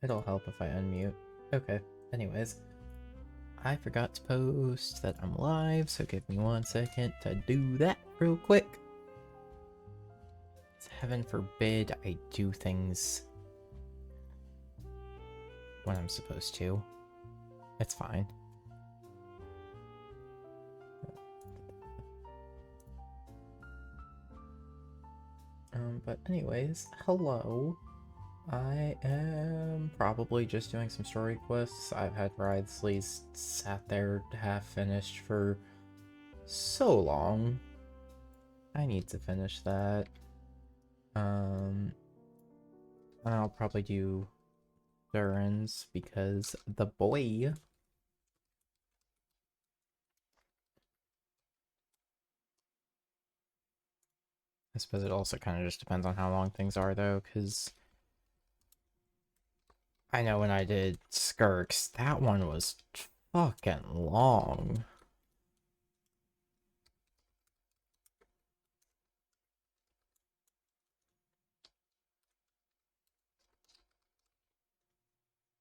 It'll help if I unmute. Okay, anyways. I forgot to post that I'm live, so give me 1 second to do that real quick. Heaven forbid I do things when I'm supposed to. It's fine. But anyways, hello. I am probably just doing some story quests. I've had Wriothesley's sat there half finished for so long. I need to finish that. And I'll probably do Durin's because the boy. I suppose it also kind of just depends on how long things are, though, because I know when I did Skirks, that one was fucking long.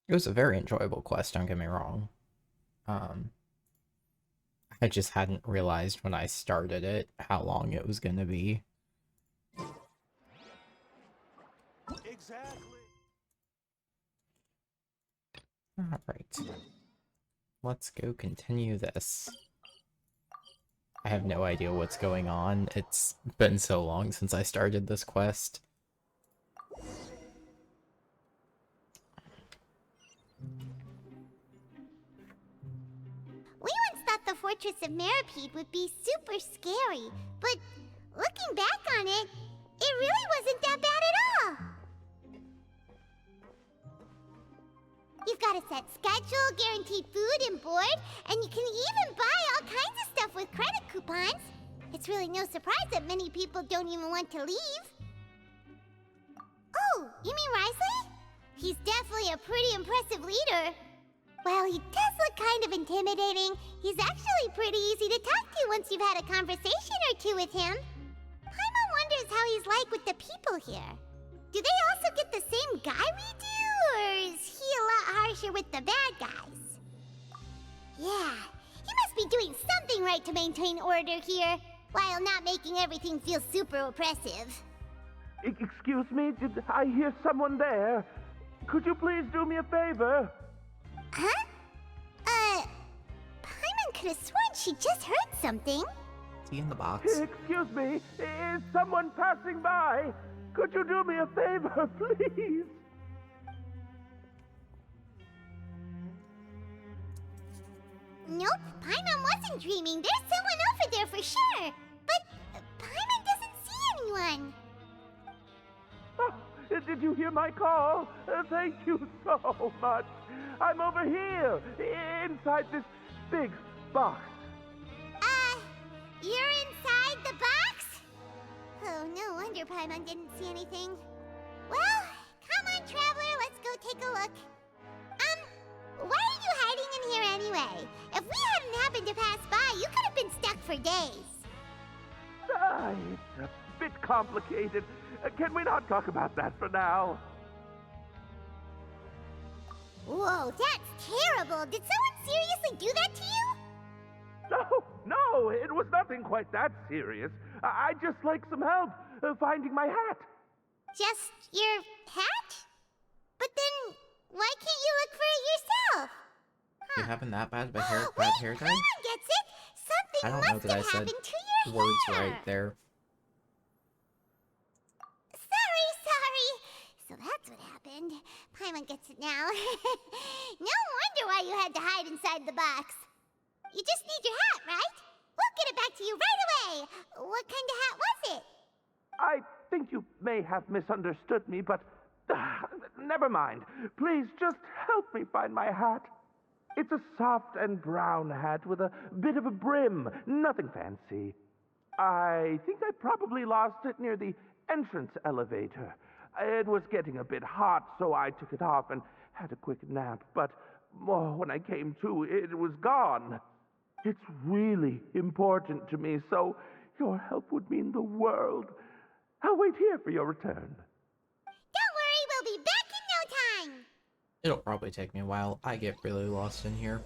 It was a very enjoyable quest, don't get me wrong. I just hadn't realized when I started it how long it was gonna be. Exactly. Alright. Let's go continue this. I have no idea what's going on. It's been so long since I started this quest. We once thought the Fortress of Meripede would be super scary, but looking back on it, it really wasn't that bad at all. You've got a set schedule, guaranteed food and board, and you can even buy all kinds of stuff with credit coupons. It's really no surprise that many people don't even want to leave. Oh, you mean Wriothesley? He's definitely a pretty impressive leader. While he does look kind of intimidating, he's actually pretty easy to talk to once you've had a conversation or two with him. Paimon wonders how he's like with the people here. Do they also get the same guy we do, or is he a lot harsher with the bad guys? Yeah, he must be doing something right to maintain order here, while not making everything feel super oppressive. Excuse me, did I hear someone there? Could you please do me a favor? Huh? Paimon could have sworn she just heard something. Is he in the box? Excuse me, is someone passing by? Could you do me a favor, please? Nope, Paimon wasn't dreaming. There's someone over there for sure. But Paimon doesn't see anyone. Oh, did you hear my call? Thank you so much. I'm over here, inside this big box. You're inside the box? Oh, no wonder Paimon didn't see anything. Well, come on, Traveler, let's go take a look. Why are you hiding in here anyway? If we hadn't happened to pass by, you could have been stuck for days. It's a bit complicated. Can we not talk about that for now? Whoa, that's terrible. Did someone seriously do that to you? No, it was nothing quite that serious. I'd just like some help finding my hat. Just your hat? But then, why can't you look for it yourself? You having that bad Wait, hair day? Paimon gets it. Something I don't know must that I have said happened to your words hair. right there. Sorry. So that's what happened. Paimon gets it now. No wonder why you had to hide inside the box. You just need your hat, right? We'll get it back to you right away. What kind of hat was it? I think you may have misunderstood me, but never mind. Please just help me find my hat. It's a soft and brown hat with a bit of a brim, nothing fancy. I think I probably lost it near the entrance elevator. It was getting a bit hot, so I took it off and had a quick nap, but when I came to, it was gone. It's really important to me, so your help would mean the world. I'll wait here for your return. Don't worry, we'll be back in no time. It'll probably take me a while. I get really lost in here.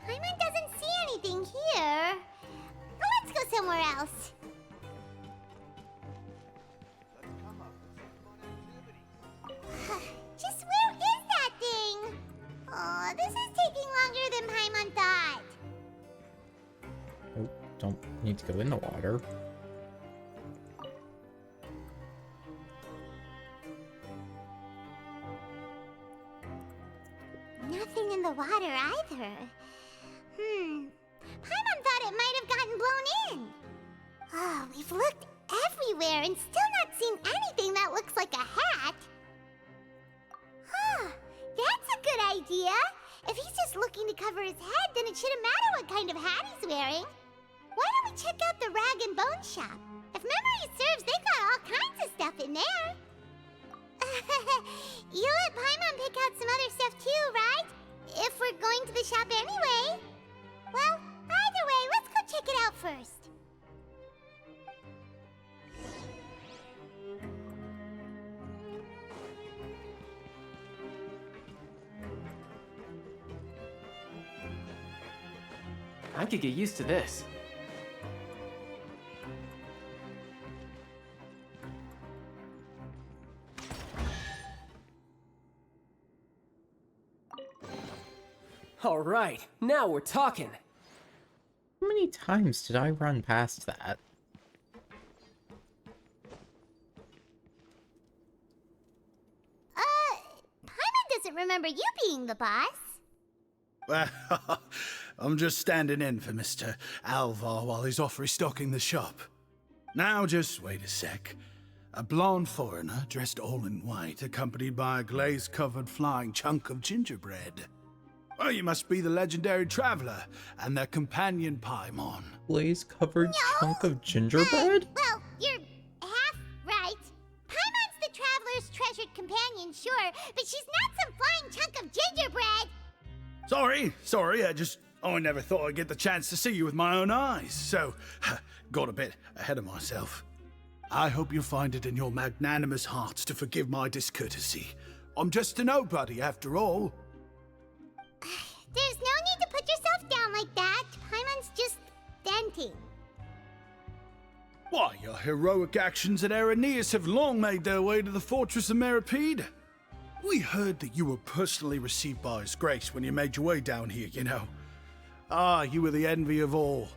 Paimon doesn't see anything here. Well, let's go somewhere else. Just where is that thing? Oh, this is taking longer than Paimon thought. Oh, don't need to go in the water. Nothing in the water either. Paimon thought it might have gotten blown in. Oh, we've looked everywhere and still not seen anything that looks like a hat. Huh, that's a good idea. If he's just looking to cover his head, then it shouldn't matter what kind of hat he's wearing. Why don't we check out the rag and bone shop? If memory serves, they got all kinds of stuff in there. You let Paimon pick out some other stuff too, right? If we're going to the shop anyway. Well, either way, let's go check it out first. I could get used to this. All right, now we're talking. How many times did I run past that? Paimon doesn't remember you being the boss. Well, I'm just standing in for Mr. Alvar while he's off restocking the shop. Now, just wait a sec. A blonde foreigner, dressed all in white, accompanied by a glaze-covered flying chunk of gingerbread. Oh, you must be the legendary traveler and their companion Paimon. Glaze-covered chunk of gingerbread? Well, you're half right. Paimon's the traveler's treasured companion, sure, but she's not some flying chunk of gingerbread. Sorry, I never thought I'd get the chance to see you with my own eyes, so got a bit ahead of myself. I hope you find it in your magnanimous hearts to forgive my discourtesy. I'm just a nobody, after all. There's no need to put yourself down like that. Paimon's just venting. Why, your heroic actions at Araneus have long made their way to the fortress of Meripede. We heard that you were personally received by His Grace when you made your way down here, you know. Ah, you were the envy of all.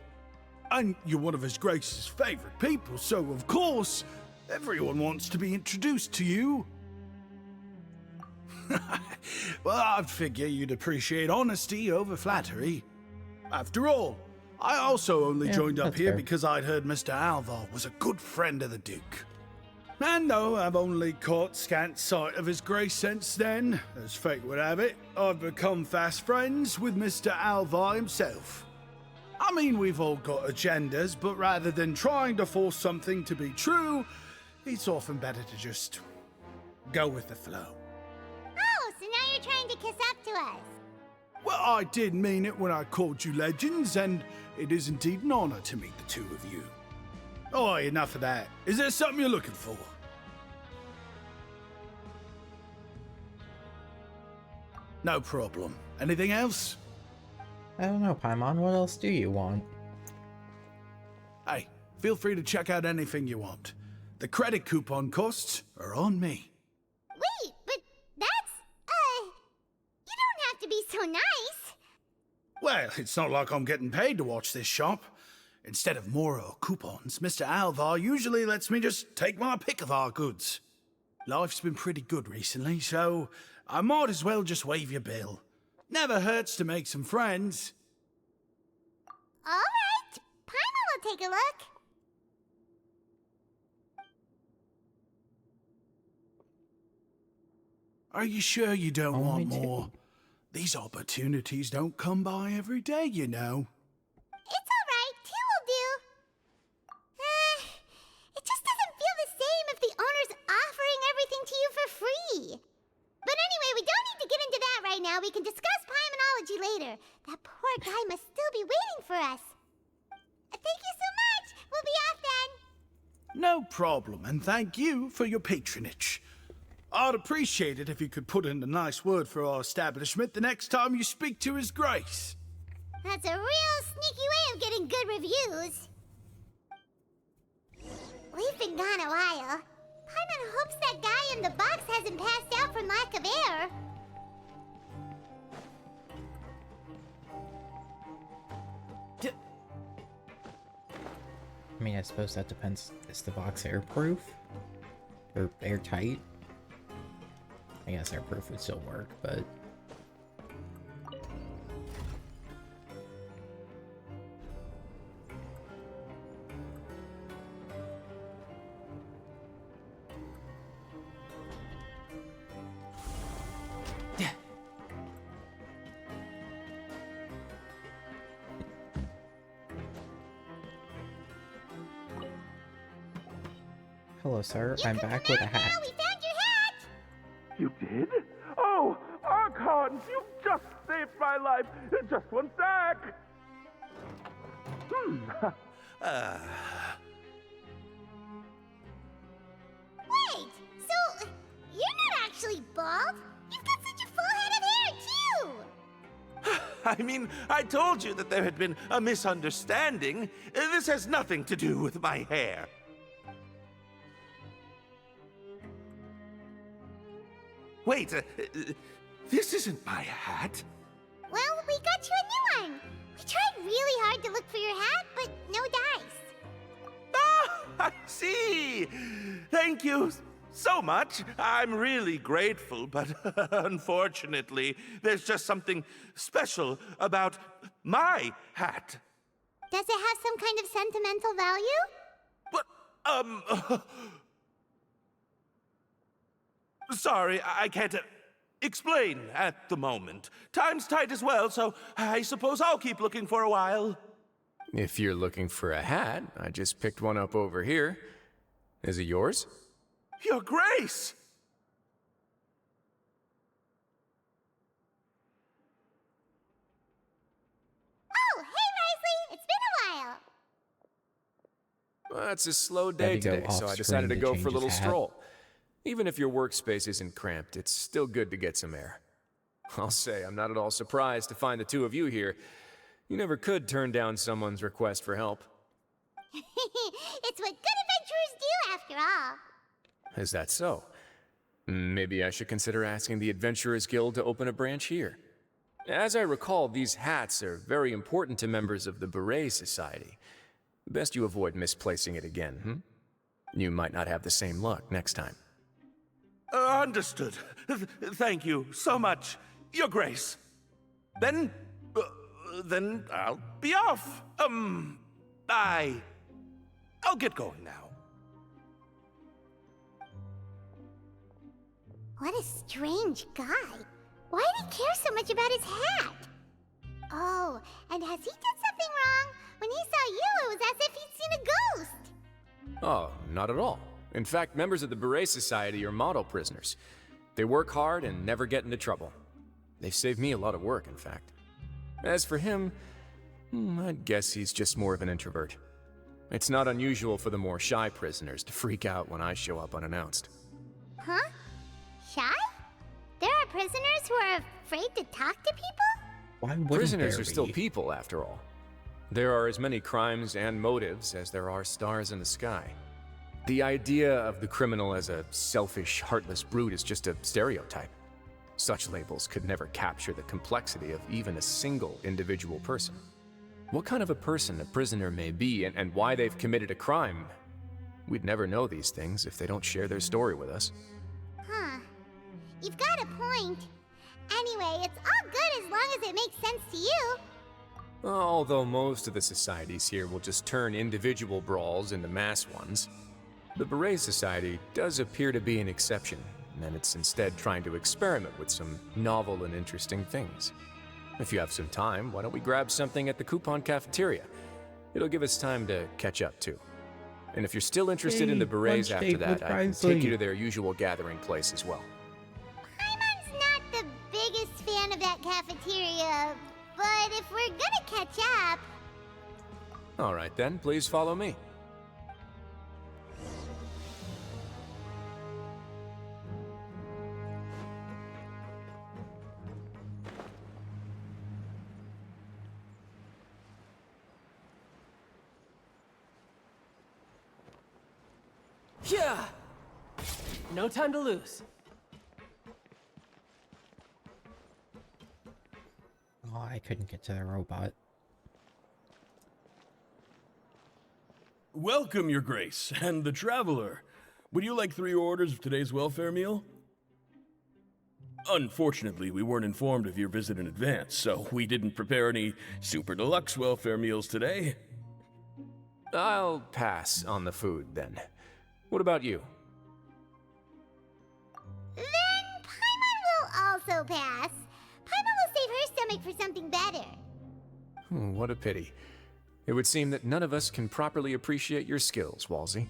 And you're one of His Grace's favorite people, so of course, everyone wants to be introduced to you. Well, I'd figure you'd appreciate honesty over flattery. After all, I also only joined up here fair. because I'd heard Mr. Alvar was a good friend of the Duke. And though I've only caught scant sight of His Grace since then, as fate would have it, I've become fast friends with Mr. Alvar himself. I mean, we've all got agendas, but rather than trying to force something to be true, it's often better to just go with the flow. Oh, so now you're trying to kiss up to us. Well, I did mean it when I called you legends, and it is indeed an honor to meet the two of you. Oh, enough of that. Is there something you're looking for? No problem. Anything else? I don't know, Paimon. What else do you want? Hey, feel free to check out anything you want. The credit coupon costs are on me. Wait, but that's, you don't have to be so nice. Well, it's not like I'm getting paid to watch this shop. Instead of more coupons, Mr. Alvar usually lets me just take my pick of our goods. Life's been pretty good recently, so I might as well just waive your bill. Never hurts to make some friends. All right, Paimon will take a look. Are you sure you don't Only want two. more? These opportunities don't come by every day, you know. It's all right, two will do. It just doesn't feel the same if the owner's offering everything to you for free. But anyway, we don't need to get into that right now. We can discuss Paimanology later. That our guy must still be waiting for us. Thank you so much. We'll be off then. No problem, and thank you for your patronage. I'd appreciate it if you could put in a nice word for our establishment the next time you speak to His Grace. That's a real sneaky way of getting good reviews. We've been gone a while. Paimon hopes that guy in the box hasn't passed out from lack of air. I mean, I suppose that depends. Is the box airproof? Or airtight? I guess airproof would still work, but... Hello, sir. I'm back with a hat. We found your hat! You did? Oh, Archons, you just saved my life. Just one sec. Wait, so you're not actually bald? You've got such a full head of hair, too! I mean, I told you that there had been a misunderstanding. This has nothing to do with my hair. Wait, this isn't my hat. Well, we got you a new one. We tried really hard to look for your hat, but no dice. Ah, I see. Thank you so much. I'm really grateful, but unfortunately, there's just something special about my hat. Does it have some kind of sentimental value? But, sorry, I can't explain at the moment. Time's tight as well, so I suppose I'll keep looking for a while. If you're looking for a hat, I just picked one up over here. Is it yours? Your Grace! Oh, hey, Risley! It's been a while! Well, it's a slow Had day to go today, so I off-screen decided to to go change for a little his hat. stroll. Even if your workspace isn't cramped, it's still good to get some air. I'll say, I'm not at all surprised to find the two of you here. You never could turn down someone's request for help. It's what good adventurers do, after all. Is that so? Maybe I should consider asking the Adventurers Guild to open a branch here. As I recall, these hats are very important to members of the Beret Society. Best you avoid misplacing it again, You might not have the same luck next time. Understood. Thank you so much, Your Grace. Then I'll be off. I'll get going now. What a strange guy. Why did he care so much about his hat? Oh, and has he done something wrong? When he saw you, it was as if he'd seen a ghost. Oh, not at all. In fact, members of the Beret Society are model prisoners. They work hard and never get into trouble. They've saved me a lot of work, in fact. As for him, I'd guess he's just more of an introvert. It's not unusual for the more shy prisoners to freak out when I show up unannounced. Huh? Shy? There are prisoners who are afraid to talk to people? Why wouldn't Prisoners there are still be? people, after all. There are as many crimes and motives as there are stars in the sky. The idea of the criminal as a selfish, heartless brute is just a stereotype. Such labels could never capture the complexity of even a single individual person. What kind of a person a prisoner may be and why they've committed a crime, we'd never know these things if they don't share their story with us. Huh. You've got a point. Anyway, it's all good as long as it makes sense to you. Although most of the societies here will just turn individual brawls into mass ones, the Beret Society does appear to be an exception, and it's instead trying to experiment with some novel and interesting things. If you have some time, why don't we grab something at the Coupon Cafeteria? It'll give us time to catch up, too. And if you're still interested in the Hey, Berets lunch after date that, with I can Risley. take you to their usual gathering place as well. Paimon's not the biggest fan of that cafeteria but if we're gonna catch up... All right then, please follow me. Yeah! No time to lose. Oh, I couldn't get to the robot. Welcome, Your Grace, and the Traveler. Would you like 3 orders of today's welfare meal? Unfortunately, we weren't informed of your visit in advance, so we didn't prepare any super deluxe welfare meals today. I'll pass on the food then. What about you? Then Paimon will also pass. Paimon will save her stomach for something better. What a pity. It would seem that none of us can properly appreciate your skills, Walsey.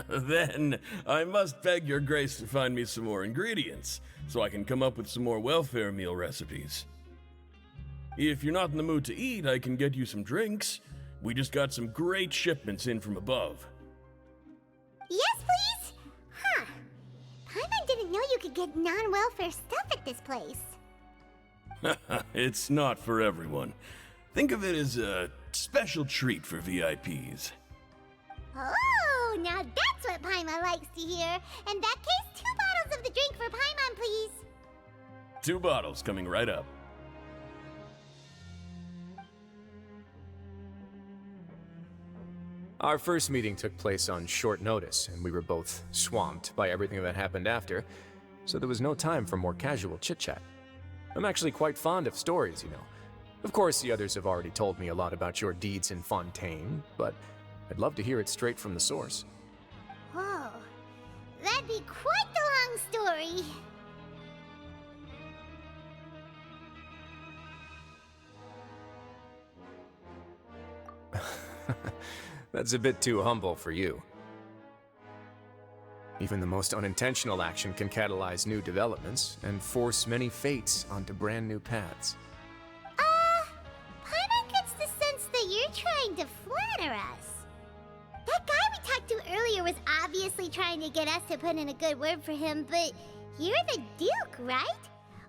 Then I must beg Your Grace to find me some more ingredients, so I can come up with some more welfare meal recipes. If you're not in the mood to eat, I can get you some drinks. We just got some great shipments in from above. Yes, please? Huh. Paimon didn't know you could get non-welfare stuff at this place. It's not for everyone. Think of it as a special treat for VIPs. Oh, now that's what Paimon likes to hear. In that case, 2 bottles of the drink for Paimon, please. 2 bottles coming right up. Our first meeting took place on short notice, and we were both swamped by everything that happened after, so there was no time for more casual chit-chat. I'm actually quite fond of stories, you know. Of course, the others have already told me a lot about your deeds in Fontaine, but I'd love to hear it straight from the source. Whoa. That'd be quite the long story. That's a bit too humble for you. Even the most unintentional action can catalyze new developments and force many fates onto brand new paths. Paimon gets the sense that you're trying to flatter us. That guy we talked to earlier was obviously trying to get us to put in a good word for him, but you're the Duke, right?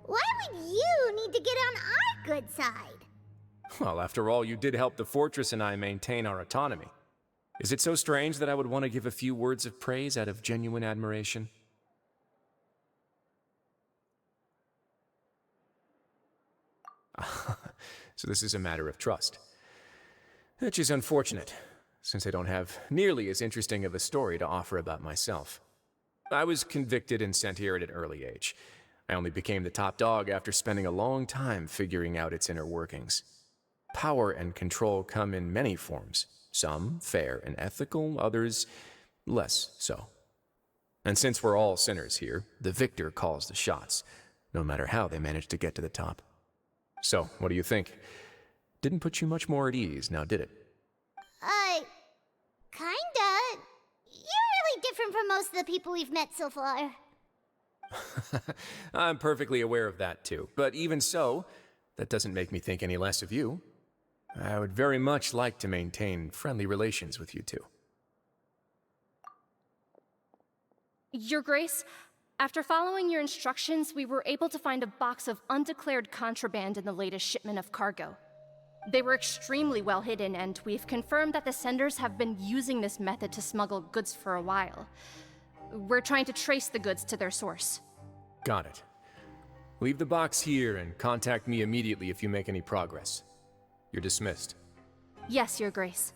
Why would you need to get on our good side? Well, after all, you did help the fortress and I maintain our autonomy. Is it so strange that I would want to give a few words of praise out of genuine admiration? So this is a matter of trust. Which is unfortunate, since I don't have nearly as interesting of a story to offer about myself. I was convicted and sent here at an early age. I only became the top dog after spending a long time figuring out its inner workings. Power and control come in many forms. Some fair and ethical, others less so. And since we're all sinners here, the victor calls the shots, no matter how they manage to get to the top. So, what do you think? Didn't put you much more at ease, now did it? Kinda. You're really different from most of the people we've met so far. I'm perfectly aware of that too, but even so, that doesn't make me think any less of you. I would very much like to maintain friendly relations with you two. Your Grace, after following your instructions, we were able to find a box of undeclared contraband in the latest shipment of cargo. They were extremely well hidden, and we've confirmed that the senders have been using this method to smuggle goods for a while. We're trying to trace the goods to their source. Got it. Leave the box here and contact me immediately if you make any progress. You're dismissed. Yes, Your Grace.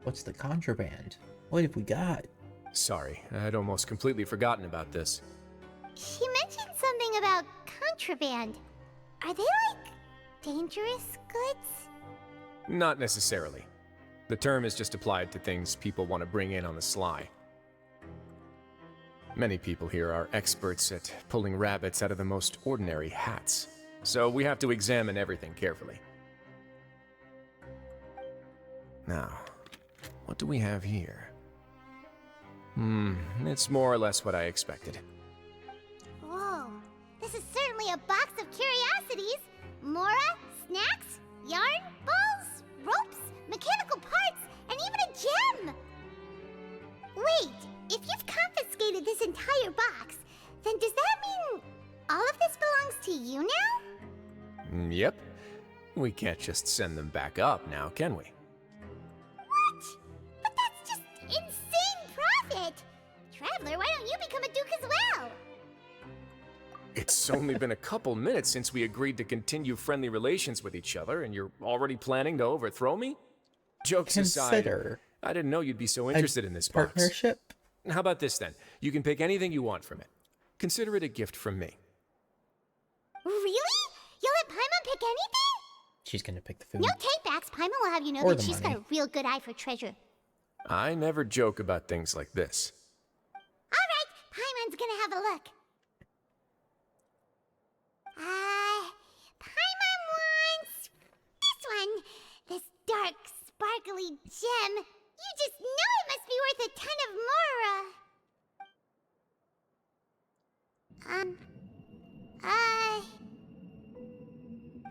What's the contraband? What have we got? Sorry, I'd almost completely forgotten about this. She mentioned something about contraband. Are they like dangerous goods? Not necessarily. The term is just applied to things people want to bring in on the sly. Many people here are experts at pulling rabbits out of the most ordinary hats, so we have to examine everything carefully. Now, what do we have here? It's more or less what I expected. Whoa, if you've confiscated this entire box, then does that mean all of this belongs to you now? Yep. We can't just send them back up now, can we? What? But that's just insane profit! Traveler, why don't you become a duke as well? It's only been a couple minutes since we agreed to continue friendly relations with each other, and you're already planning to overthrow me? Jokes aside, Consider I didn't know you'd be so interested in this box. partnership. How about this then? You can pick anything you want from it. Consider it a gift from me. Really? You'll let Paimon pick anything? She's gonna pick the food. No takebacks. Paimon will have you know Or that the she's money. got a real good eye for treasure. I never joke about things like this. Alright, Paimon's gonna have a look. Paimon wants this one. This dark, sparkly gem. You just know it must be worth a ton of mora.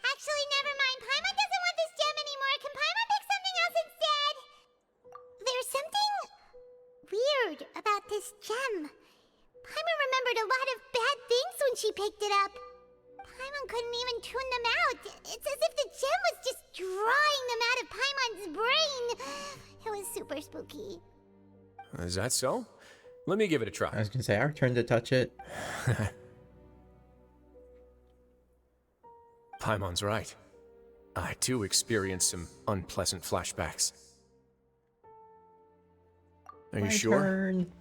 Actually, never mind. Paimon doesn't want this gem anymore. Can Paimon pick something else instead? There's something weird about this gem. Paimon remembered a lot of bad things when she picked it up. Paimon couldn't even tune them out. It's as if the gem was just drawing them out of Paimon's brain. It was super spooky. Is that so? Let me give it a try. I was gonna say, our turn to touch it. Paimon's right. I too experienced some unpleasant flashbacks. Are you My sure? turn.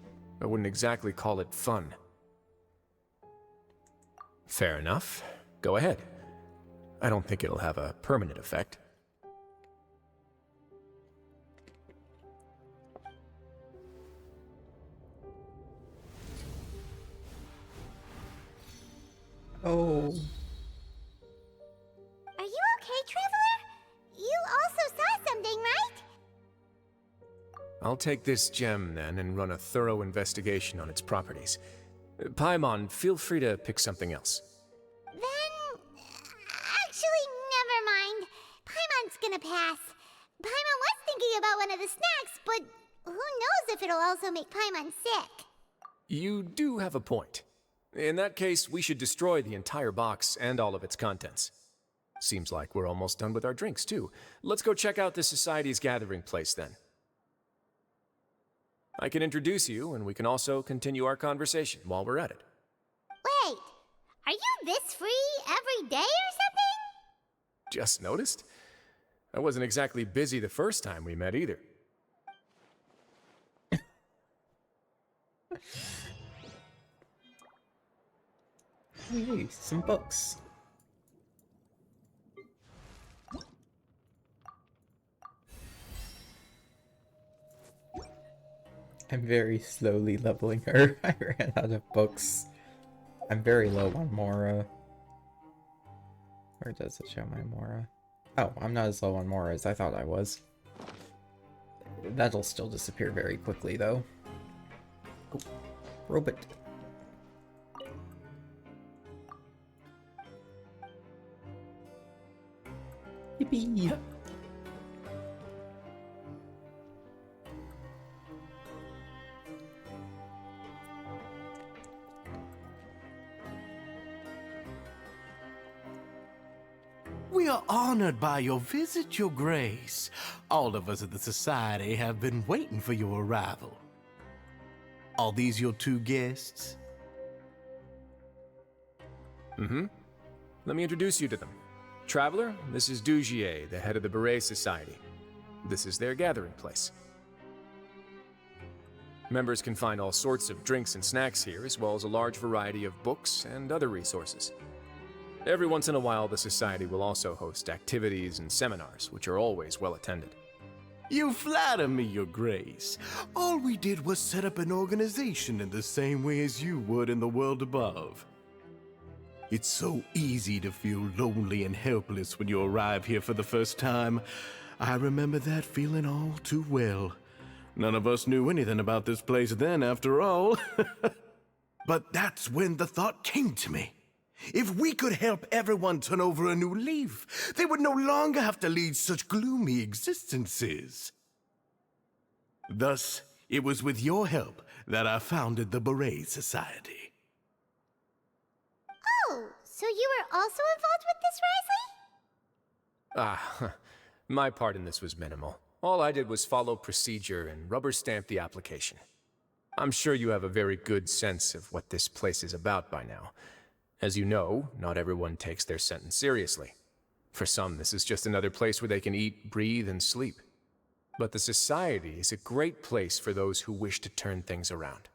I wouldn't exactly call it fun. Fair enough. Go ahead. I don't think it'll have a permanent effect. Oh. Are you okay, Traveler? You also saw something, right? I'll take this gem then and run a thorough investigation on its properties. Paimon, feel free to pick something else. Then, actually, never mind. Paimon's gonna pass. Paimon was thinking about one of the snacks, but who knows if it'll also make Paimon sick. You do have a point. In that case, we should destroy the entire box and all of its contents. Seems like we're almost done with our drinks, too. Let's go check out the Society's gathering place, then. I can introduce you, and we can also continue our conversation while we're at it. Wait, are you this free every day or something? Just noticed? I wasn't exactly busy the first time we met, either. Hey, some books. I'm very slowly leveling her. I ran out of books. I'm very low on Mora. Where does it show my Mora? Oh, I'm not as low on Mora as I thought I was. That'll still disappear very quickly, though. Oh, robot. Yippee! We are honored by your visit, Your Grace. All of us at the Society have been waiting for your arrival. Are these your two guests? Mm-hmm. Let me introduce you to them. Traveler, this is Dugier, the head of the Beret Society. This is their gathering place. Members can find all sorts of drinks and snacks here, as well as a large variety of books and other resources. Every once in a while, the Society will also host activities and seminars, which are always well attended. You flatter me, Your Grace. All we did was set up an organization in the same way as you would in the world above. It's so easy to feel lonely and helpless when you arrive here for the first time. I remember that feeling all too well. None of us knew anything about this place then, after all. But that's when the thought came to me. If we could help everyone turn over a new leaf, they would no longer have to lead such gloomy existences. Thus, It was with your help that I founded the Beret Society. Oh, so you were also involved with this, Risley? My part in this was minimal. All I did was follow procedure and rubber stamp the application. I'm sure you have a very good sense of what this place is about by now. As you know, not everyone takes their sentence seriously. For some, this is just another place where they can eat, breathe, and sleep. But the society is a great place for those who wish to turn things around.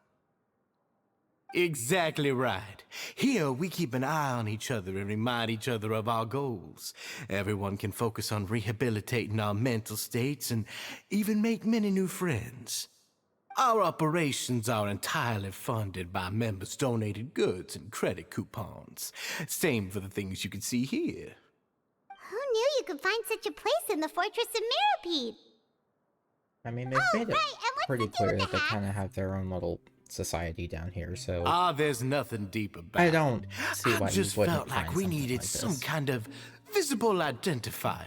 Exactly right. Here, we keep an eye on each other and remind each other of our goals. Everyone can focus on rehabilitating our mental states and even make many new friends. Our operations are entirely funded by members' donated goods and credit coupons. Same for the things you can see here. Who knew you could find such a place in the Fortress of Mirapede? I mean, they've made it right, and what's pretty the deal clear with that the they hat? kind of have their own little society down here, so There's nothing deep about it. I don't see why I just you wouldn't felt like find we something needed like some this. kind of visible identifier.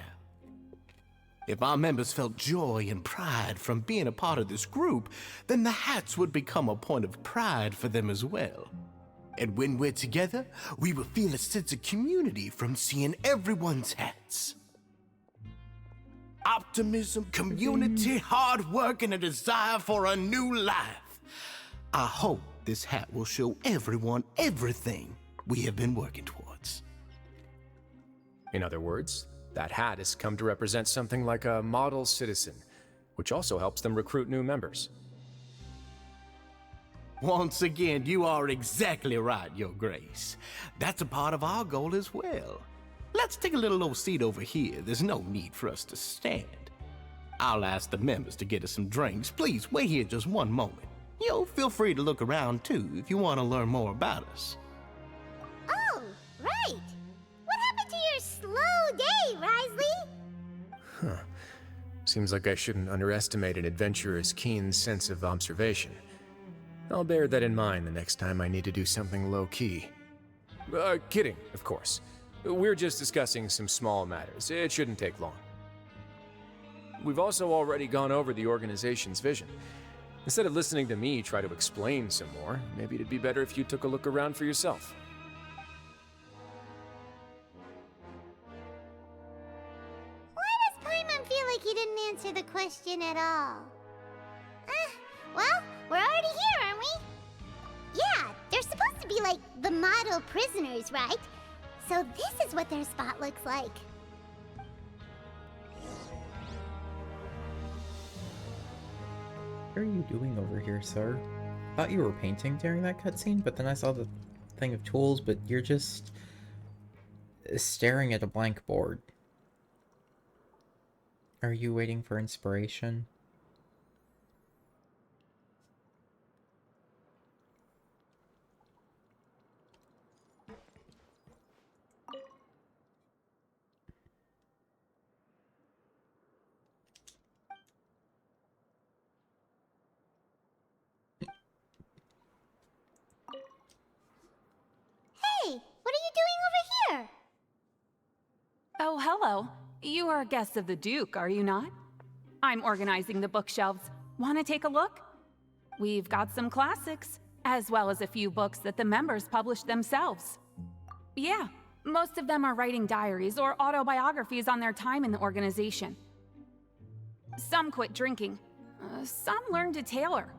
If our members felt joy and pride from being a part of this group, then the hats would become a point of pride for them as well. And when we're together, we will feel a sense of community from seeing everyone's hats. Optimism, community, hard work, and a desire for a new life. I hope this hat will show everyone everything we have been working towards. In other words, that hat has come to represent something like a model citizen, which also helps them recruit new members. Once again, you are exactly right, Your Grace. That's a part of our goal as well. Let's take a little old seat over here. There's no need for us to stand. I'll ask the members to get us some drinks. Please wait here just one moment. Feel free to look around too if you want to learn more about us. Oh, right. What happened to your slow day, Risley? Seems like I shouldn't underestimate an adventurer's keen sense of observation. I'll bear that in mind the next time I need to do something low-key. Kidding, of course. We're just discussing some small matters. It shouldn't take long. We've also already gone over the organization's vision. Instead of listening to me try to explain some more, maybe it'd be better if you took a look around for yourself. Why does Paimon feel like he didn't answer the question at all? Well, we're already here, aren't we? Yeah, they're supposed to be like the model prisoners, right? So this is what their spot looks like. What are you doing over here, sir? Thought you were painting during that cutscene, but then I saw the thing of tools, but you're just staring at a blank board. Are you waiting for inspiration? Hey, what are you doing over here? Oh, hello. You are guests of the Duke, are you not? I'm organizing the bookshelves. Want to take a look? We've got some classics, as well as a few books that the members published themselves. Yeah, most of them are writing diaries or autobiographies on their time in the organization. Some quit drinking. Some learned to tailor.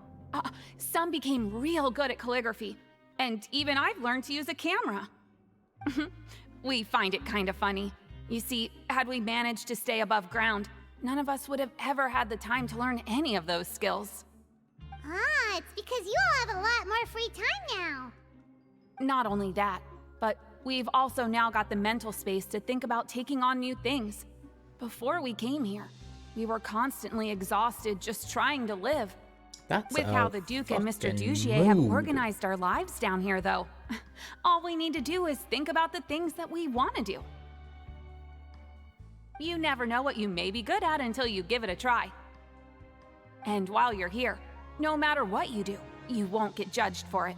Some became real good at calligraphy. And even I've learned to use a camera. We find it kind of funny. You see, had we managed to stay above ground, none of us would have ever had the time to learn any of those skills. Ah, it's because you all have a lot more free time now. Not only that, but we've also now got the mental space to think about taking on new things. Before we came here, we were constantly exhausted just trying to live. That's With how the Duke and Mr. fucking Dugier have mood. organized our lives down here, though, all we need to do is think about the things that we want to do. You never know what you may be good at until you give it a try. And while you're here, no matter what you do, you won't get judged for it.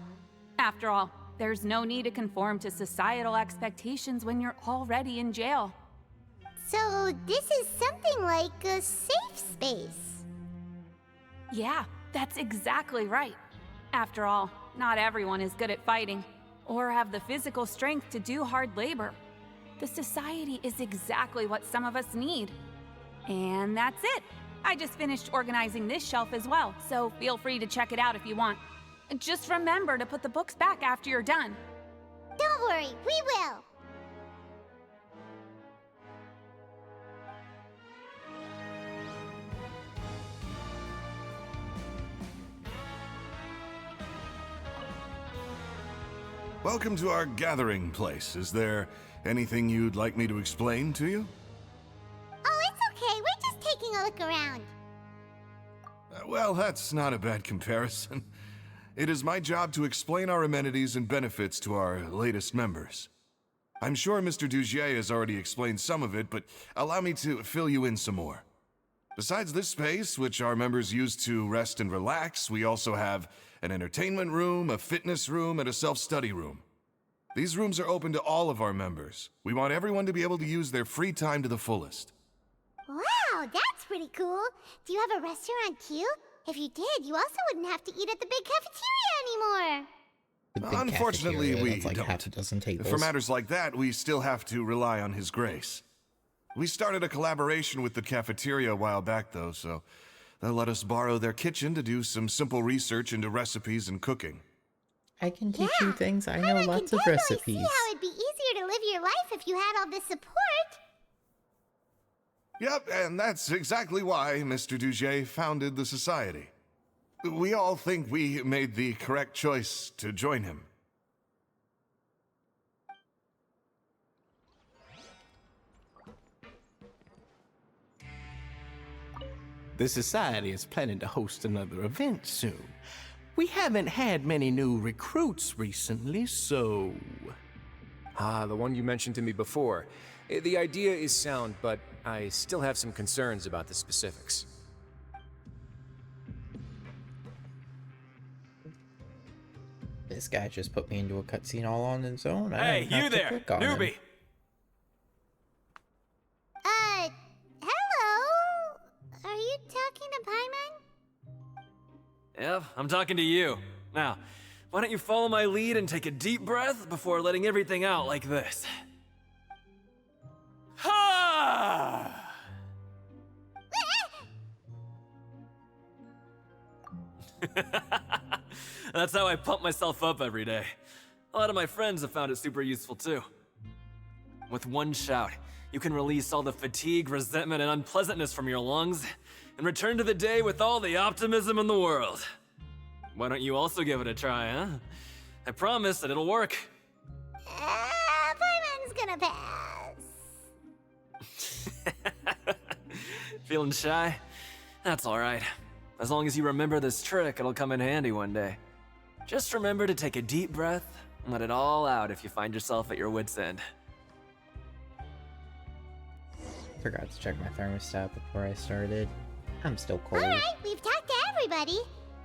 After all, there's no need to conform to societal expectations when you're already in jail. So this is something like a safe space. Yeah, That's exactly right. After all, not everyone is good at fighting, or have the physical strength to do hard labor. The society is exactly what some of us need. And that's it. I just finished organizing this shelf as well, so feel free to check it out if you want. Just remember to put the books back after you're done. Don't worry, we will. Welcome to our gathering place. Is there anything you'd like me to explain to you? Oh, it's okay. We're just taking a look around. Well, that's not a bad comparison. It is my job to explain our amenities and benefits to our latest members. I'm sure Mr. Dugier has already explained some of it, but allow me to fill you in some more. Besides this space, which our members use to rest and relax, we also have an entertainment room, a fitness room, and a self-study room. These rooms are open to all of our members. We want everyone to be able to use their free time to the fullest. Wow, that's pretty cool. Do you have a restaurant too? If you did, you also wouldn't have to eat at the big cafeteria anymore. The big Unfortunately, cafeteria, we that's like don't. half a dozen tables. For matters like that, we still have to rely on His Grace. We started a collaboration with the cafeteria a while back, though, so they'll let us borrow their kitchen to do some simple research into recipes and cooking. I can teach you things. I know Paimon lots can of totally recipes. See how it'd be easier to live your life if you had all this support. Yep, and that's exactly why Mr. Dugier founded the society. We all think we made the correct choice to join him. The Society is planning to host another event soon. We haven't had many new recruits recently, so... Ah, the one you mentioned to me before. The idea is sound, but I still have some concerns about the specifics. This guy just put me into a cutscene all on his own. I Hey, didn't have you to there, click on him. newbie! Hello? Are you talking to Paimon? Yep, I'm talking to you. Now, why don't you follow my lead and take a deep breath before letting everything out like this? Ha! That's how I pump myself up every day. A lot of my friends have found it super useful too. With one shout, you can release all the fatigue, resentment, and unpleasantness from your lungs and return to the day with all the optimism in the world. Why don't you also give it a try, huh? I promise that it'll work. Paimon's gonna pass. Feeling shy? That's alright. As long as you remember this trick, it'll come in handy one day. Just remember to take a deep breath and let it all out if you find yourself at your wit's end. Forgot to check my thermostat before I started. I'm still cold. Alright, we've talked to everybody.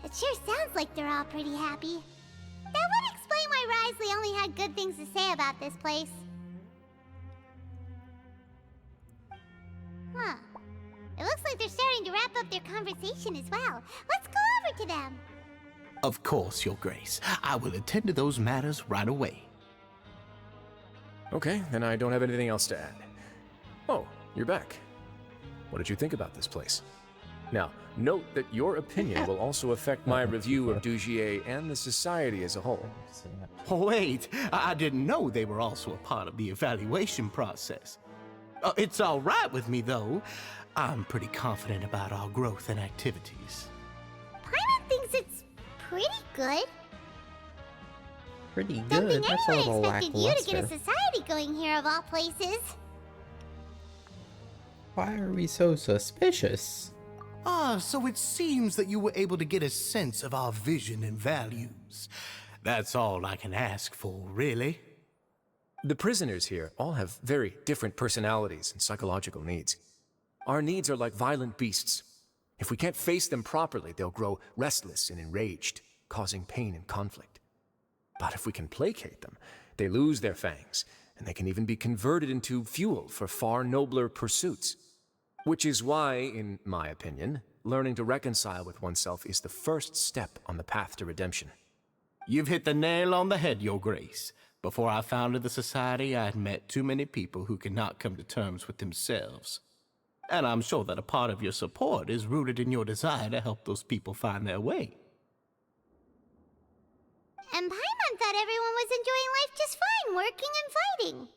It sure sounds like they're all pretty happy. That would explain why Risley only had good things to say about this place. Huh. It looks like they're starting to wrap up their conversation as well. Let's go over to them. Of course, Your Grace. I will attend to those matters right away. Okay, then I don't have anything else to add. Oh, you're back. What did you think about this place? Now, note that your opinion will also affect my review of Dugier and the society as a whole. Wait, I didn't know they were also a part of the evaluation process. It's all right with me, though. I'm pretty confident about our growth and activities. Paimon thinks it's pretty good. Pretty Don't good. think That's a anyone little expected you to get a lackluster. society going here of all places. Why are we so suspicious? So it seems that you were able to get a sense of our vision and values. That's all I can ask for, really. The prisoners here all have very different personalities and psychological needs. Our needs are like violent beasts. If we can't face them properly, they'll grow restless and enraged, causing pain and conflict. But if we can placate them, they lose their fangs, and they can even be converted into fuel for far nobler pursuits. Which is why, in my opinion, learning to reconcile with oneself is the first step on the path to redemption. You've hit the nail on the head, Your Grace. Before I founded the Society, I had met too many people who could not come to terms with themselves. And I'm sure that a part of your support is rooted in your desire to help those people find their way. And Paimon thought everyone was enjoying life just fine, working and fighting.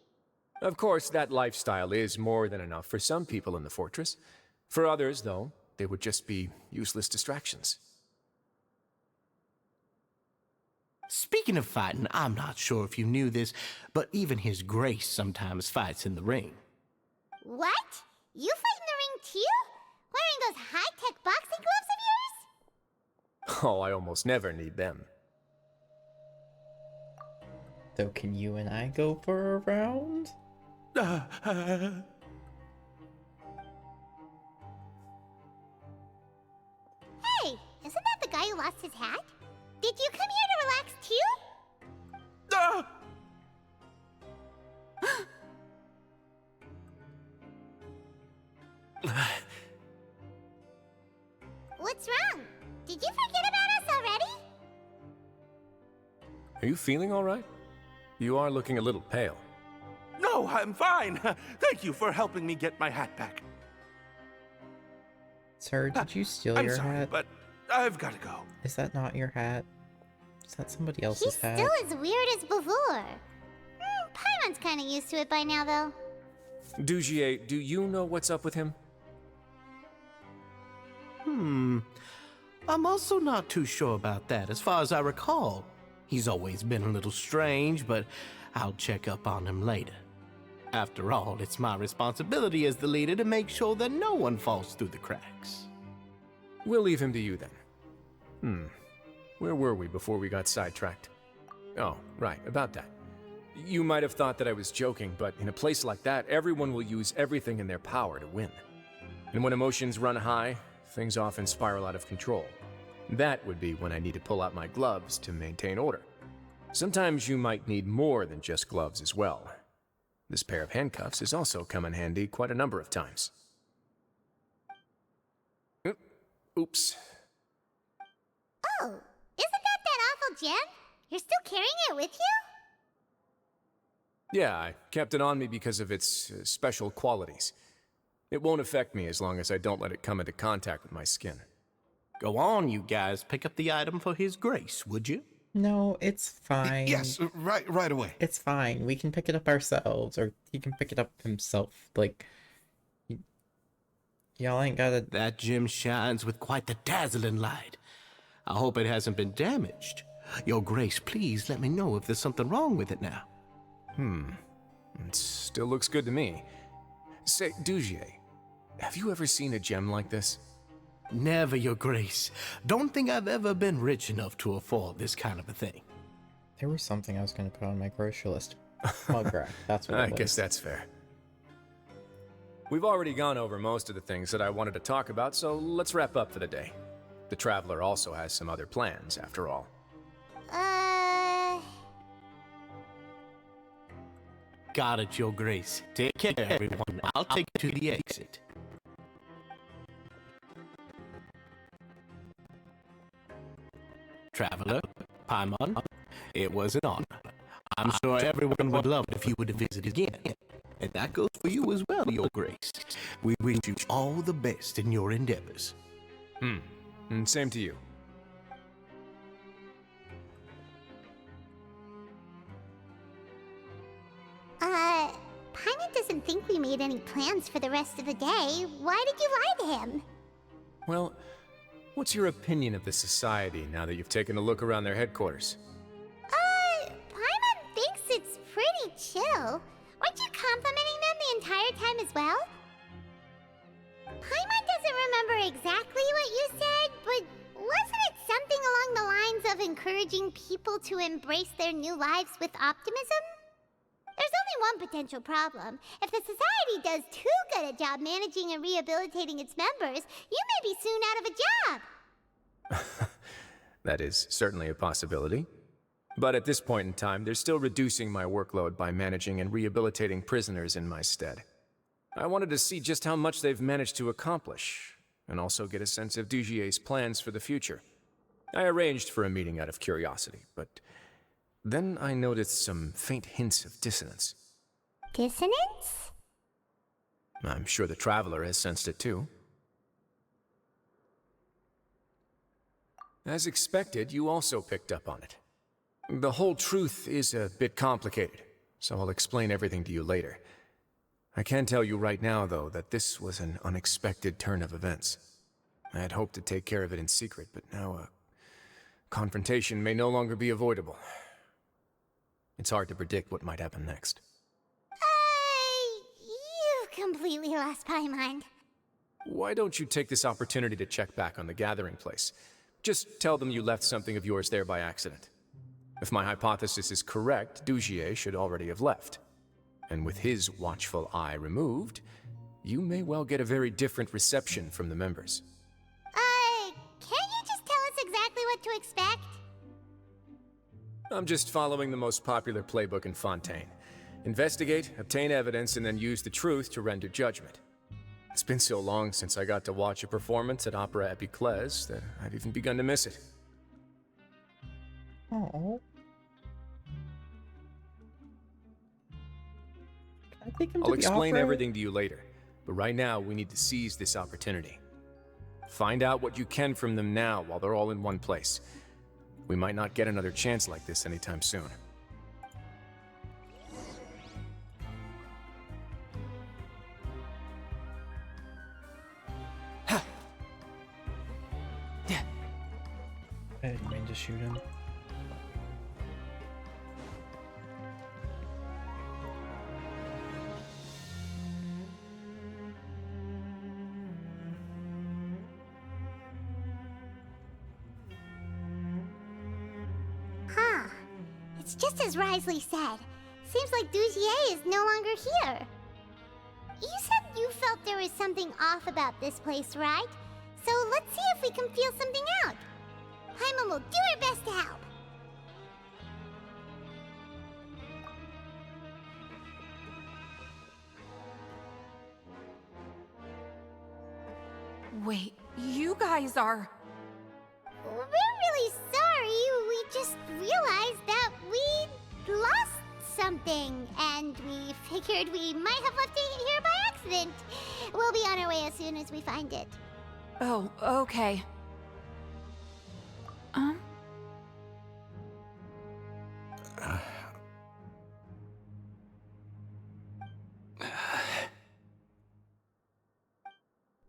Of course, that lifestyle is more than enough for some people in the fortress. For others, though, they would just be useless distractions. Speaking of fighting, I'm not sure if you knew this, but even His Grace sometimes fights in the ring. What? You fight in the ring too? Wearing those high-tech boxing gloves of yours? Oh, I almost never need them. So can you and I go for a round? Hey, isn't that the guy who lost his hat? Did you come here to relax too? What's wrong? Did you forget about us already? Are you feeling all right? You are looking a little pale. No, I'm fine. Thank you for helping me get my hat back. Sir, did you steal I'm your sorry, hat? but I've got to go. Is that not your hat? Is that somebody He's else's hat? still as weird as before. Paimon's kind of used to it by now, though. Dujier, do you know what's up with him? I'm also not too sure about that. As far as I recall, he's always been a little strange, but I'll check up on him later. After all, it's my responsibility as the leader to make sure that no one falls through the cracks. We'll leave him to you then. Where were we before we got sidetracked? Oh, right, about that. You might have thought that I was joking, but in a place like that, everyone will use everything in their power to win. And when emotions run high, things often spiral out of control. That would be when I need to pull out my gloves to maintain order. Sometimes you might need more than just gloves as well. This pair of handcuffs has also come in handy quite a number of times. Oops. Oh, isn't that awful gem? You're still carrying it with you? Yeah, I kept it on me because of its special qualities. It won't affect me as long as I don't let it come into contact with my skin. Go on, you guys. Pick up the item for His Grace, would you? No, it's fine. Yes, right away. It's fine. We can pick it up ourselves, or he can pick it up himself. Like, y'all ain't gotta... That gem shines with quite the dazzling light. I hope it hasn't been damaged. Your Grace, please let me know if there's something wrong with it now. It still looks good to me. Say, Dujier, have you ever seen a gem like this? Never, Your Grace. Don't think I've ever been rich enough to afford this kind of a thing. There was something I was gonna put on my grocery list. Mug rack, that's what it was. I guess that's fair. We've already gone over most of the things that I wanted to talk about, so let's wrap up for the day. The Traveler also has some other plans, after all. Got it, Your Grace. Take care, everyone. I'll take you to the exit. Traveler, Paimon, it was an honor. I'm sure everyone would love it if you were to visit again. And that goes for you as well, Your Grace. We wish you all the best in your endeavors. And same to you. Paimon doesn't think we made any plans for the rest of the day. Why did you lie to him? Well, what's your opinion of the Society now that you've taken a look around their headquarters? Paimon thinks it's pretty chill. Weren't you complimenting them the entire time as well? Paimon doesn't remember exactly what you said, but wasn't it something along the lines of encouraging people to embrace their new lives with optimism? There's only one potential problem. If the Society does too good a job managing and rehabilitating its members, you may be soon out of a job. That is certainly a possibility. But at this point in time, they're still reducing my workload by managing and rehabilitating prisoners in my stead. I wanted to see just how much they've managed to accomplish. and also get a sense of Dugier's plans for the future. I arranged for a meeting out of curiosity, but then I noticed some faint hints of dissonance. Dissonance? I'm sure the Traveler has sensed it too. As expected, you also picked up on it. The whole truth is a bit complicated, so I'll explain everything to you later. I can tell you right now, though, that this was an unexpected turn of events. I had hoped to take care of it in secret, but now a confrontation may no longer be avoidable. It's hard to predict what might happen next. You've completely lost my mind. Why don't you take this opportunity to check back on the gathering place? Just tell them you left something of yours there by accident. If my hypothesis is correct, Dugier should already have left. And with his watchful eye removed, you may well get a very different reception from the members. Can't you just tell us exactly what to expect? I'm just following the most popular playbook in Fontaine. Investigate, obtain evidence, and then use the truth to render judgment. It's been so long since I got to watch a performance at Opera Epiclese that I've even begun to miss it. Oh. Can I take him to I'll the explain opera? everything to you later, but right now we need to seize this opportunity. Find out what you can from them now while they're all in one place. We might not get another chance like this anytime soon. I didn't mean to shoot him. Huh. It's just as Risley said. Seems like Dugier is no longer here. You said you felt there was something off about this place, right? So let's see if we can feel something out. Paimon will do her best to help. Wait, you guys are... We're really sorry. We just realized that we lost something, and we figured we might have left it here by accident. We'll be on our way as soon as we find it. Oh, okay.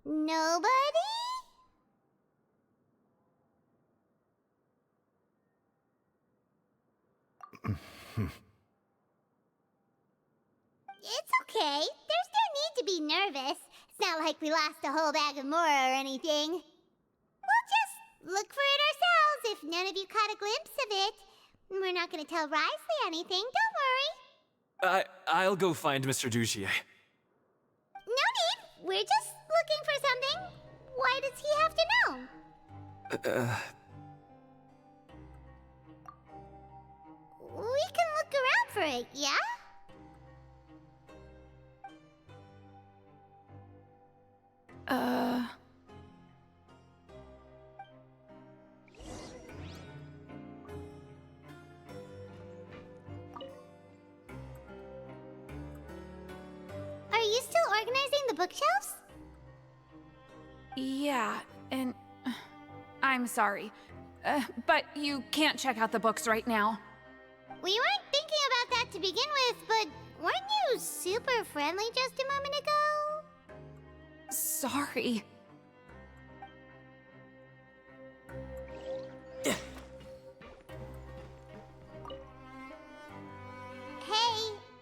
Nobody? It's okay. There's no need to be nervous. It's not like we lost a whole bag of Mora or anything. We'll just look for it ourselves if none of you caught a glimpse of it. We're not gonna tell Risley anything, don't worry. I'll go find Mr. Dugier. No need. We're just looking for something. Why does he have to know? We can look around for it, yeah? Are you still organizing the bookshelves? Yeah, and... I'm sorry. But you can't check out the books right now. We weren't thinking about that to begin with, but weren't you super friendly just a moment ago? Sorry. Hey,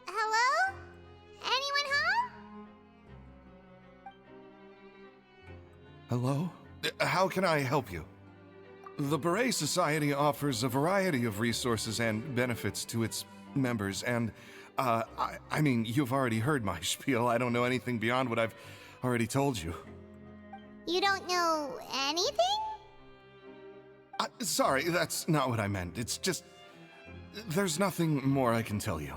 hello? Anyone home? Hello? How can I help you? The Beret Society offers a variety of resources and benefits to its members, and, I mean, you've already heard my spiel. I don't know anything beyond what I've already told you. You don't know anything? Sorry, that's not what I meant. It's just... there's nothing more I can tell you.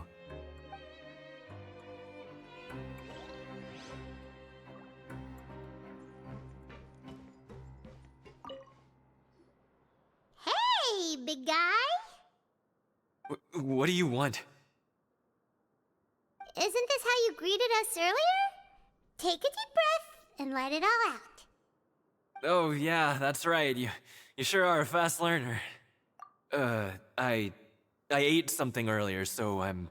big guy? What do you want? Isn't this how you greeted us earlier? Take a deep breath and let it all out. Oh, yeah, that's right. You sure are a fast learner. I ate something earlier, so I'm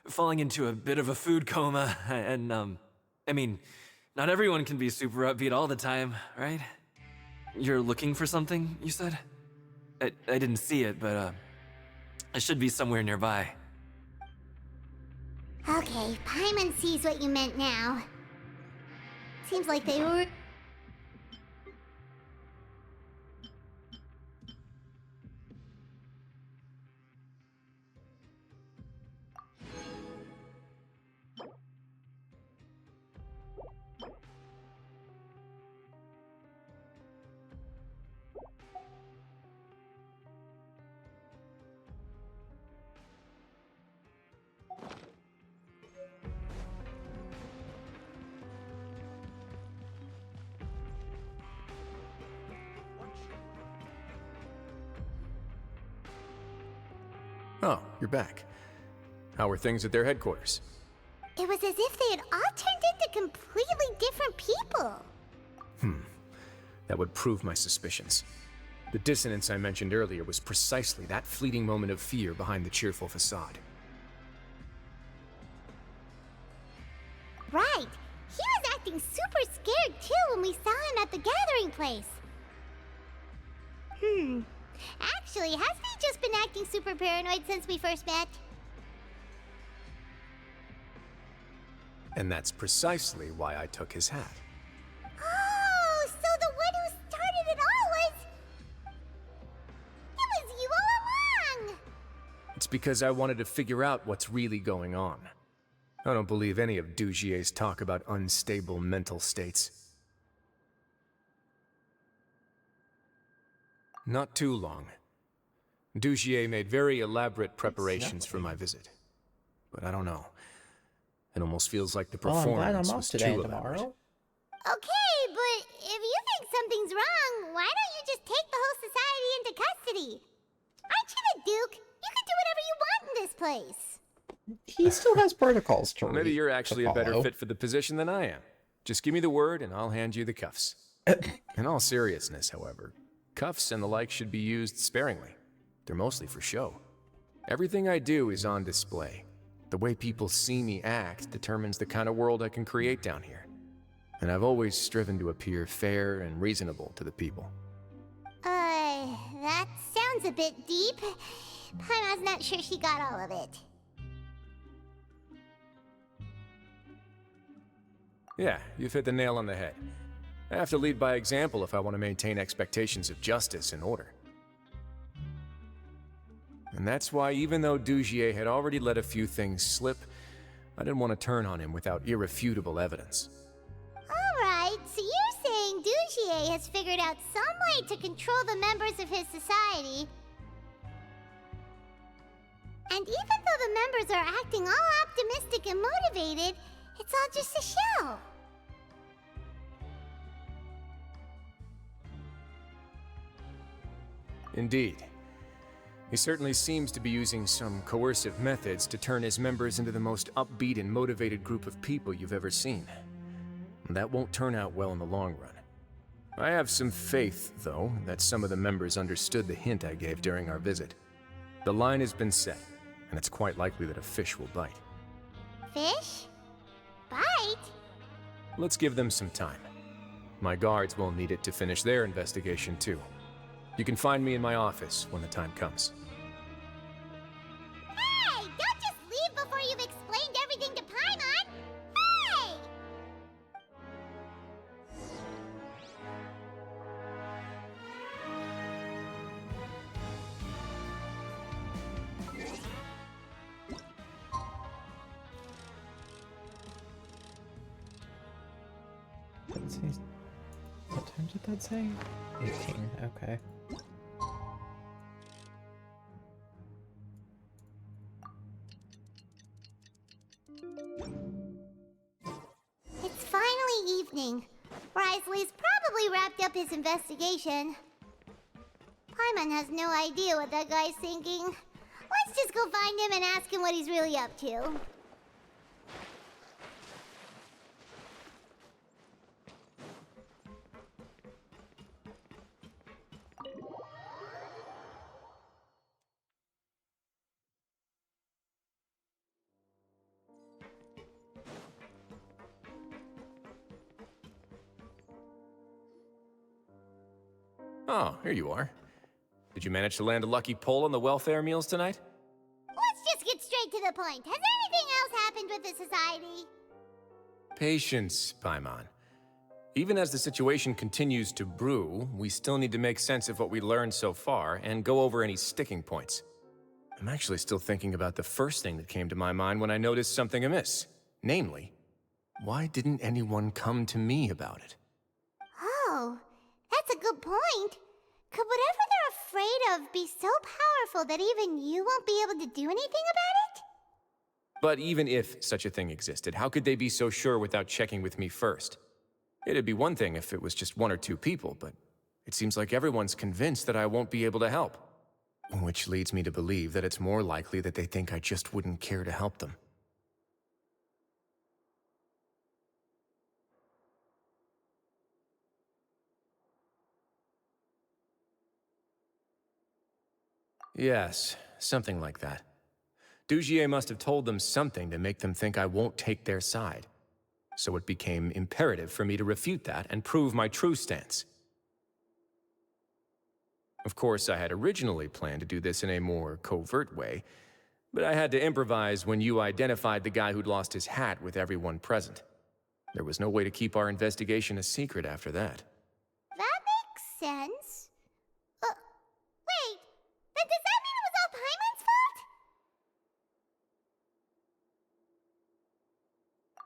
falling into a bit of a food coma, and, I mean, not everyone can be super upbeat all the time, right? You're looking for something, you said? I didn't see it, but, it should be somewhere nearby. Okay, Paimon sees what you meant now. Seems like they were... Oh, you're back. How are things at their headquarters? It was as if they had all turned into completely different people. That would prove my suspicions. The dissonance I mentioned earlier was precisely that fleeting moment of fear behind the cheerful facade. Right. He was acting super scared too when we saw him at the gathering place. Actually, hasn't he just been acting super paranoid since we first met? And that's precisely why I took his hat. Oh, so the one who started it all was... It was you all along! It's because I wanted to figure out what's really going on. I don't believe any of Dugier's talk about unstable mental states. Not too long. Dugier made very elaborate preparations for my visit. But I don't know. It almost feels like the Well, I'm glad performance I'm off was today too and elaborate. tomorrow. Okay, but if you think something's wrong, why don't you just take the whole society into custody? Aren't you the Duke? You can do whatever you want in this place. He still has protocols to Well, maybe you're to actually a better follow. fit for the position than I am. Just give me the word and I'll hand you the cuffs. In all seriousness, however, cuffs and the like should be used sparingly. They're mostly for show. Everything I do is on display. The way people see me act determines the kind of world I can create down here. And I've always striven to appear fair and reasonable to the people. That sounds a bit deep. Paimon's not sure she got all of it. Yeah, you've hit the nail on the head. I have to lead by example if I want to maintain expectations of justice and order. And that's why, even though Dugier had already let a few things slip, I didn't want to turn on him without irrefutable evidence. Alright, so you're saying Dugier has figured out some way to control the members of his society. And even though the members are acting all optimistic and motivated, it's all just a show. Indeed. He certainly seems to be using some coercive methods to turn his members into the most upbeat and motivated group of people you've ever seen. That won't turn out well in the long run. I have some faith, though, that some of the members understood the hint I gave during our visit. The line has been set, and it's quite likely that a fish will bite. Fish? Bite? Let's give them some time. My guards will need it to finish their investigation, too. You can find me in my office when the time comes. Hey! Don't just leave before you've explained everything to Paimon! Hey! Let's see. What time did that say? 18, okay. It's finally evening. Risley's probably wrapped up his investigation. Paimon has no idea what that guy's thinking. Let's just go find him and ask him what he's really up to. Oh, here you are. Did you manage to land a lucky pull on the welfare meals tonight? Let's just get straight to the point. Has anything else happened with the society? Patience, Paimon. Even as the situation continues to brew, we still need to make sense of what we learned so far and go over any sticking points. I'm actually still thinking about the first thing that came to my mind when I noticed something amiss. Namely, why didn't anyone come to me about it? Oh, that's a good point. Could whatever they're afraid of be so powerful that even you won't be able to do anything about it? But even if such a thing existed, how could they be so sure without checking with me first? It'd be one thing if it was just one or two people, but it seems like everyone's convinced that I won't be able to help. Which leads me to believe that it's more likely that they think I just wouldn't care to help them. Yes, something like that. Dugier must have told them something to make them think I won't take their side. So it became imperative for me to refute that and prove my true stance. Of course, I had originally planned to do this in a more covert way, but I had to improvise when you identified the guy who'd lost his hat with everyone present. There was no way to keep our investigation a secret after that. That makes sense. Wait, then does that mean it was all Paimon's fault?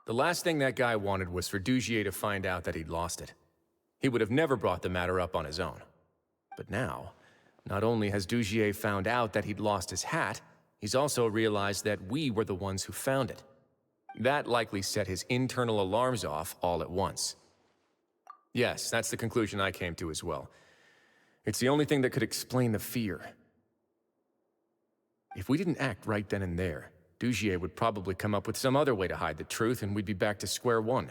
The last thing that guy wanted was for Dugier to find out that he'd lost it. He would have never brought the matter up on his own. But now, not only has Dugier found out that he'd lost his hat, he's also realized that we were the ones who found it. That likely set his internal alarms off all at once. Yes, that's the conclusion I came to as well. It's the only thing that could explain the fear. If we didn't act right then and there, Dugier would probably come up with some other way to hide the truth and we'd be back to square one.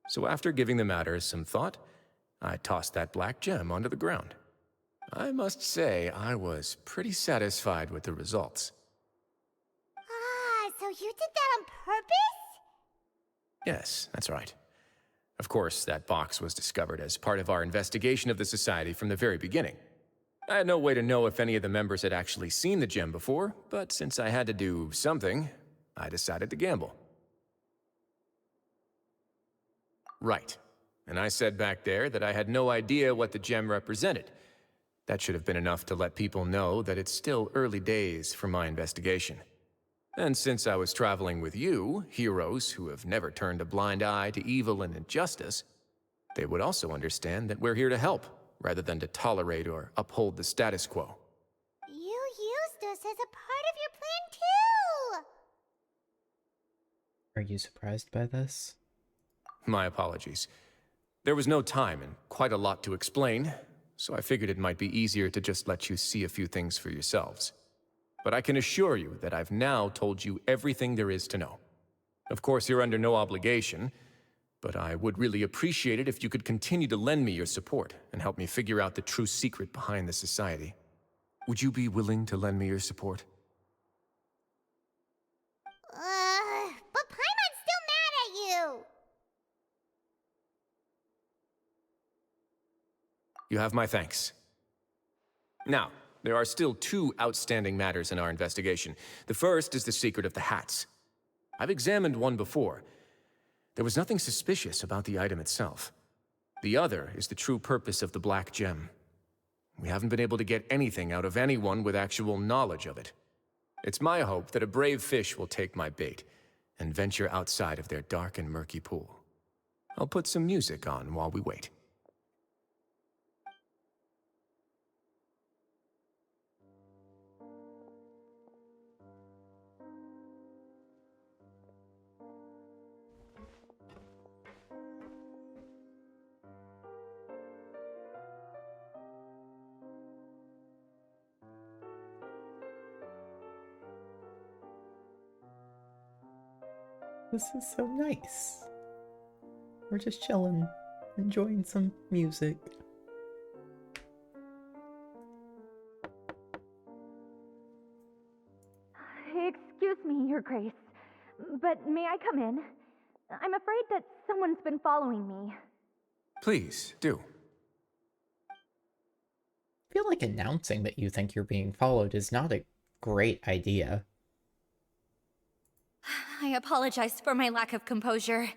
So after giving the matter some thought, I tossed that black gem onto the ground. I must say, I was pretty satisfied with the results. Ah, so you did that on purpose? Yes, that's right. Of course, that box was discovered as part of our investigation of the Society from the very beginning. I had no way to know if any of the members had actually seen the gem before, but since I had to do something, I decided to gamble. Right. And I said back there that I had no idea what the gem represented. That should have been enough to let people know that it's still early days for my investigation. And since I was traveling with you, heroes who have never turned a blind eye to evil and injustice, they would also understand that we're here to help, rather than to tolerate or uphold the status quo. You used us as a part of your plan too! Are you surprised by this? My apologies. There was no time and quite a lot to explain, so I figured it might be easier to just let you see a few things for yourselves. But I can assure you that I've now told you everything there is to know. Of course, you're under no obligation, but I would really appreciate it if you could continue to lend me your support and help me figure out the true secret behind the Society. Would you be willing to lend me your support? But Paimon's still mad at you! You have my thanks. Now, there are still two outstanding matters in our investigation. The first is the secret of the hats. I've examined one before. There was nothing suspicious about the item itself. The other is the true purpose of the black gem. We haven't been able to get anything out of anyone with actual knowledge of it. It's my hope that a brave fish will take my bait and venture outside of their dark and murky pool. I'll put some music on while we wait. This is so nice. We're just chilling, enjoying some music. Excuse me, Your Grace, but may I come in? I'm afraid that someone's been following me. Please, do. I feel like announcing that you think you're being followed is not a great idea. I apologize for my lack of composure.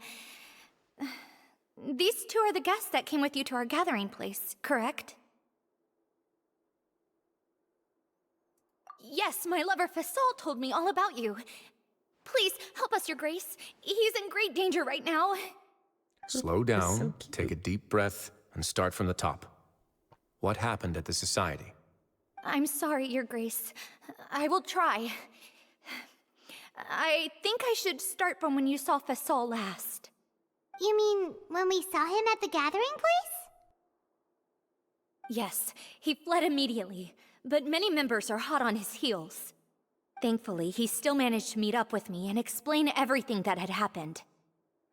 These two are the guests that came with you to our gathering place, correct? Yes, my lover Fasol told me all about you. Please, help us, Your Grace. He's in great danger right now. Slow down, take a deep breath, and start from the top. What happened at the Society? I'm sorry, Your Grace. I will try. I think I should start from when you saw Fasol last. You mean when we saw him at the gathering place? Yes, he fled immediately, but many members are hot on his heels. Thankfully, he still managed to meet up with me and explain everything that had happened.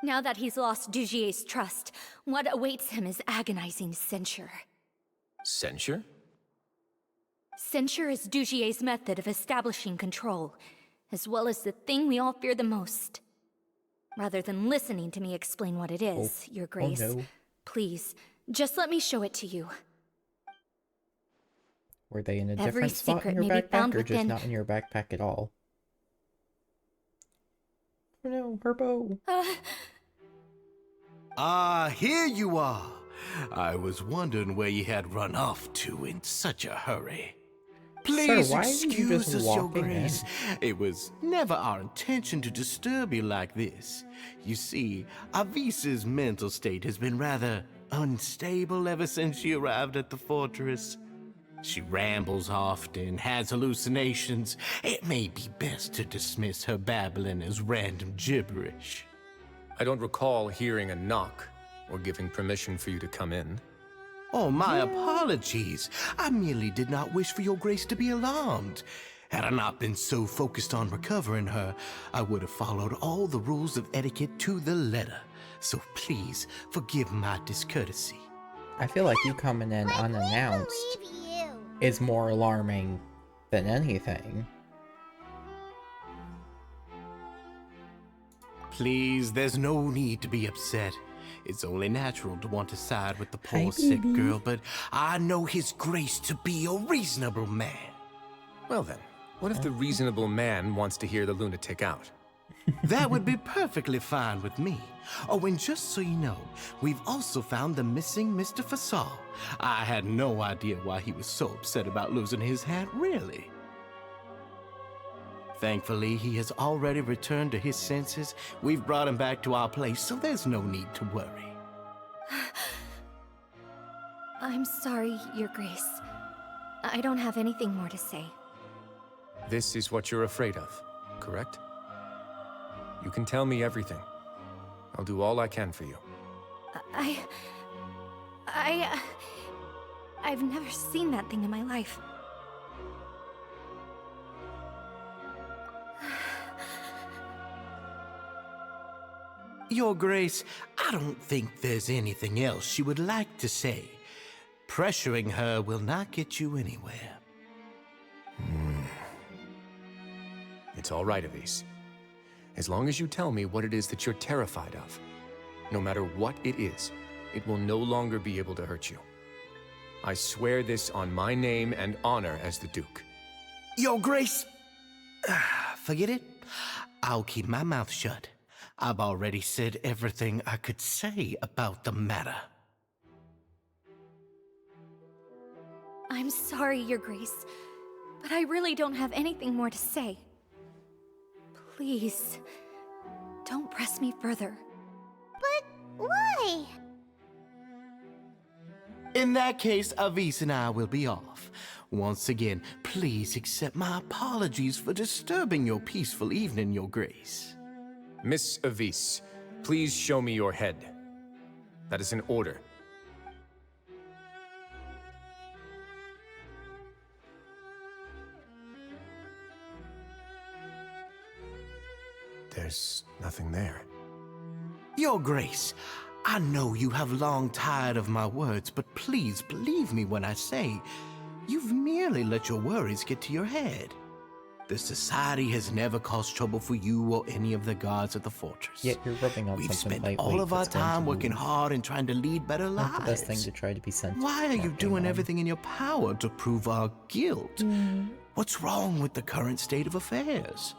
Now that he's lost Dugier's trust, what awaits him is agonizing censure. Censure? Censure is Dugier's method of establishing control, as well as the thing we all fear the most. Rather than listening to me explain what it is, Your Grace, no. Please, just let me show it to you. Were they in a Every different spot in secret your may be found backpack, or just within. not in your backpack at all? Oh no, her bow. Here you are. I was wondering where you had run off to in such a hurry. Please Sir, why are you excuse just us, Your walking in? Grace. It was never our intention to disturb you like this. You see, Avisa's mental state has been rather unstable ever since she arrived at the fortress. She rambles often, has hallucinations. It may be best to dismiss her babbling as random gibberish. I don't recall hearing a knock or giving permission for you to come in. Oh, my apologies. I merely did not wish for Your Grace to be alarmed. Had I not been so focused on recovering her, I would have followed all the rules of etiquette to the letter. So please, forgive my discourtesy. I feel like you coming in unannounced is more alarming than anything. Please, there's no need to be upset. It's only natural to want to side with the poor sick girl, but I know His Grace to be a reasonable man. Well then, what if the reasonable man wants to hear the lunatic out? That would be perfectly fine with me. Oh, and just so you know, we've also found the missing Mr. Fasol. I had no idea why he was so upset about losing his hat, really. Thankfully, he has already returned to his senses. We've brought him back to our place, so there's no need to worry. I'm sorry, Your Grace. I don't have anything more to say. This is what you're afraid of, correct? You can tell me everything. I'll do all I can for you. I've never seen that thing in my life. Your Grace, I don't think there's anything else she would like to say. Pressuring her will not get you anywhere. It's all right, Avise. As long as you tell me what it is that you're terrified of, no matter what it is, it will no longer be able to hurt you. I swear this on my name and honor as the Duke. Your Grace, forget it. I'll keep my mouth shut. I've already said everything I could say about the matter. I'm sorry, Your Grace, but I really don't have anything more to say. Please, don't press me further. But why? In that case, Avise and I will be off. Once again, please accept my apologies for disturbing your peaceful evening, Your Grace. Miss Avise, please show me your head. That is an order. there's nothing there. Your Grace, I know you have long tired of my words, but please believe me when I say you've merely let your worries get to your head. The Society has never caused trouble for you or any of the guards at the fortress. Yet you're rubbing on We've something spent lightweight all of our that's going time to working move. hard and trying to lead better lives. Not the best thing to try to be sensitive. Why are you doing on. everything in your power to prove our guilt? What's wrong with the current state of affairs?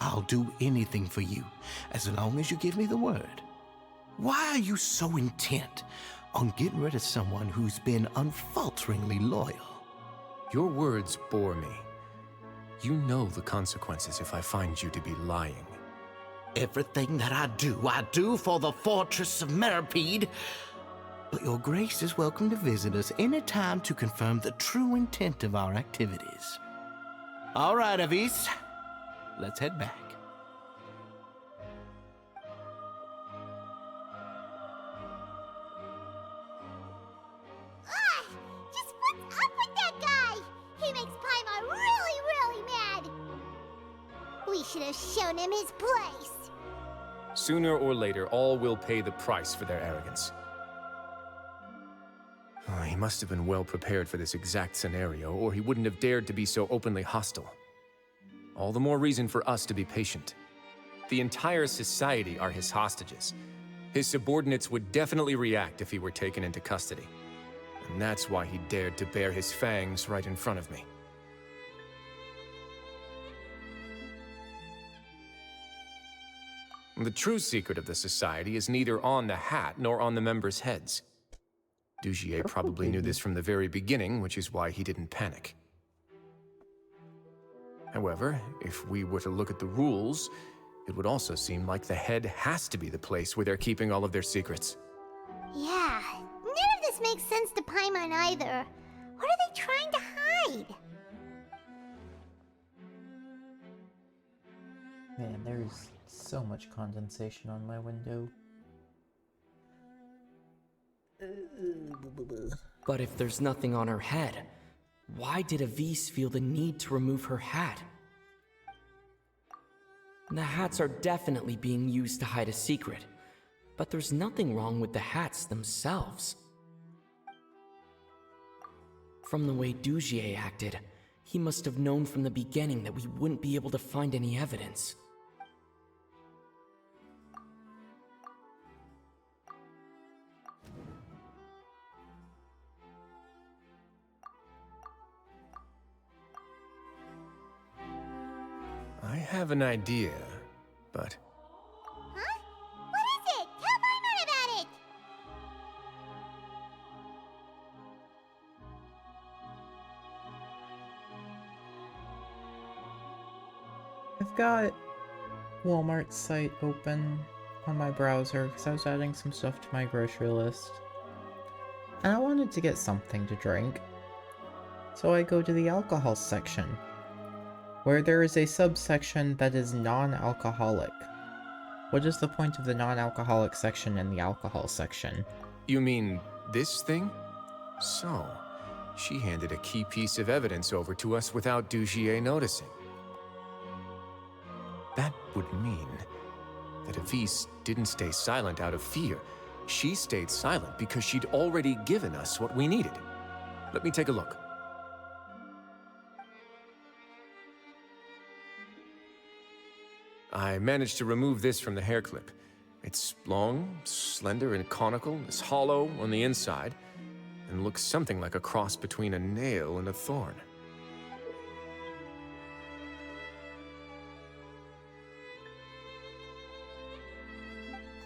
I'll do anything for you, as long as you give me the word. Why are you so intent on getting rid of someone who's been unfalteringly loyal? Your words bore me. You know the consequences if I find you to be lying. Everything that I do for the Fortress of Meripede. But your Grace is welcome to visit us any time to confirm the true intent of our activities. All right, Avis. Let's head back. Just what's up with that guy? He makes Paimon really, really mad. We should have shown him his place. Sooner or later, all will pay the price for their arrogance. Oh, he must have been well prepared for this exact scenario, or he wouldn't have dared to be so openly hostile. All the more reason for us to be patient. The entire society are his hostages. His subordinates would definitely react if he were taken into custody. And that's why he dared to bare his fangs right in front of me. The true secret of the society is neither on the hat nor on the members' heads. Dugier probably knew this from the very beginning, which is why he didn't panic. However, if we were to look at the rules, it would also seem like the head has to be the place where they're keeping all of their secrets. Yeah, none of this makes sense to Paimon either. What are they trying to hide? Man, there's so much condensation on my window. But if there's nothing on her head, why did Avis feel the need to remove her hat? The hats are definitely being used to hide a secret, but there's nothing wrong with the hats themselves. From the way Dugier acted, he must have known from the beginning that we wouldn't be able to find any evidence. I have an idea, but... Huh? What is it? Tell Paimon about it! I've got Walmart's site open on my browser because I was adding some stuff to my grocery list. And I wanted to get something to drink. So I go to the alcohol section, where there is a subsection that is non-alcoholic. What is the point of the non-alcoholic section in the alcohol section? You mean this thing? So, she handed a key piece of evidence over to us without Dugier noticing. That would mean that Avis didn't stay silent out of fear. She stayed silent because she'd already given us what we needed. Let me take a look. I managed to remove this from the hair clip. It's long, slender, and conical, is hollow on the inside, and looks something like a cross between a nail and a thorn.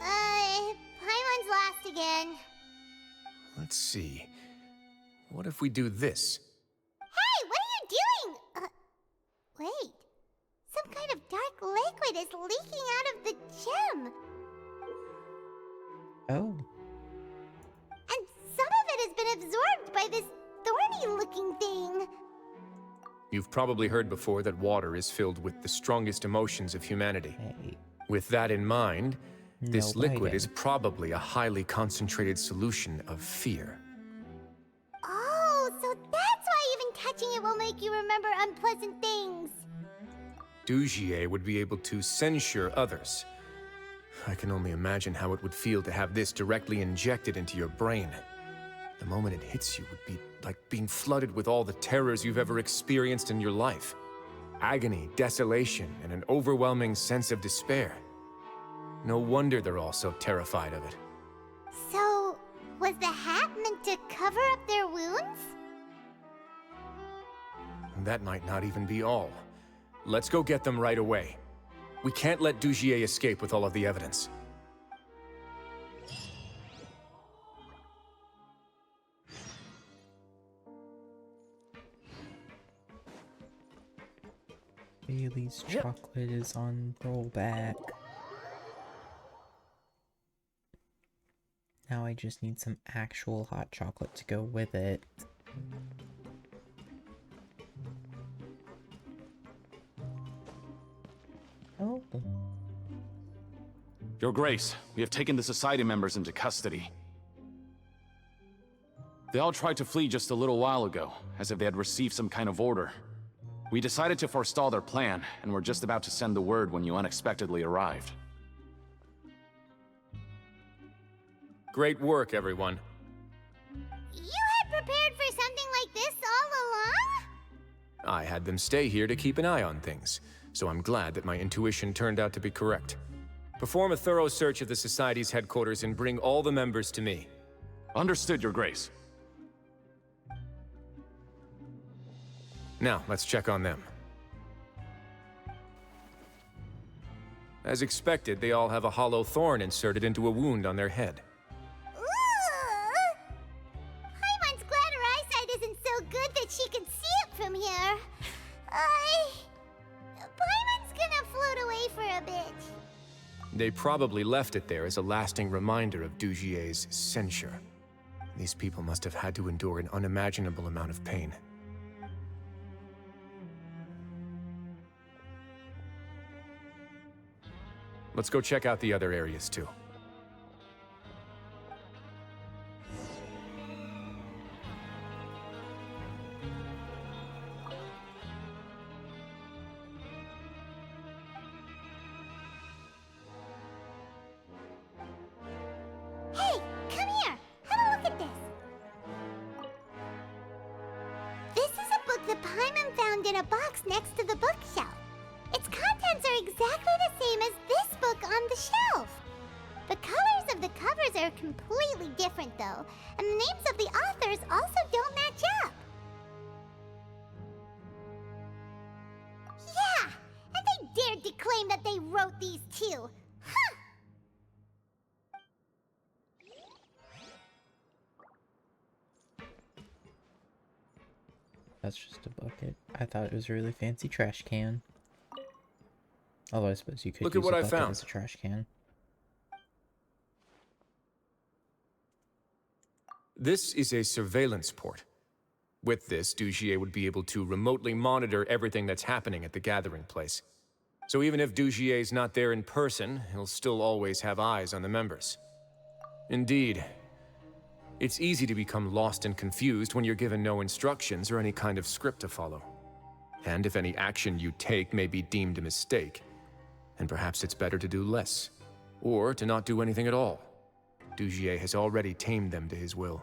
Paimon's last again. Let's see. What if we do this? Hey, what are you doing? Wait. Some kind of dark liquid is leaking out of the gem. Oh. And some of it has been absorbed by this thorny-looking thing. You've probably heard before that water is filled with the strongest emotions of humanity. Hey. With that in mind, this No liquid biting. is probably a highly concentrated solution of fear. Oh, so that's why even touching it will make you remember unpleasant things. Dugier would be able to censure others. I can only imagine how it would feel to have this directly injected into your brain. The moment it hits you would be like being flooded with all the terrors you've ever experienced in your life. Agony, desolation, and an overwhelming sense of despair. No wonder they're all so terrified of it. So, was the hat meant to cover up their wounds? That might not even be all. Let's go get them right away. We can't let Dugier escape with all of the evidence. Bailey's chocolate is on rollback. Now I just need some actual hot chocolate to go with it. Oh. Your Grace, we have taken the Society members into custody. They all tried to flee just a little while ago, as if they had received some kind of order. We decided to forestall their plan, and were just about to send the word when you unexpectedly arrived. Great work, everyone. You had prepared for something like this all along? I had them stay here to keep an eye on things, so I'm glad that my intuition turned out to be correct. Perform a thorough search of the Society's headquarters and bring all the members to me. Understood, Your Grace. Now, let's check on them. As expected, they all have a hollow thorn inserted into a wound on their head. Ooh! Paimon's glad her eyesight isn't so good that she can see it from here. Paimon's gonna float away for a bit. They probably left it there as a lasting reminder of Dugier's censure. These people must have had to endure an unimaginable amount of pain. Let's go check out the other areas, too. Hey, come here! Have a look at this! This is a book that Paimon found in a box next to the bookshelf. Its contents are exactly the same as this book on the shelf. The colors of the covers are completely different, though, and the names of the authors also don't match up. Yeah, and they dared to claim that they wrote these too. Huh! That's just a bucket. I thought it was a really fancy trash can. Although I suppose you could Look use at what a I bucket found. as a trash can. This is a surveillance port. With this, Dugier would be able to remotely monitor everything that's happening at the gathering place. So even if Dugier's not there in person, he'll still always have eyes on the members. Indeed. It's easy to become lost and confused when you're given no instructions or any kind of script to follow. And if any action you take may be deemed a mistake, then perhaps it's better to do less, or to not do anything at all. Dugier has already tamed them to his will.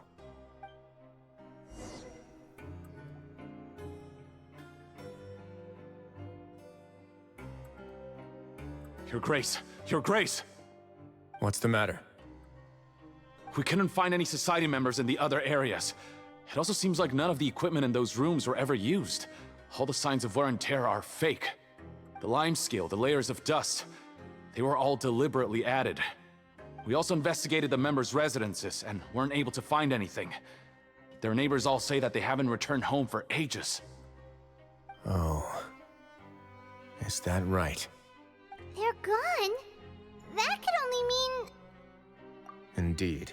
Your Grace! Your Grace! What's the matter? We couldn't find any Society members in the other areas. It also seems like none of the equipment in those rooms were ever used. All the signs of wear and tear are fake. The lime scale, the layers of dust, they were all deliberately added. We also investigated the members' residences and weren't able to find anything. Their neighbors all say that they haven't returned home for ages. Oh. Is that right? They're gone? That could only mean... Indeed.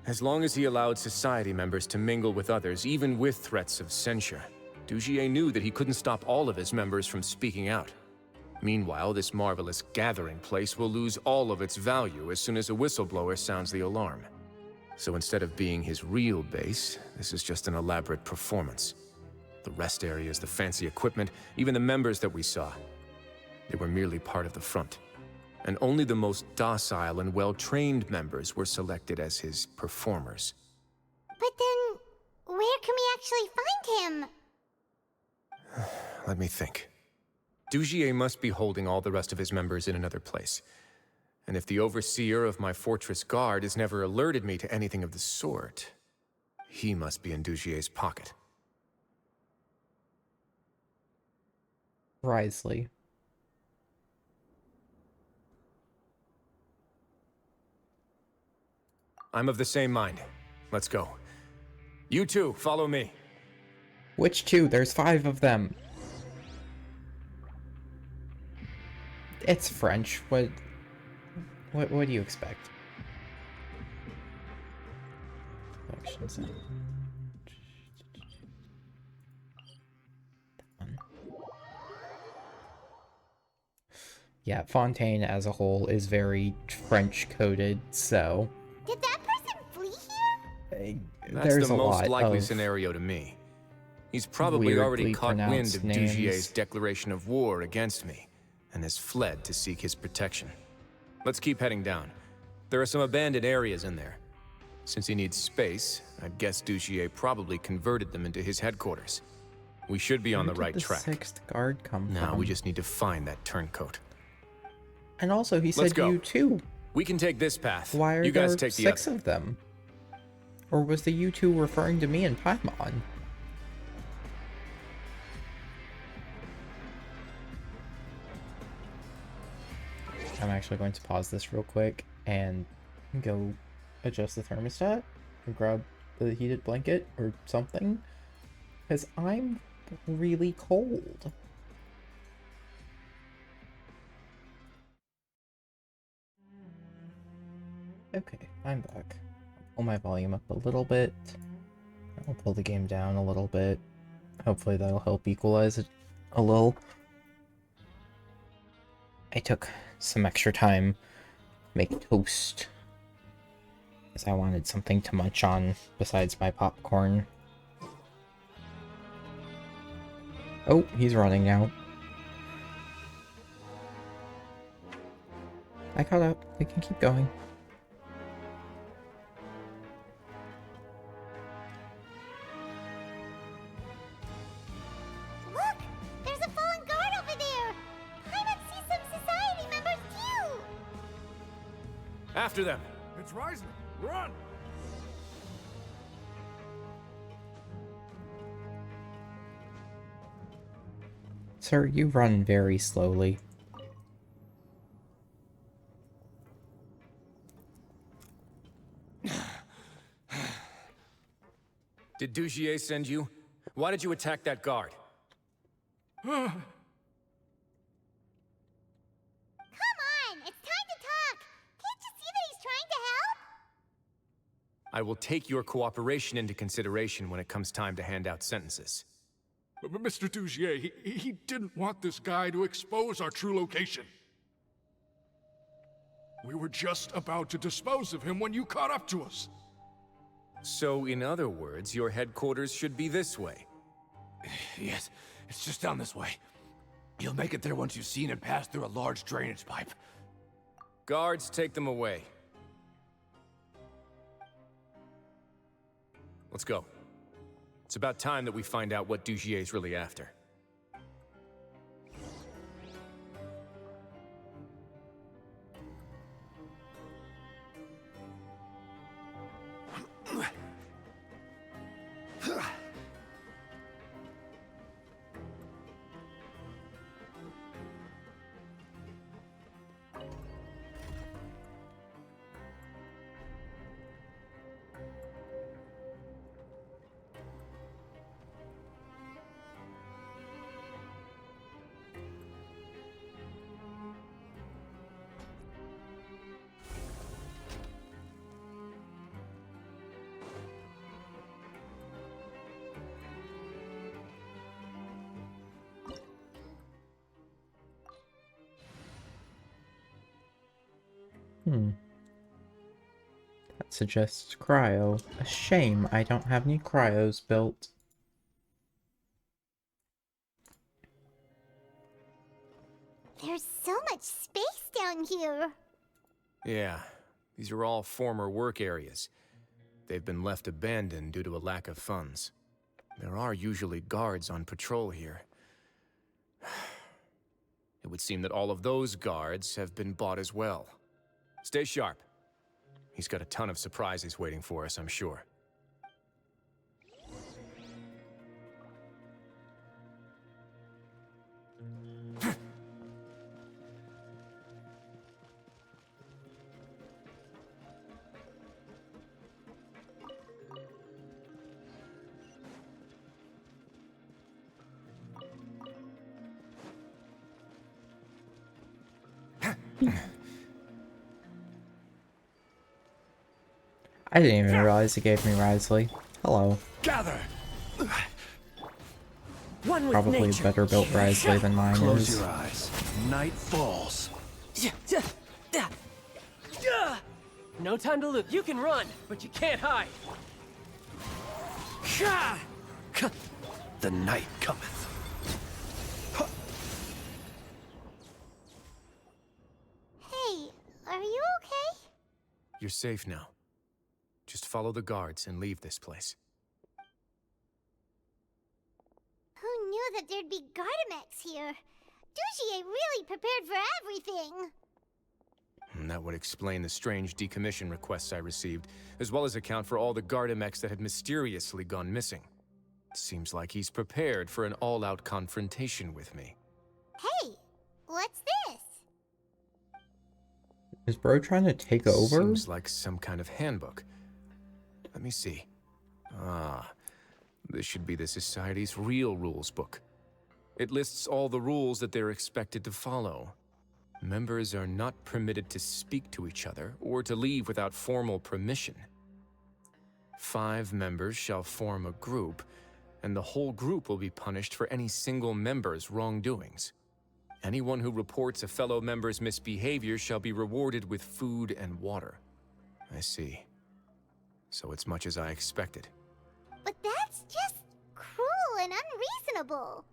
As long as he allowed Society members to mingle with others, even with threats of censure, Dugier knew that he couldn't stop all of his members from speaking out. Meanwhile, this marvelous gathering place will lose all of its value as soon as a whistleblower sounds the alarm. So instead of being his real base, this is just an elaborate performance. The rest areas, the fancy equipment, even the members that we saw. They were merely part of the front. And only the most docile and well-trained members were selected as his performers. But then, where can we actually find him? Let me think. Dugier must be holding all the rest of his members in another place. And if the overseer of my fortress guard has never alerted me to anything of the sort, he must be in Dugier's pocket. Risley. I'm of the same mind. Let's go. You two, follow me. Which two? There's 5 of them. It's French. What do you expect? Actions. Yeah, Fontaine as a whole is very French-coded, so... Did that person flee here? That's There's the a most lot likely of scenario to me. He's probably already weirdly caught wind pronounced of names. Dugier's declaration of war against me, and has fled to seek his protection. Let's keep heading down. There are some abandoned areas in there. Since he needs space, I'd guess Dugier probably converted them into his headquarters. We should be on the right track. Where did the 6th guard come Now from? we just need to find that turncoat. And also, he Let's said go. you too. We can take this path. Why are you guys there take the 6 other. of them? Or was the you two referring to me and Paimon? I'm actually going to pause this real quick and go adjust the thermostat and grab the heated blanket or something, because I'm really cold. Okay, I'm back. I'll pull my volume up a little bit. I'll pull the game down a little bit. Hopefully that'll help equalize it a little. I took some extra time to make toast, because I wanted something to munch on besides my popcorn. Oh, he's running now. I caught up. We can keep going. Look! There's a fallen guard over there! Paimon sees some society members too! After them! It's Risley. Run! Sir, you run very slowly. Did Dugier send you? Why did you attack that guard? Come on! It's time to talk! Can't you see that he's trying to help? I will take your cooperation into consideration when it comes time to hand out sentences. But Mr. Dugier, he didn't want this guy to expose our true location. We were just about to dispose of him when you caught up to us. So, in other words, your headquarters should be this way. Yes, it's just down this way. You'll make it there once you've seen and passed through a large drainage pipe. Guards, take them away. Let's go. It's about time that we find out what Dugier's really after. That suggests cryo. A shame I don't have any cryos built. There's so much space down here. Yeah, these are all former work areas. They've been left abandoned due to a lack of funds. There are usually guards on patrol here. It would seem that all of those guards have been bought as well. Stay sharp. He's got a ton of surprises waiting for us, I'm sure. I didn't even realize he gave me Risley. Hello. Gather. Probably better built Risley than mine Close is. your eyes. Night falls. No time to lose. You can run, but you can't hide. The night cometh. Hey, are you okay? You're safe now. Just follow the guards and leave this place. Who knew that there'd be Gardamex here? Dujier really prepared for everything. And that would explain the strange decommission requests I received, as well as account for all the Gardamex that had mysteriously gone missing. Seems like he's prepared for an all-out confrontation with me. Hey, what's this? Is bro trying to take over? Seems like some kind of handbook. Let me see. Ah, this should be the Society's real rules book. It lists all the rules that they're expected to follow. Members are not permitted to speak to each other or to leave without formal permission. 5 members shall form a group, and the whole group will be punished for any single member's wrongdoings. Anyone who reports a fellow member's misbehavior shall be rewarded with food and water. I see. So it's much as I expected. But that's just cruel and unreasonable.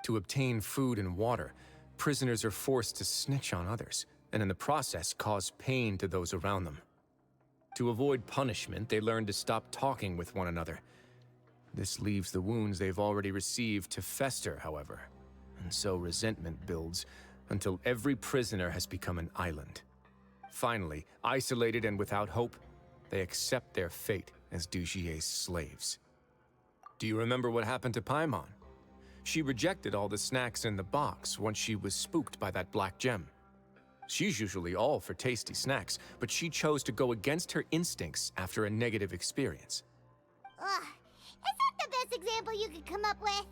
To obtain food and water, prisoners are forced to snitch on others, and in the process cause pain to those around them. To avoid punishment, they learn to stop talking with one another. This leaves the wounds they've already received to fester, however, and so resentment builds until every prisoner has become an island. Finally, isolated and without hope, they accept their fate as Dujier's slaves. Do you remember what happened to Paimon? She rejected all the snacks in the box once she was spooked by that black gem. She's usually all for tasty snacks, but she chose to go against her instincts after a negative experience. Ugh, is that the best example you could come up with?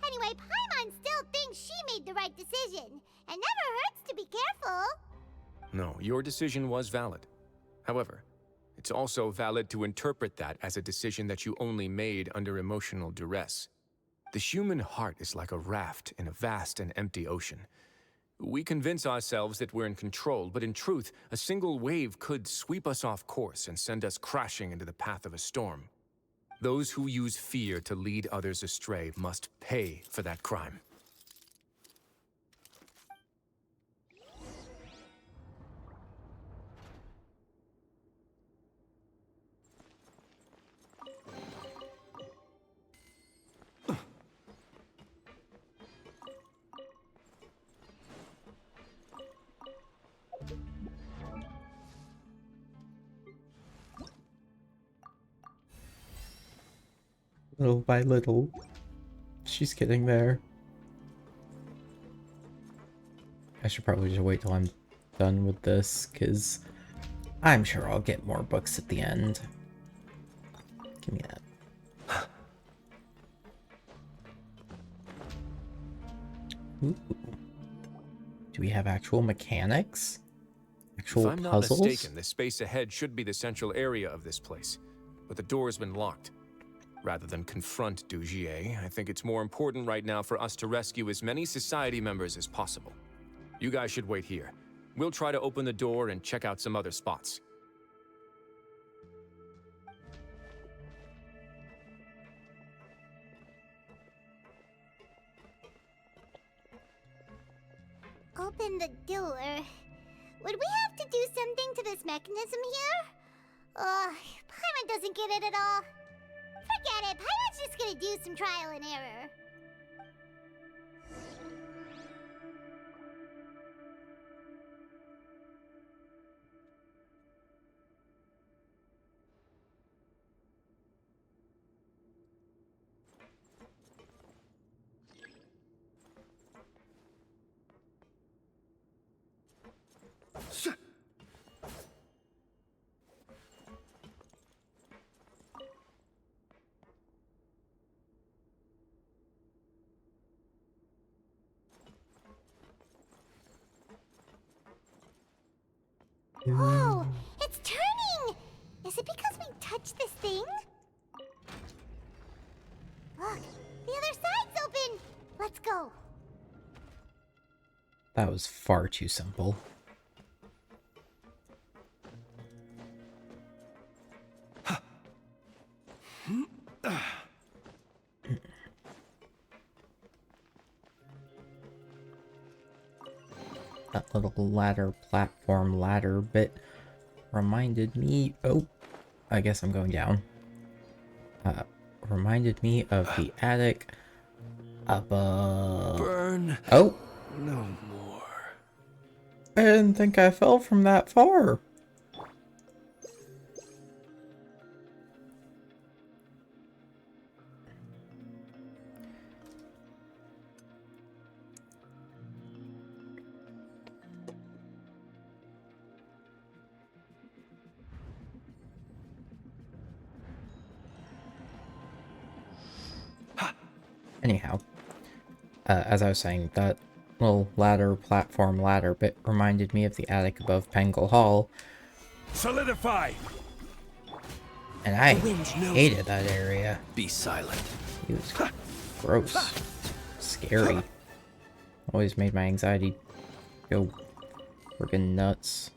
Anyway, Paimon still thinks she made the right decision. It never hurts to be careful. No, your decision was valid. However, it's also valid to interpret that as a decision that you only made under emotional duress. The human heart is like a raft in a vast and empty ocean. We convince ourselves that we're in control, but in truth, a single wave could sweep us off course and send us crashing into the path of a storm. Those who use fear to lead others astray must pay for that crime. Little by little, she's getting there. I should probably just wait till I'm done with this, because I'm sure I'll get more books at the end. Give me that. Ooh. Do we have actual mechanics? Actual If I'm not puzzles? mistaken, the space ahead should be the central area of this place, but the door's been locked. Rather than confront Dujier, I think it's more important right now for us to rescue as many Society members as possible. You guys should wait here. We'll try to open the door and check out some other spots. open the door. Would we have to do something to this mechanism here? Paimon doesn't get it at all. Forget it, Paimon's just gonna do some trial and error. Whoa! It's turning! Is it because we touched this thing? Look, the other side's open! Let's go. That was far too simple. That little platform ladder bit reminded me... Oh, I guess I'm going down. Reminded me of the attic above... Burn. Oh! No more. I didn't think I fell from that far. Anyhow, as I was saying, that little platform ladder bit reminded me of the attic above Pengle Hall. Solidify! And I hated that area. Be silent. It was gross. Scary. Always made my anxiety go friggin' nuts.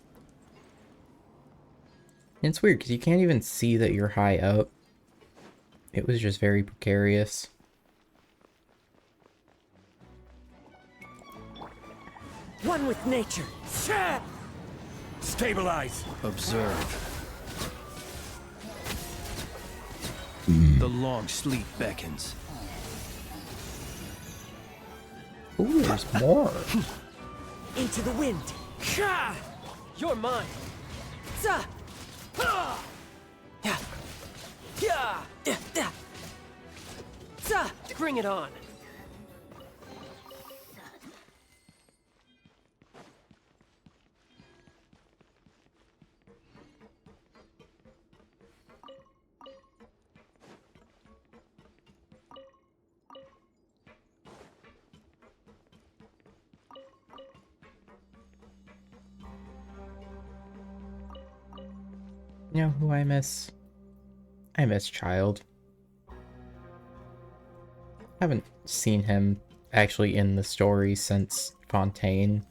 And it's weird, because you can't even see that you're high up. It was just very precarious. One with nature. Stabilize. Observe. The long sleep beckons. Ooh, there's more. Into the wind. You're mine. Bring it on. You know who I miss? I miss Child. Haven't seen him actually in the story since Fontaine.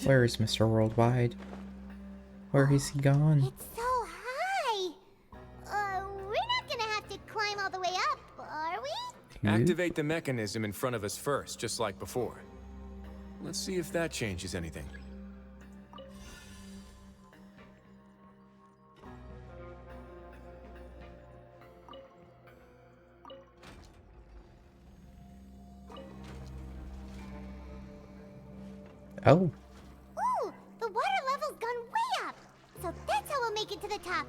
Where is Mr. Worldwide? Where is he gone? It's so high! We're not gonna have to climb all the way up, are we? Activate the mechanism in front of us first, just like before. Let's see if that changes anything. Oh. Ooh, the water level's gone way up! So that's how we'll make it to the top.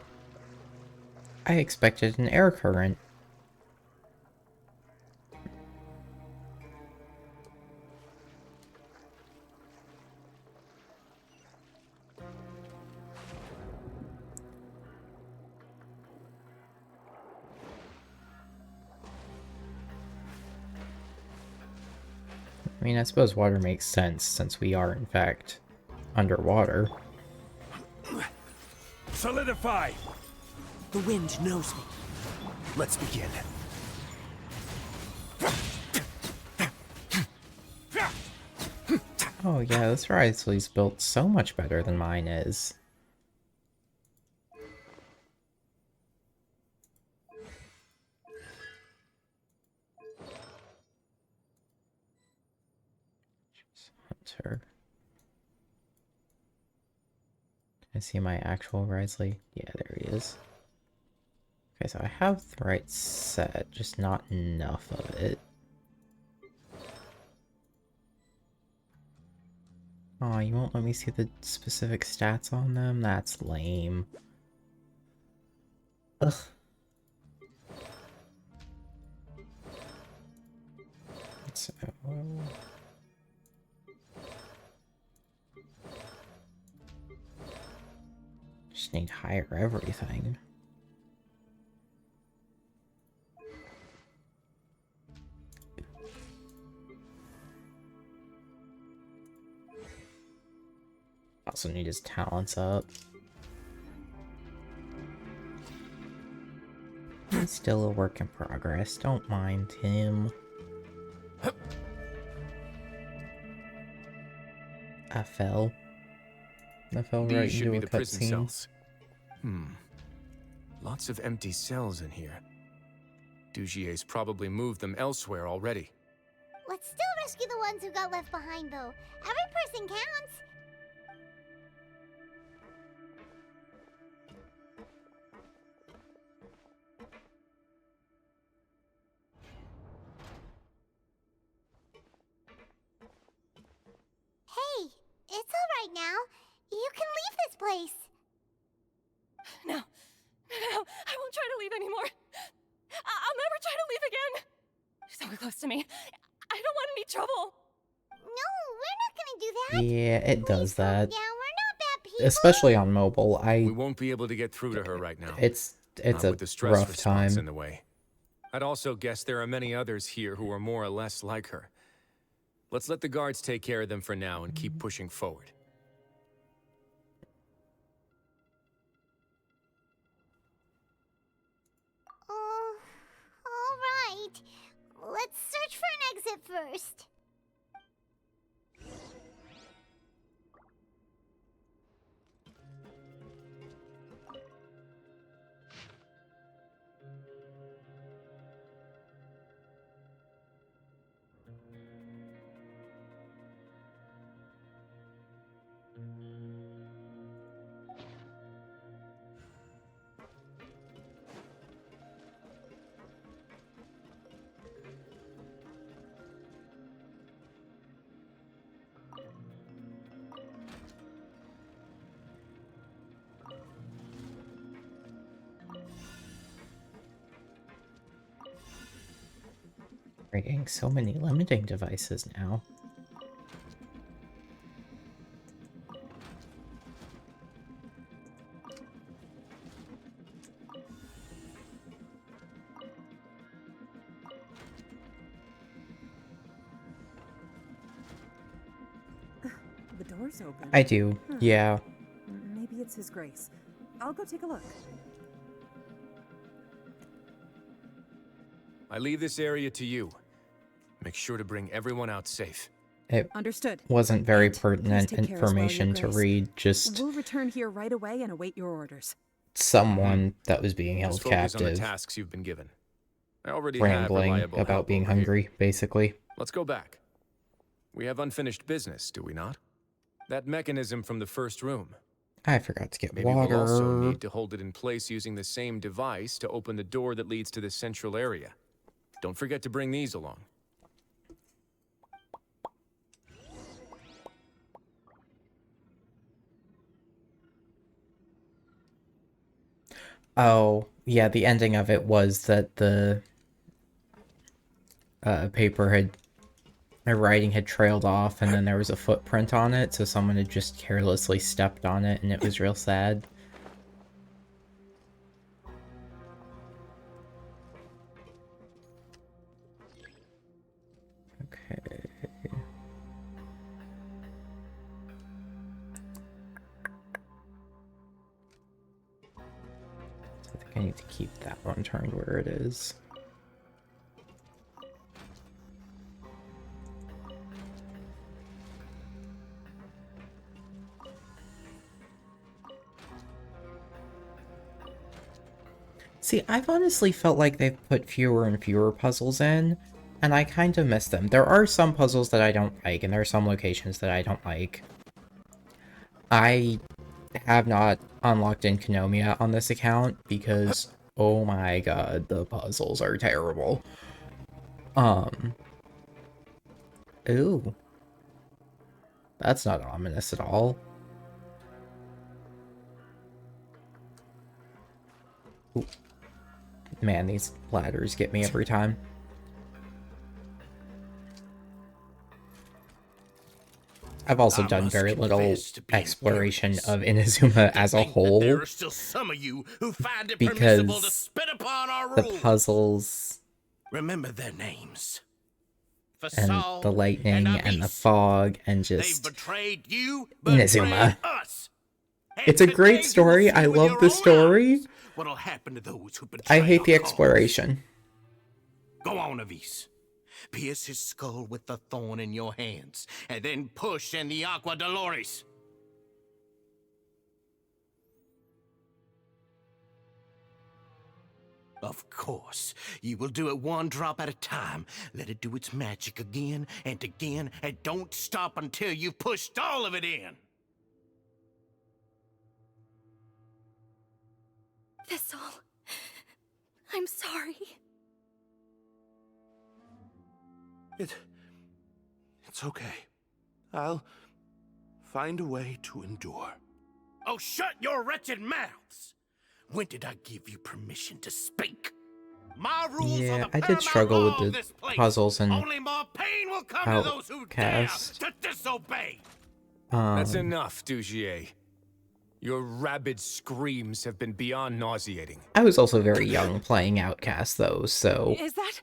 I expected an air current. I mean, I suppose water makes sense since we are, in fact, underwater. Solidify! The wind knows me. Let's begin. Oh yeah, this Wriothesley's built so much better than mine is. Hunter. Can I see my actual Risley? Yeah, there he is. Okay, so I have the right set, just not enough of it. Aw, you won't let me see the specific stats on them? That's lame. Ugh. So... just need higher everything. Also need his talents up. He's still a work in progress, don't mind him. I fell right These should into be a the prison cutscene. cells. Lots of empty cells in here. Dugier's probably moved them elsewhere already. Let's still rescue the ones who got left behind, though. Every person counts. Hey, it's all right now. You can leave this place. No. No, I won't try to leave anymore. I'll never try to leave again. So close to me. I don't want any trouble. No, we're not gonna do that. Yeah, it does that. Yeah, we're not bad people. Especially on mobile. We won't be able to get through to her right now. It's Not a with the stress rough response time. in the way. I'd also guess there are many others here who are more or less like her. Let's let the guards take care of them for now and keep pushing forward. All right. Let's search for an exit first. We're getting so many limiting devices now. The door's open. I do, yeah. Maybe it's His Grace. I'll go take a look. I leave this area to you. Make sure to bring everyone out safe. It Understood. wasn't very And pertinent please take care as well, information Your to Grace. read, just We'll return here right away and await your orders. someone that was being held Just focus on the captive, tasks you've been given. I already have rambling reliable about help being over here. hungry, basically. Let's go back. We have unfinished business, do we not? That mechanism from the first room. I forgot to get Maybe water. we'll also need to hold it in place using the same device to open the door that leads to the central area. Don't forget to bring these along. Oh, yeah, the ending of it was that the paper had... my writing had trailed off, and then there was a footprint on it, so someone had just carelessly stepped on it, and it was real sad. Okay. So I think I need to keep that one turned where it is. See, I've honestly felt like they've put fewer and fewer puzzles in, and I kind of miss them. There are some puzzles that I don't like, and there are some locations that I don't like. I have not unlocked Enkinomia on this account because, oh my god, the puzzles are terrible. Ooh. That's not ominous at all. Ooh. Man, these ladders get me every time. I've also done very little exploration of Inazuma as a whole, there are still some of you who find it because permissible to spit upon our the rules. puzzles Remember their names. and the lightning and the fog and just Betrayed you, Inazuma. us. It's a great story. I love the story. What'll happen to those who I betray hate the our cause? exploration. Go on, Avis. Pierce his skull with the thorn in your hands, and then push in the Aqua Dolores. Of course, you will do it one drop at a time. Let it do its magic again and again, and don't stop until you've pushed all of it in. Thistle, I'm sorry. It's okay. I'll find a way to endure. Oh, shut your wretched mouths! When did I give you permission to speak? My rules are Yeah, the I did struggle with the puzzles and Only more pain will come to those who dare Outcast. to disobey. That's enough, Dugier. Your rabid screams have been beyond nauseating. I was also very young playing Outcast, though, so Is that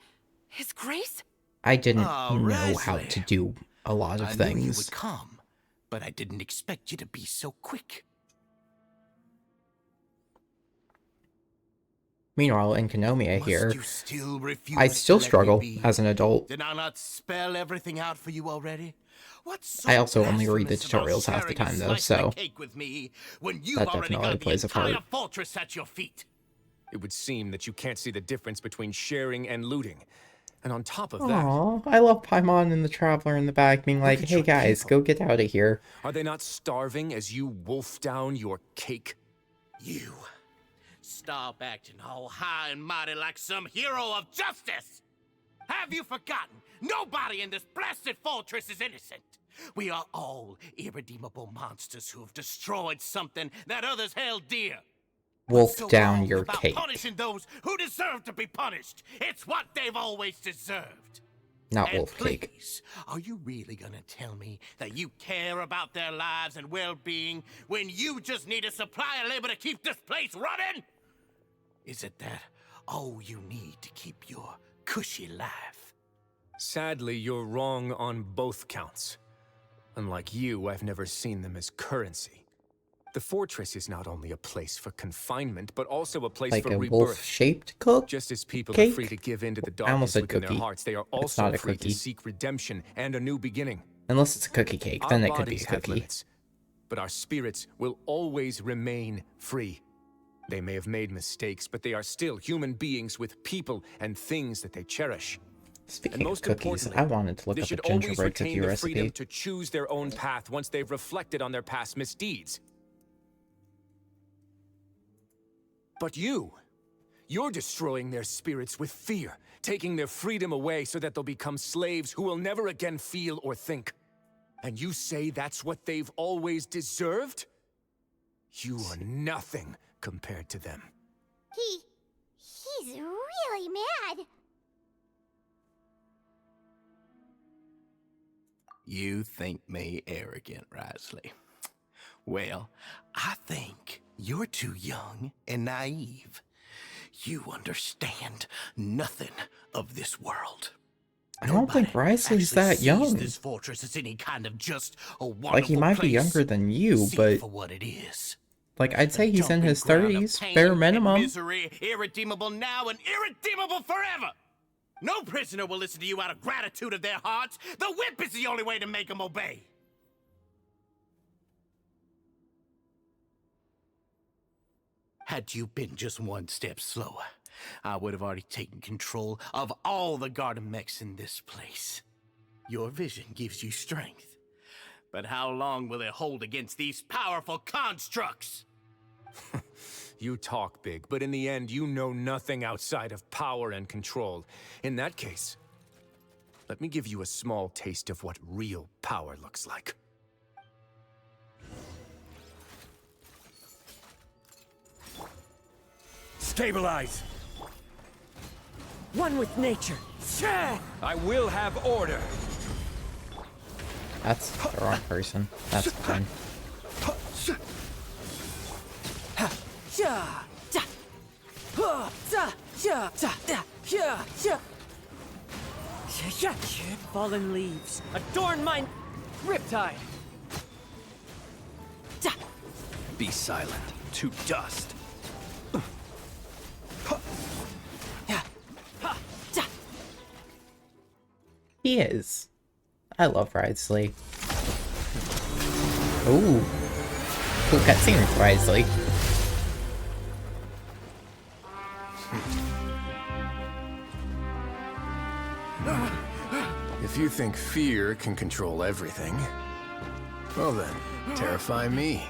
His Grace? I didn't Oh, know how Risley. to do a lot of I knew you things. would come, but I didn't expect you to be so quick. Meanwhile, in Enkinomia here, You still refuse I to still let me struggle be? as an adult. Did I not spell everything out for you already? What's I also only read the blasphemous about tutorials half the sharing a time, though, slice of so cake with me when you've that already definitely got plays the a part. entire fortress at your feet? It would seem that you can't see the difference between sharing and looting. And on top of that, Aw, I love Paimon and the Traveler in the back being like, hey guys, go get out of here. are they not starving as you wolf down your cake? You stop acting all high and mighty like some hero of justice. Have you forgotten? Nobody in this blasted fortress is innocent. We are all irredeemable monsters who have destroyed something that others held dear. Wolf So down wrong your about cake. punishing those who deserve to be punished. It's what they've always deserved. Not And wolf cake. please, are you really gonna tell me that you care about their lives and well-being when you just need a supply of labor to keep this place running? Is it that all you need to keep your cushy life? Sadly, you're wrong on both counts. Unlike you, I've never seen them as currency. The fortress is not only a place for confinement, but also a place Like for a rebirth. wolf-shaped cook? Just as people cake? are free to give in to the I almost darkness said within cookie. their hearts, they are It's also not a free cookie. to seek redemption and a new beginning. Unless it's a cookie cake, then Our it could be a bodies have cookie. limits, but our spirits will always remain free. They may have made mistakes, but they are still human beings with people and things that they cherish. Speaking and of most cookies, importantly, I wanted to look they up a should always gingerbread retain cookie the recipe. freedom to choose their own path once they've reflected on their past misdeeds. But you're destroying their spirits with fear, taking their freedom away so that they'll become slaves who will never again feel or think. And you say that's what they've always deserved? You are nothing compared to them. He's really mad. You think me arrogant, Risley. Well, I think you're too young and naive. You understand nothing of this world. I don't think Risley's that young. This fortress is any kind of just a wonderful Like, he might be place. younger than you, See but... for what it is. Like, I'd say he's in his Dumping ground of 30s, pain bare and minimum. Misery, irredeemable now and irredeemable forever. No prisoner will listen to you out of gratitude of their hearts. The whip is the only way to make them obey. Had you been just one step slower, I would have already taken control of all the garden mechs in this place. Your vision gives you strength. But how long will it hold against these powerful constructs? You talk big, but in the end, you know nothing outside of power and control. In that case, let me give you a small taste of what real power looks like. Stabilize! One with nature. I will have order. That's the wrong person. That's fine. Fallen leaves. Adorn my riptide. Be silent. To dust. He is. I love Wriothesley. Ooh. Cool cutscene with Wriothesley. If you think fear can control everything, well then, terrify me.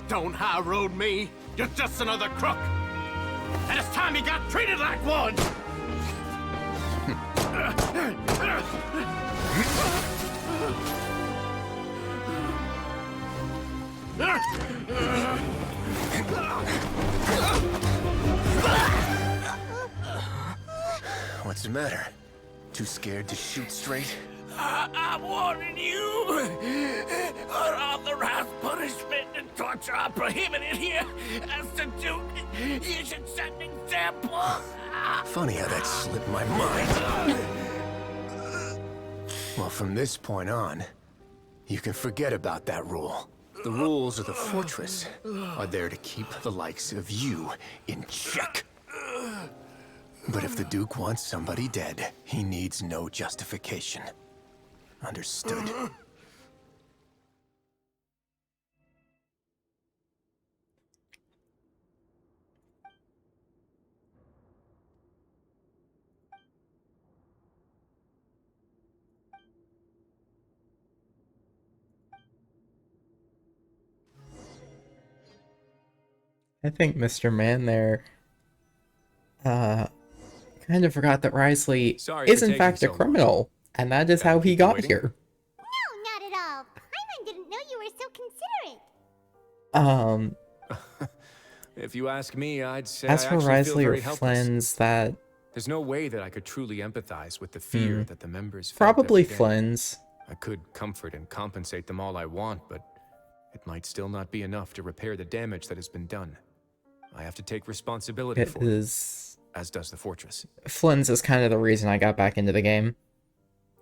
Don't high road me. You're just another crook. And it's time you got treated like one. What's the matter? Too scared to shoot straight? I'm warning you! Unauthorized punishment and torture are prohibited here. As the Duke, you should set an example. Funny how that slipped my mind. Well, from this point on, you can forget about that rule. The rules of the fortress are there to keep the likes of you in check. But if the Duke wants somebody dead, he needs no justification. Understood? I think Mr. Man there, kind of forgot that Wriothesley is in fact a criminal, and that is how he got here. No, not at all. Paimon didn't know you were so considerate. If you ask me, I'd say As I for actually feel Wriothesley or very helpless. Flynn's, that There's no way that I could truly empathize with the fear that the members felt probably every day. Flynn's. I could comfort and compensate them all I want, but it might still not be enough to repair the damage that has been done. I have to take responsibility It for is... it, as does the fortress. Flynn's is kind of the reason I got back into the game.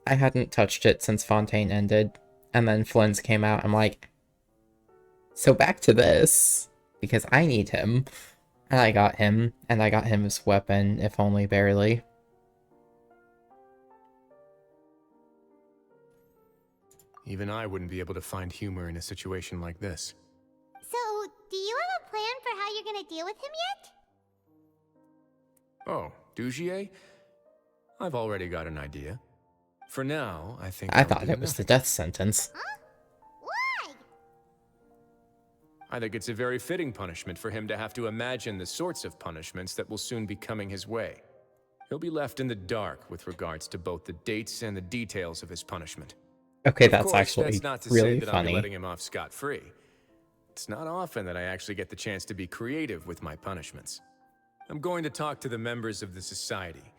I hadn't touched it since Fontaine ended, and then Flynn's came out. I'm like, so back to this, because I need him. And I got him, and I got him his weapon, if only barely. Even I wouldn't be able to find humor in a situation like this. So, do you have a plan for how you're gonna deal with him yet? Oh, Dugier? I've already got an idea. For now, I think I thought it was the death sentence. Huh? Why? I think it's a very fitting punishment for him to have to imagine the sorts of punishments that will soon be coming his way. He'll be left in the dark with regards to both the dates and the details of his punishment. Okay, Of that's course, actually that's not to really say that I'll be funny. letting him off scot-free. It's not often that I actually get the chance to be creative with my punishments. I'm going to talk to the members of the society.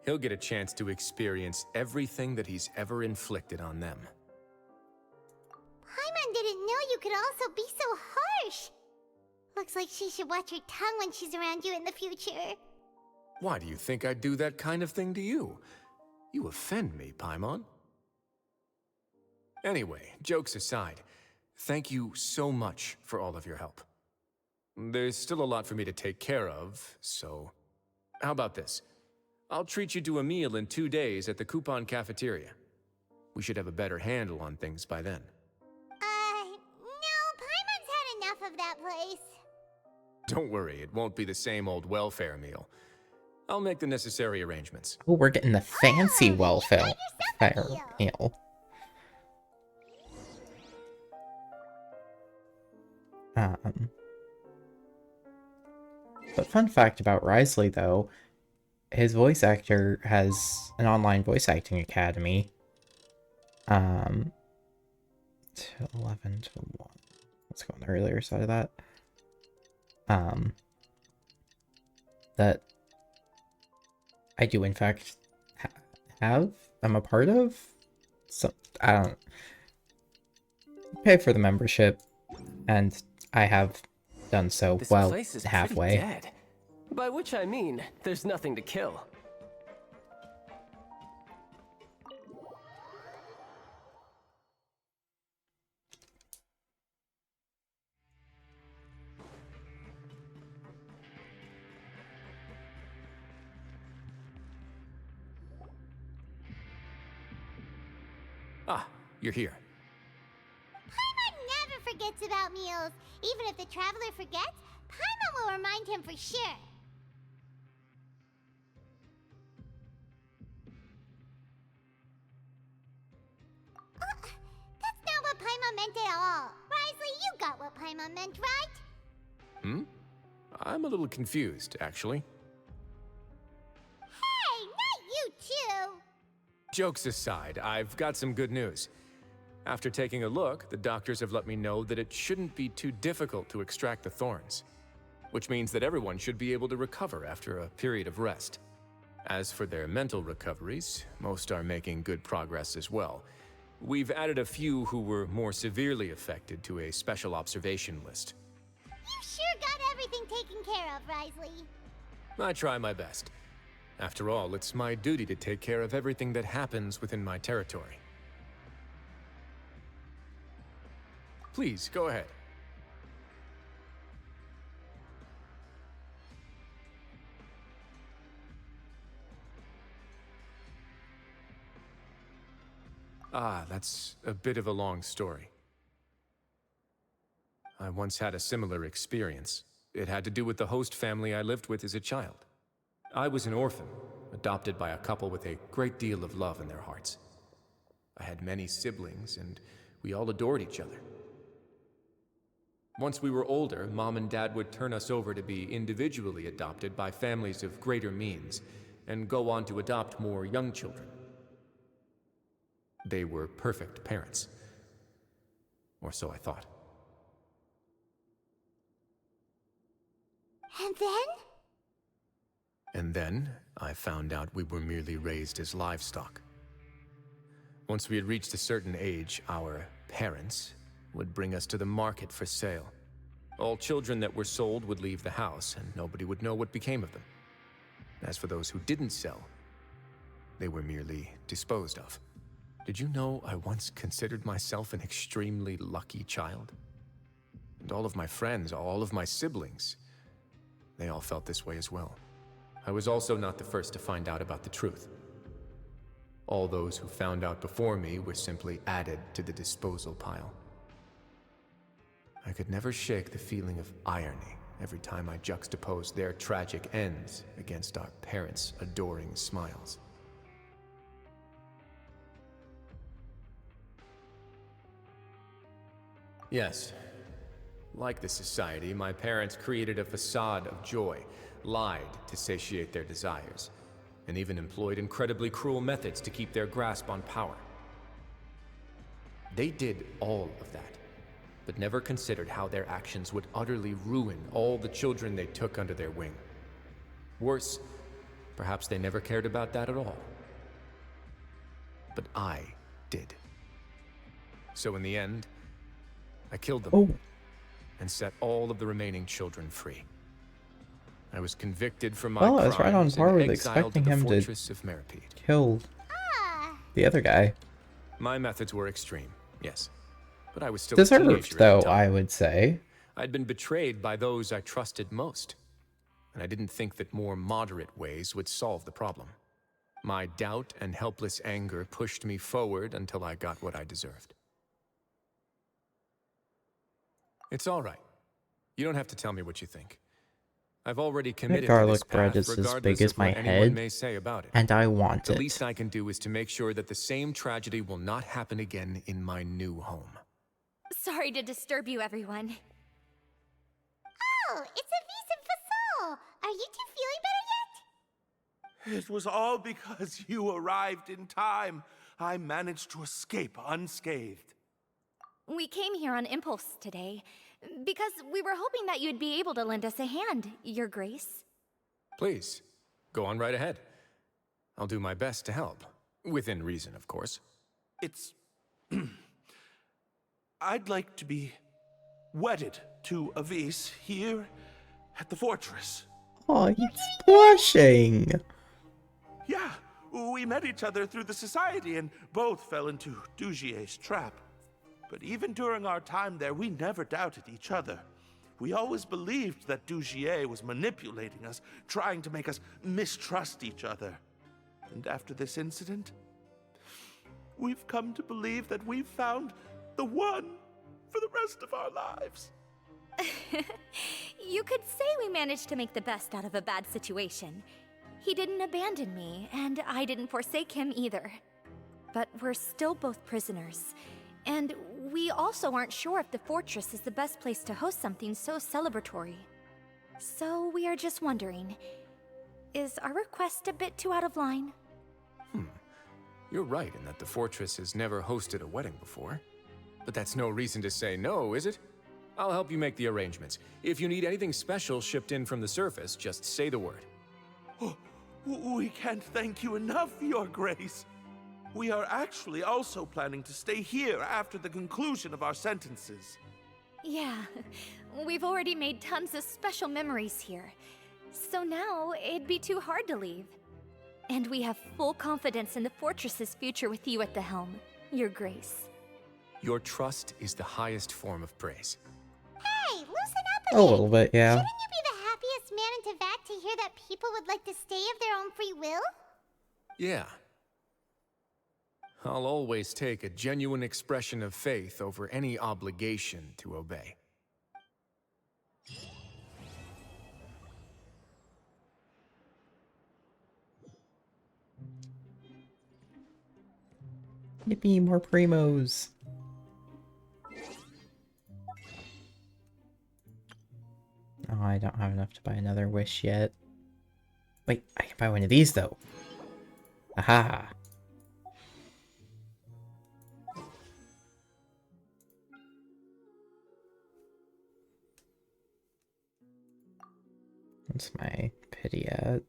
He'll get a chance to experience everything that he's ever inflicted on them. Paimon didn't know you could also be so harsh. Looks like she should watch her tongue when she's around you in the future. Why do you think I'd do that kind of thing to you? You offend me, Paimon. Anyway, jokes aside, thank you so much for all of your help. There's still a lot for me to take care of, so... How about this? I'll treat you to a meal in 2 days at the Coupon Cafeteria. We should have a better handle on things by then. No, Paimon's had enough of that place. Don't worry, it won't be the same old welfare meal. I'll make the necessary arrangements. Oh, we're getting the fancy welfare meal. But fun fact about Risley, though, his voice actor has an online voice acting academy. To 11 to 1. Let's go on the earlier side of that. That I do, in fact, I'm a part of. So, I don't pay for the membership, and I have done so, This well, place is halfway. pretty dead. By which I mean, there's nothing to kill. Ah, you're here. Paimon never forgets about meals. Even if the traveler forgets, Paimon will remind him for sure. That's not what Paimon meant at all. Risley, you got what Paimon meant, right? I'm a little confused, actually. Hey, not you too! Jokes aside, I've got some good news. After taking a look, the doctors have let me know that it shouldn't be too difficult to extract the thorns, which means that everyone should be able to recover after a period of rest. As for their mental recoveries, most are making good progress as well. We've added a few who were more severely affected to a special observation list. You sure got everything taken care of, Risley. I try my best. After all, it's my duty to take care of everything that happens within my territory. Please, go ahead. Ah, that's a bit of a long story. I once had a similar experience. It had to do with the host family I lived with as a child. I was an orphan, adopted by a couple with a great deal of love in their hearts. I had many siblings, and we all adored each other. Once we were older, Mom and Dad would turn us over to be individually adopted by families of greater means, and go on to adopt more young children. They were perfect parents. Or so I thought. And then? And then, I found out we were merely raised as livestock. Once we had reached a certain age, our parents would bring us to the market for sale. All children that were sold would leave the house, and nobody would know what became of them. As for those who didn't sell, they were merely disposed of. Did you know I once considered myself an extremely lucky child? And all of my friends, all of my siblings, they all felt this way as well. I was also not the first to find out about the truth. All those who found out before me were simply added to the disposal pile. I could never shake the feeling of irony every time I juxtaposed their tragic ends against our parents' adoring smiles. Yes. Like the society, my parents created a facade of joy, lied to satiate their desires, and even employed incredibly cruel methods to keep their grasp on power. They did all of that, but never considered how their actions would utterly ruin all the children they took under their wing. Worse, perhaps they never cared about that at all. But I did. So in the end, I killed them and set all of the remaining children free. I was convicted for my crimes I was right on par with and exiled expecting to the him to fortress of Meripede. kill the other guy. My methods were extreme, yes. But I was still a Deserved, teenager at though, the time. I would say. I'd been betrayed by those I trusted most, and I didn't think that more moderate ways would solve the problem. My doubt and helpless anger pushed me forward until I got what I deserved. It's all right. You don't have to tell me what you think. I've already That committed to garlic this bread path, is as big regardless as of my what anyone head, may say about it. and I want The it. least I can do is to make sure that the same tragedy will not happen again in my new home. Sorry to disturb you, everyone. Oh, it's Avis and Fasol. Are you two feeling better yet? It was all because you arrived in time. I managed to escape unscathed. We came here on impulse today, because we were hoping that you'd be able to lend us a hand, Your Grace. Please, go on right ahead. I'll do my best to help. Within reason, of course. It's... I'd like to be wedded to Avis here at the fortress. Oh, he's blushing. Yeah, we met each other through the society and both fell into Dugier's trap. But even during our time there, we never doubted each other. We always believed that Dugier was manipulating us, trying to make us mistrust each other. And after this incident, we've come to believe that we've found the one for the rest of our lives. You could say we managed to make the best out of a bad situation. He didn't abandon me, and I didn't forsake him either. But we're still both prisoners, and we also aren't sure if the fortress is the best place to host something so celebratory. So we are just wondering, is our request a bit too out of line? You're right in that the fortress has never hosted a wedding before. But that's no reason to say no, is it? I'll help you make the arrangements. If you need anything special shipped in from the surface, just say the word. Oh, we can't thank you enough, Your Grace. We are actually also planning to stay here after the conclusion of our sentences. Yeah, we've already made tons of special memories here. So now, it'd be too hard to leave. And we have full confidence in the fortress's future with you at the helm, Your Grace. Your trust is the highest form of praise. Hey, loosen up a A little bit, yeah. Shouldn't you be the happiest man in Teyvat to hear that people would like to stay of their own free will? Yeah. I'll always take a genuine expression of faith over any obligation to obey. Yippee, more primos. Oh, I don't have enough to buy another wish yet. Wait, I can buy one of these though. Aha! What's my pity at?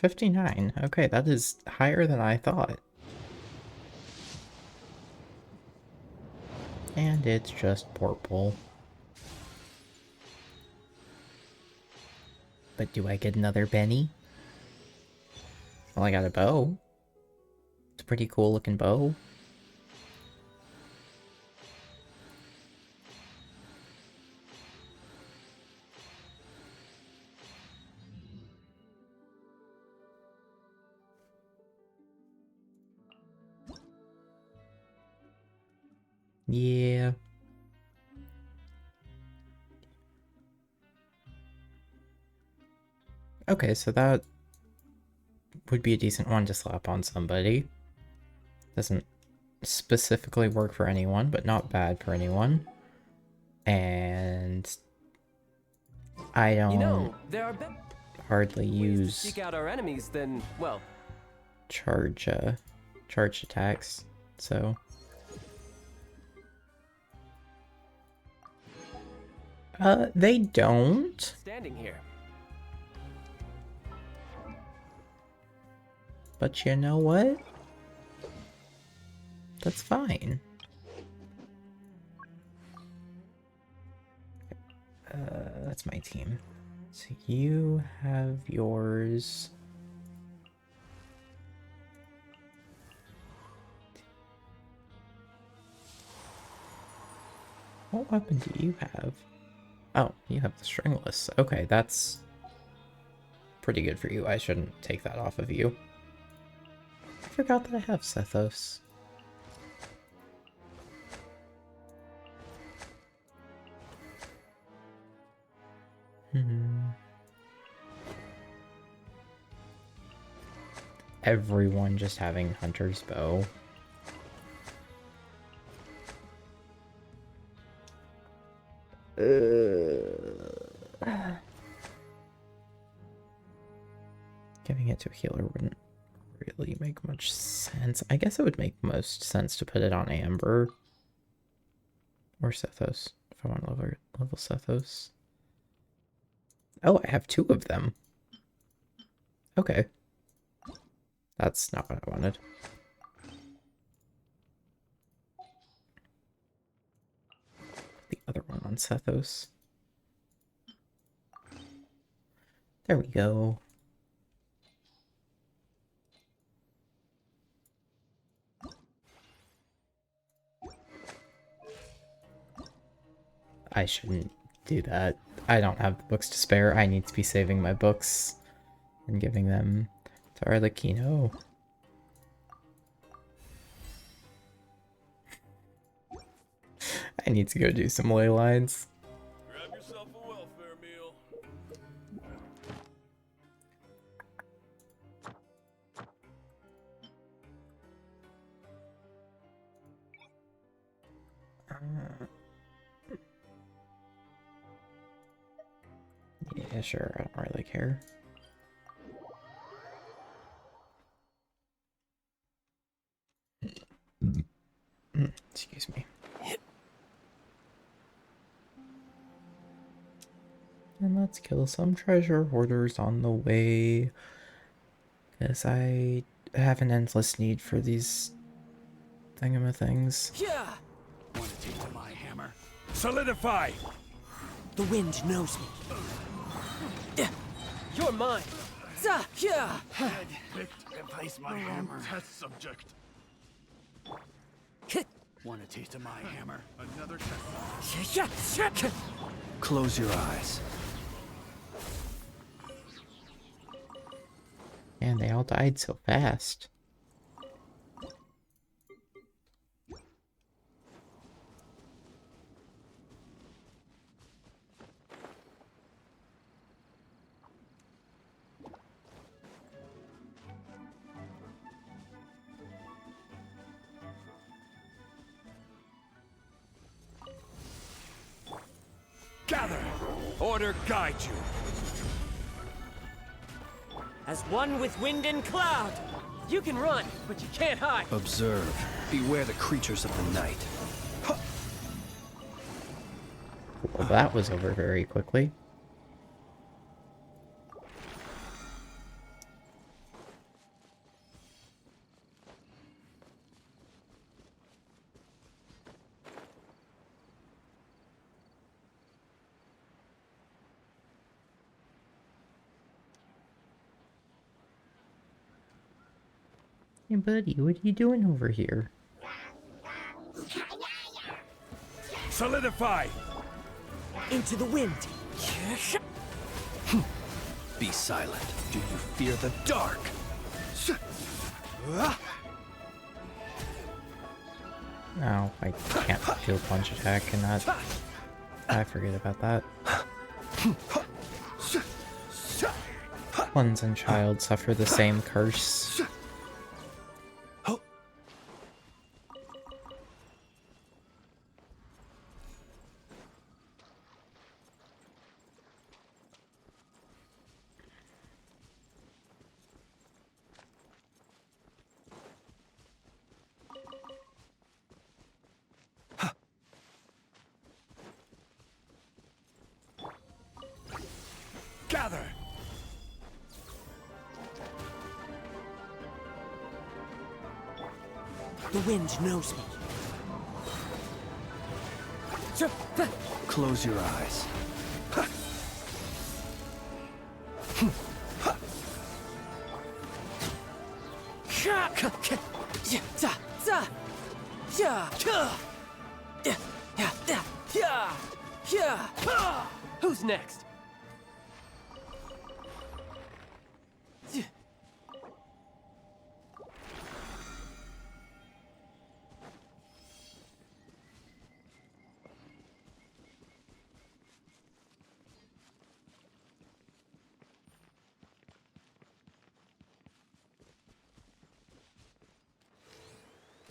$59. Okay, that is higher than I thought. And it's just purple. But do I get another Benny? Well, I got a bow. It's a pretty cool looking bow. Yeah. Okay, so that would be a decent one to slap on somebody. Doesn't specifically work for anyone, but not bad for anyone. And I don't there are hardly use seek out our enemies than, well, charge attacks, so they don't. standing here. But you know what? That's fine. That's my team. So you have yours. What weapon do you have? Oh, you have the stringless. Okay, that's pretty good for you. I shouldn't take that off of you. I forgot that I have Sethos. Everyone just having Hunter's Bow. Giving it to a healer wouldn't really make much sense. I guess it would make most sense to put it on Amber. Or Sethos, if I want to level Sethos. Oh, I have 2 of them. Okay. That's not what I wanted. The other one on Sethos. There we go. I shouldn't do that. I don't have the books to spare. I need to be saving my books and giving them to Arlecchino. I need to go do some ley lines. Grab yourself a welfare meal. Yeah, sure. I don't really care. Excuse me. And let's kill some treasure hoarders on the way. Because I have an endless need for these thingamathings. Yeah. Want to take my hammer? Solidify. The wind knows me. You're mine. Yeah. Picked replace my hammer. Test subject. Want a taste of my hammer? Another test. Close your eyes. And they all died so fast. Gather. Order guide you. As one with wind and cloud. You can run, but you can't hide. Observe. Beware the creatures of the night. Well, that was over very quickly. Hey buddy, what are you doing over here? Solidify. Into the wind. Be silent. Do you fear the dark? No, I can't do a punch attack and that. I forget about that. Ones and child suffer the same curse. Gather. The wind knows me. Close your eyes. Who's next?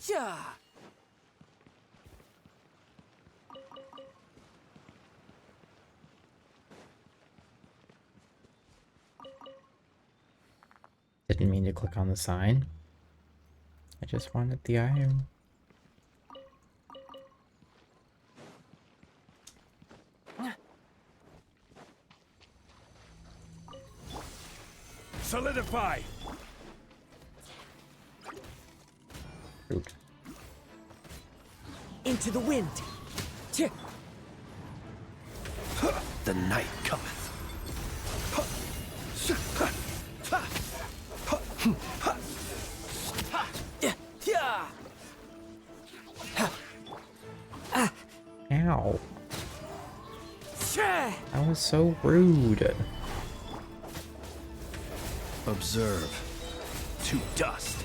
Yeah. Didn't mean to click on the sign. I just wanted the iron. Solidify! Root. Into the wind. The night cometh. Ow. That was so rude. Observe. To dust.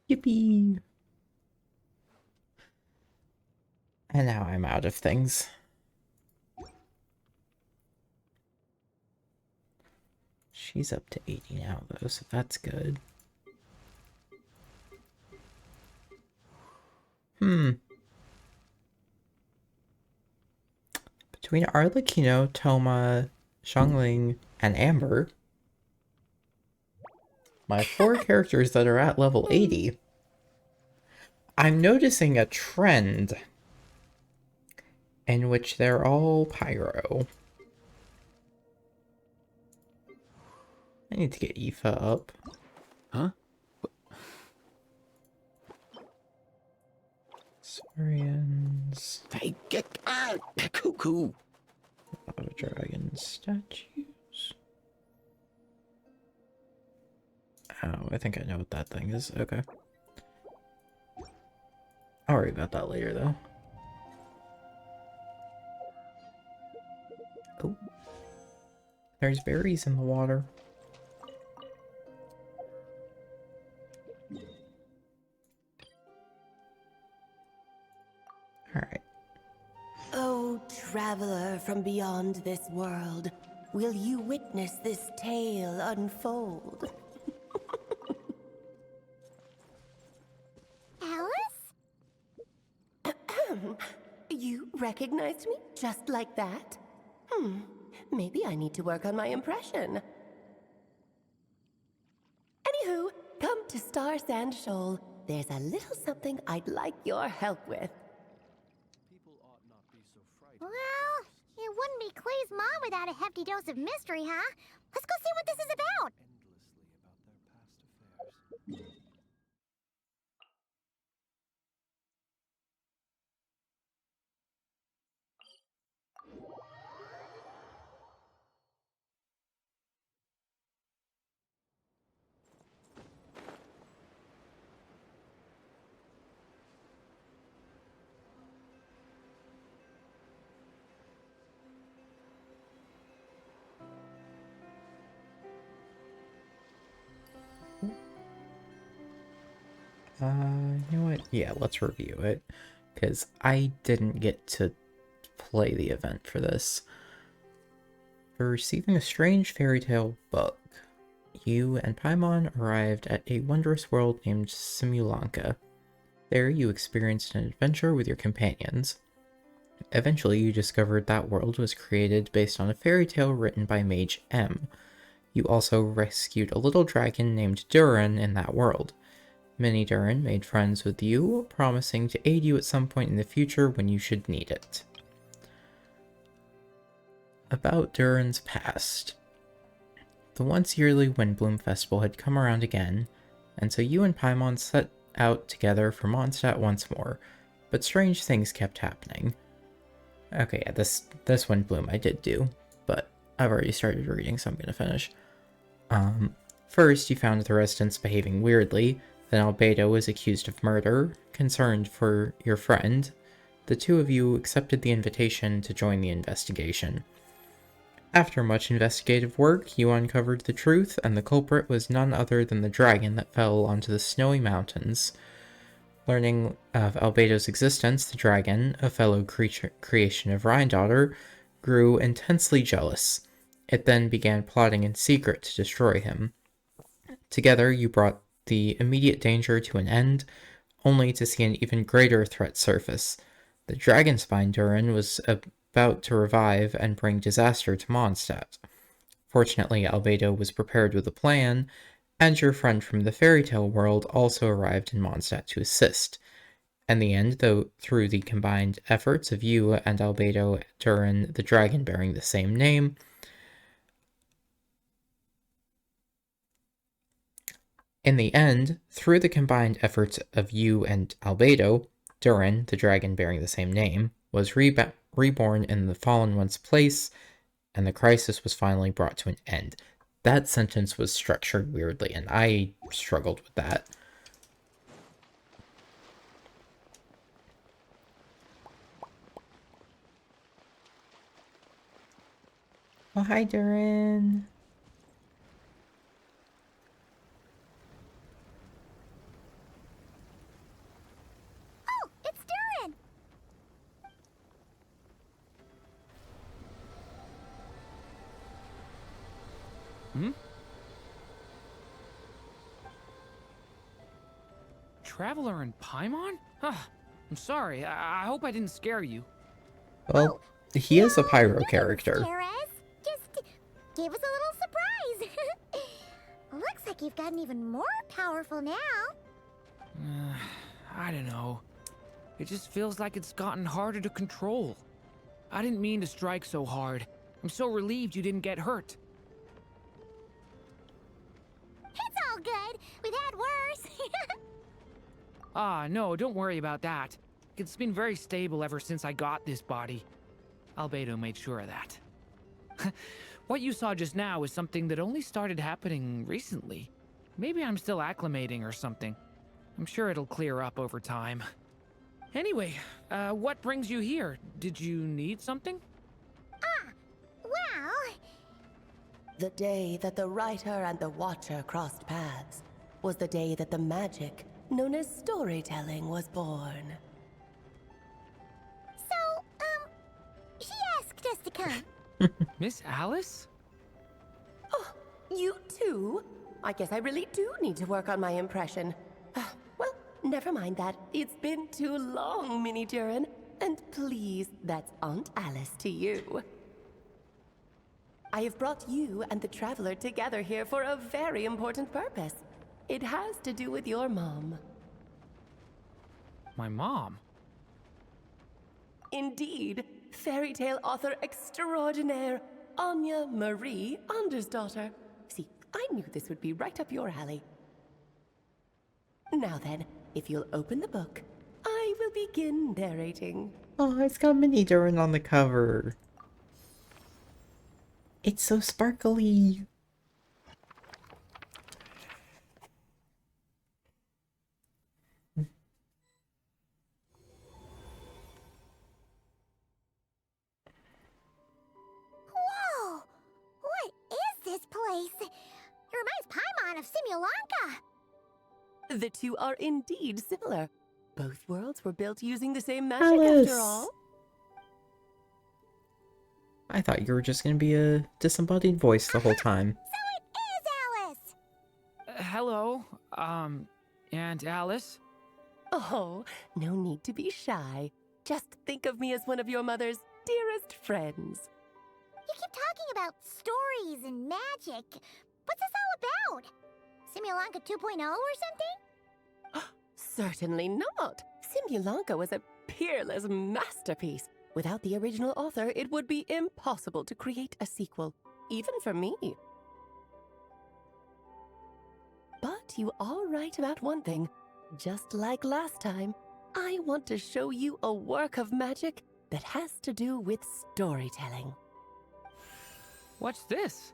Yippee! And now I'm out of things. She's up to 80 now, though, so that's good. Between Arlecchino, Toma, Xiangling, and Amber, my 4 characters that are at level 80, I'm noticing a trend in which they're all pyro. I need to get Aoife up. Huh? Saurians. Hey, get out! Cuckoo! A lot of dragon statues. Oh, I think I know what that thing is. Okay. I'll worry about that later, though. Oh. There's berries in the water. Alright. Oh, traveler from beyond this world, will you witness this tale unfold? Alice? You recognized me just like that? Maybe I need to work on my impression. Anywho, come to Star Sand Shoal. There's a little something I'd like your help with. Well, it wouldn't be Clay's mom without a hefty dose of mystery, huh? Let's go see what this is about. You know what? Yeah, let's review it. Because I didn't get to play the event for this. For receiving a strange fairy tale book, you and Paimon arrived at a wondrous world named Simulanka. There you experienced an adventure with your companions. Eventually you discovered that world was created based on a fairy tale written by Mage M. You also rescued a little dragon named Durin in that world. Mini Durin made friends with you, promising to aid you at some point in the future when you should need it. About Durin's past. the once-yearly Windbloom Festival had come around again, and so you and Paimon set out together for Mondstadt once more, but strange things kept happening. Okay, yeah, this Windbloom I did do, but I've already started reading, so I'm gonna finish. First, you found the residents behaving weirdly, then Albedo was accused of murder. Concerned for your friend, the two of you accepted the invitation to join the investigation. After much investigative work, you uncovered the truth, and the culprit was none other than the dragon that fell onto the snowy mountains. Learning of Albedo's existence, the dragon, a fellow creation of Rhindaughter, grew intensely jealous. It then began plotting in secret to destroy him. Together, you brought the immediate danger to an end, only to see an even greater threat surface. The dragon spine Durin was about to revive and bring disaster to Mondstadt. Fortunately, Albedo was prepared with a plan, and your friend from the fairy tale world also arrived in Mondstadt to assist. In the end, though, through the combined efforts of you and Albedo Durin, the dragon bearing the same name, in the end, through the combined efforts of you and Albedo, Durin, the dragon bearing the same name, was reborn in the Fallen One's place, and the crisis was finally brought to an end. That sentence was structured weirdly, and I struggled with that. Oh, hi, Durin. Oh, it's Durin! Hmm? Traveler and Paimon? I'm sorry. I hope I didn't scare you. Well, he is a pyro character. Just gave us a little surprise. Looks like you've gotten even more powerful now. I don't know. It just feels like it's gotten harder to control. I didn't mean to strike so hard. I'm so relieved you didn't get hurt. It's all good. We've had worse. No, don't worry about that. It's been very stable ever since I got this body. Albedo made sure of that. What you saw just now is something that only started happening recently. Maybe I'm still acclimating or something. I'm sure it'll clear up over time. Anyway, what brings you here? Did you need something? Well... The day that the writer and the watcher crossed paths was the day that the magic known as storytelling was born. So, she asked us to come. Miss Alice? Oh, you too? I guess I really do need to work on my impression. Well, never mind that. It's been too long, Mini Durin. And please, that's Aunt Alice to you. I have brought you and the Traveler together here for a very important purpose. It has to do with your mom. My mom? Indeed. Fairy tale author extraordinaire, Anya Marie Andersdaughter. See, I knew this would be right up your alley. Now then, if you'll open the book, I will begin narrating. Oh, it's got Mini Durin on the cover. It's so sparkly. Whoa! What is this place? It reminds Paimon of Simulanka. The two are indeed similar. Both worlds were built using the same magic Alice. after all. I thought you were just gonna be a disembodied voice the whole time. So it is Alice! Hello, Aunt Alice? Oh, no need to be shy. Just think of me as one of your mother's dearest friends. You keep talking about stories and magic. What's this all about? Simulanka 2.0 or something? Certainly not. Simulanka was a peerless masterpiece. Without the original author, it would be impossible to create a sequel, even for me. But you are right about one thing. Just like last time, I want to show you a work of magic that has to do with storytelling. What's this?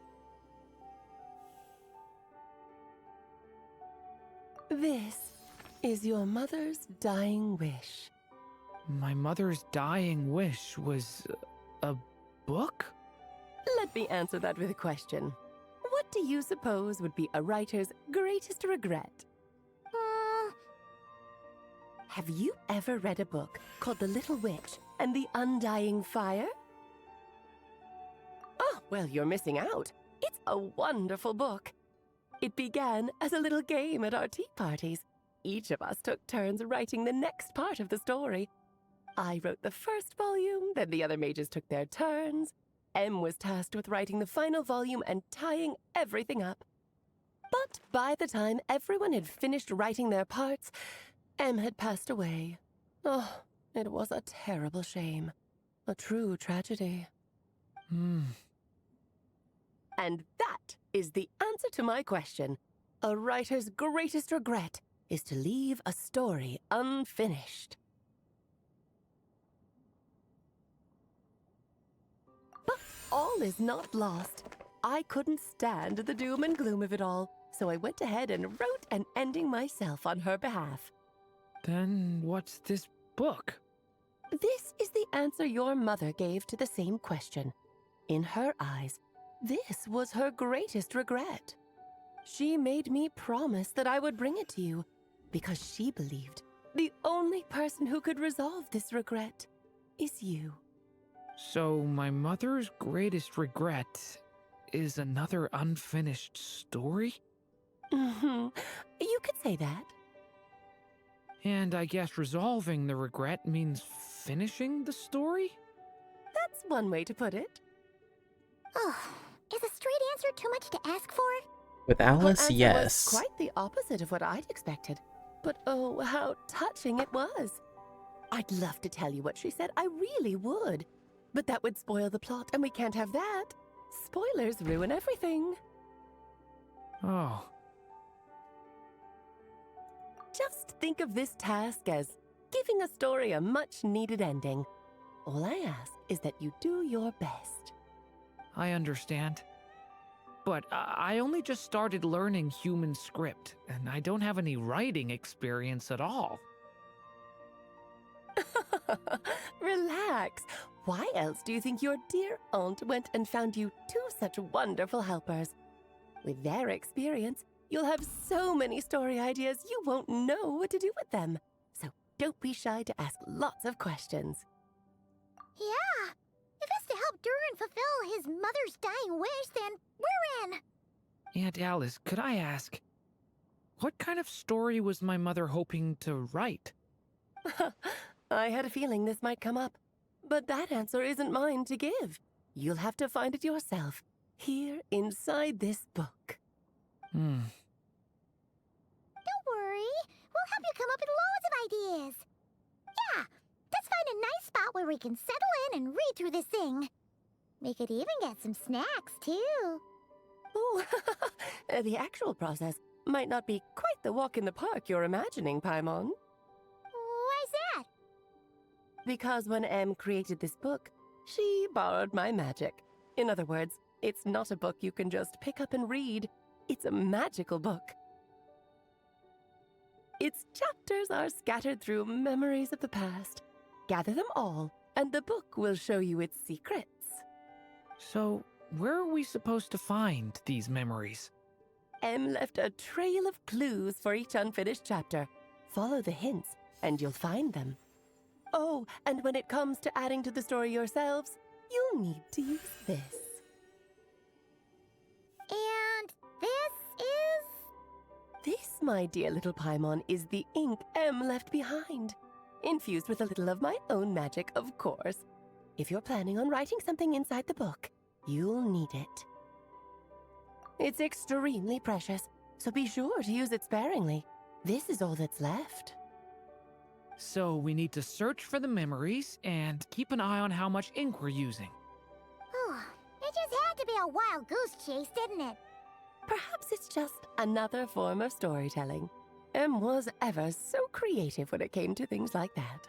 This is your mother's dying wish. My mother's dying wish was a book? Let me answer that with a question. What do you suppose would be a writer's greatest regret? Have you ever read a book called The Little Witch and the Undying Fire? Oh, well, you're missing out. It's a wonderful book. It began as a little game at our tea parties. Each of us took turns writing the next part of the story. I wrote the first volume, then the other mages took their turns. Em was tasked with writing the final volume and tying everything up. But by the time everyone had finished writing their parts, Em had passed away. Oh, it was a terrible shame. A true tragedy. And that is the answer to my question. A writer's greatest regret is to leave a story unfinished. But all is not lost. I couldn't stand the doom and gloom of it all, so I went ahead and wrote an ending myself on her behalf. Then what's this book? This is the answer your mother gave to the same question. In her eyes, this was her greatest regret. She made me promise that I would bring it to you, because she believed the only person who could resolve this regret is you. So my mother's greatest regret is another unfinished story? You could say that. And I guess resolving the regret means finishing the story? That's one way to put it. Oh, is a straight answer too much to ask for? With Her Alice, answer yes. was quite the opposite of what I'd expected. But oh, how touching it was. I'd love to tell you what she said, I really would. But that would spoil the plot, and we can't have that. Spoilers ruin everything. Oh. Just think of this task as giving a story a much-needed ending. All I ask is that you do your best. I understand. But I only just started learning human script, and I don't have any writing experience at all. Relax. Why else do you think your dear aunt went and found you two such wonderful helpers? With their experience, you'll have so many story ideas you won't know what to do with them. So don't be shy to ask lots of questions. Yeah. If it's to help Durin fulfill his mother's dying wish, then we're in. Aunt Alice, could I ask, what kind of story was my mother hoping to write? I had a feeling this might come up, but that answer isn't mine to give. You'll have to find it yourself, here inside this book. Don't worry. We'll help you come up with loads of ideas. Yeah, let's find a nice spot where we can settle in and read through this thing. We could even get some snacks, too. Oh, the actual process might not be quite the walk in the park you're imagining, Paimon. Why's that? Because when Em created this book, she borrowed my magic. In other words, it's not a book you can just pick up and read. It's a magical book. Its chapters are scattered through memories of the past. Gather them all, and the book will show you its secrets. So, where are we supposed to find these memories? Em left a trail of clues for each unfinished chapter. Follow the hints, and you'll find them. Oh, and when it comes to adding to the story yourselves, you'll need to use this. And this is? This, my dear little Paimon, is the ink Em left behind. Infused with a little of my own magic, of course. If you're planning on writing something inside the book, you'll need it. It's extremely precious, so be sure to use it sparingly. This is all that's left. So we need to search for the memories and keep an eye on how much ink we're using. Oh, it just had to be a wild goose chase, didn't it? Perhaps it's just another form of storytelling. Em was ever so creative when it came to things like that.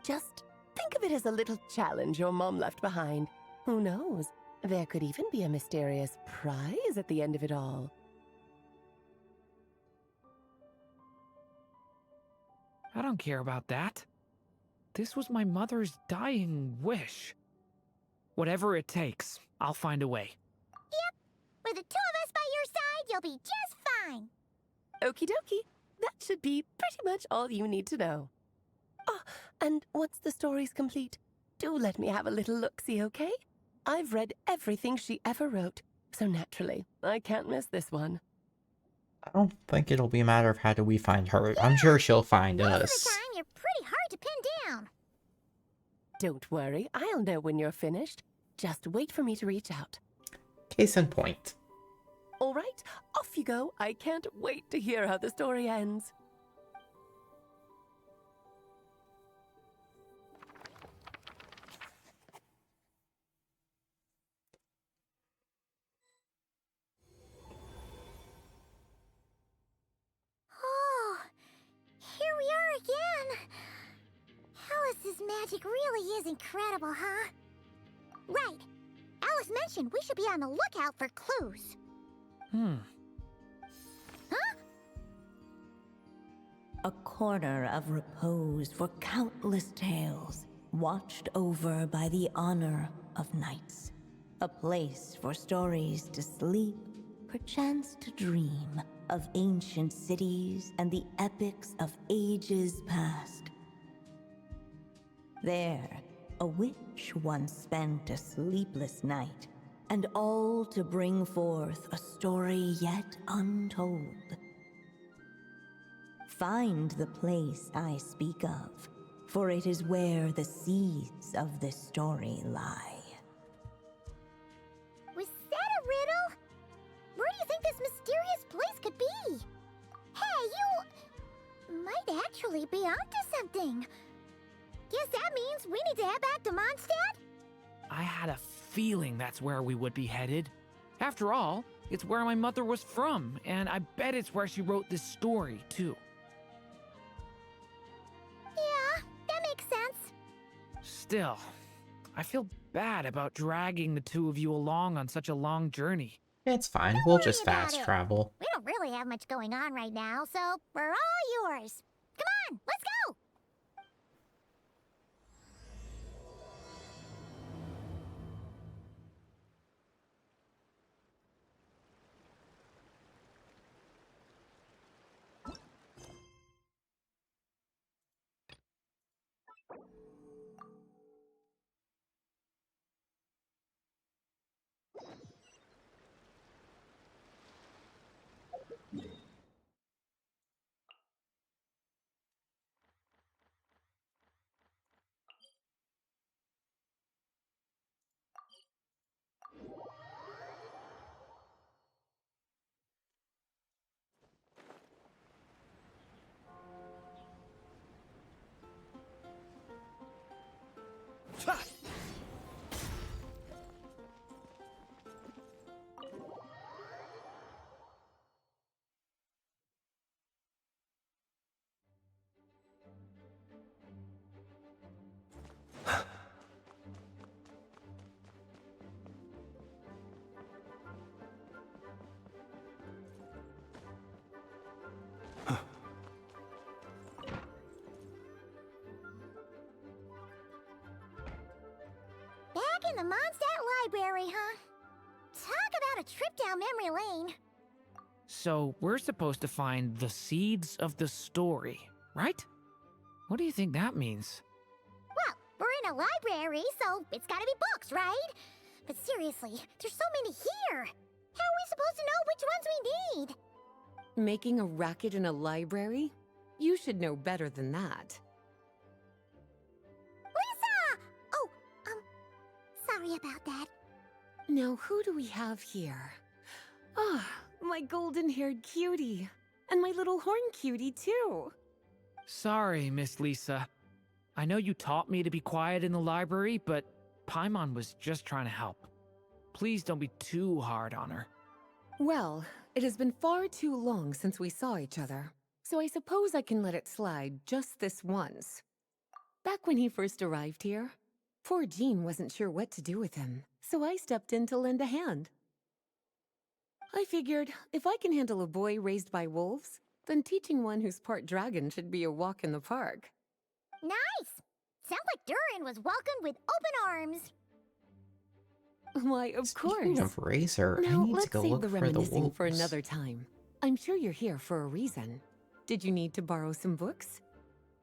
Just think of it as a little challenge your mom left behind. Who knows? There could even be a mysterious prize at the end of it all. I don't care about that. This was my mother's dying wish. Whatever it takes, I'll find a way. Yep. With the two of us by your side, you'll be just fine. Okie dokie. That should be pretty much all you need to know. Oh, and once the story's complete, do let me have a little look-see, okay? I've read everything she ever wrote, so naturally, I can't miss this one. I don't think it'll be a matter of how do we find her. I'm sure she'll find us. Most of the time, you're pretty hard to pin down. Don't worry, I'll know when you're finished. Just wait for me to reach out. Case in point. All right, off you go. I can't wait to hear how the story ends. Oh, here we are again. Alice's magic really is incredible, huh? Right. Alice mentioned we should be on the lookout for clues. Huh? A corner of repose for countless tales, watched over by the honor of knights. A place for stories to sleep, perchance to dream, of ancient cities and the epics of ages past. There, a witch once spent a sleepless night, and all to bring forth a story yet untold. Find the place I speak of, for it is where the seeds of this story lie. Was that a riddle? Where do you think this mysterious place could be? Hey, you might actually be onto something. Guess that means we need to head back to Mondstadt? I had a feeling that's where we would be headed. After all, it's where my mother was from, and I bet it's where she wrote this story, too. Yeah, that makes sense. Still, I feel bad about dragging the two of you along on such a long journey. It's fine, we'll just fast travel. We don't really have much going on right now, so we're all yours. Come on, let's go! Back in the Mondstadt Library, huh? Talk about a trip down memory lane. So, we're supposed to find the seeds of the story, right? What do you think that means? Well, we're in a library, so it's gotta be books, right? But seriously, there's so many here. How are we supposed to know which ones we need? Making a racket in a library? You should know better than that. Lisa! Oh, sorry about that. Now, who do we have here? Ah, my golden-haired cutie. And my little horn cutie, too. Sorry, Miss Lisa. I know you taught me to be quiet in the library, but Paimon was just trying to help. Please don't be too hard on her. Well, it has been far too long since we saw each other, so I suppose I can let it slide just this once. Back when he first arrived here, poor Jean wasn't sure what to do with him, so I stepped in to lend a hand. I figured, if I can handle a boy raised by wolves, then teaching one who's part dragon should be a walk in the park. Nice! Sounds like Durin was welcomed with open arms. Why, of course. Speaking of Razor, I Now, need let's to go save look the for the reminiscing wolves. for another time. I'm sure you're here for a reason. Did you need to borrow some books?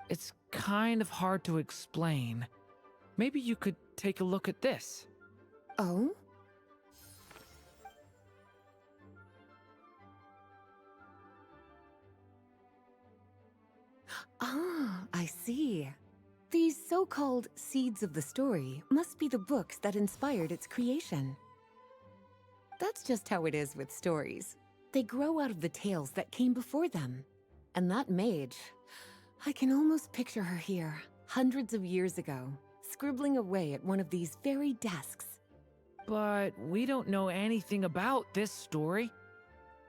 It's kind of hard to explain. Maybe you could take a look at this. Oh? Ah, I see. These so-called seeds of the story must be the books that inspired its creation. That's just how it is with stories. They grow out of the tales that came before them. And that mage, I can almost picture her here, hundreds of years ago, scribbling away at one of these very desks. But we don't know anything about this story.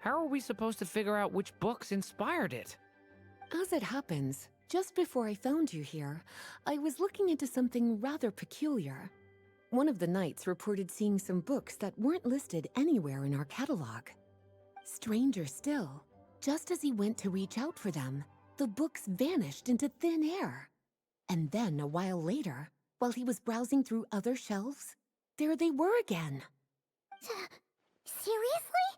How are we supposed to figure out which books inspired it? As it happens, just before I found you here, I was looking into something rather peculiar. One of the knights reported seeing some books that weren't listed anywhere in our catalog. Stranger still, just as he went to reach out for them, the books vanished into thin air. And then, a while later, while he was browsing through other shelves, there they were again. Seriously?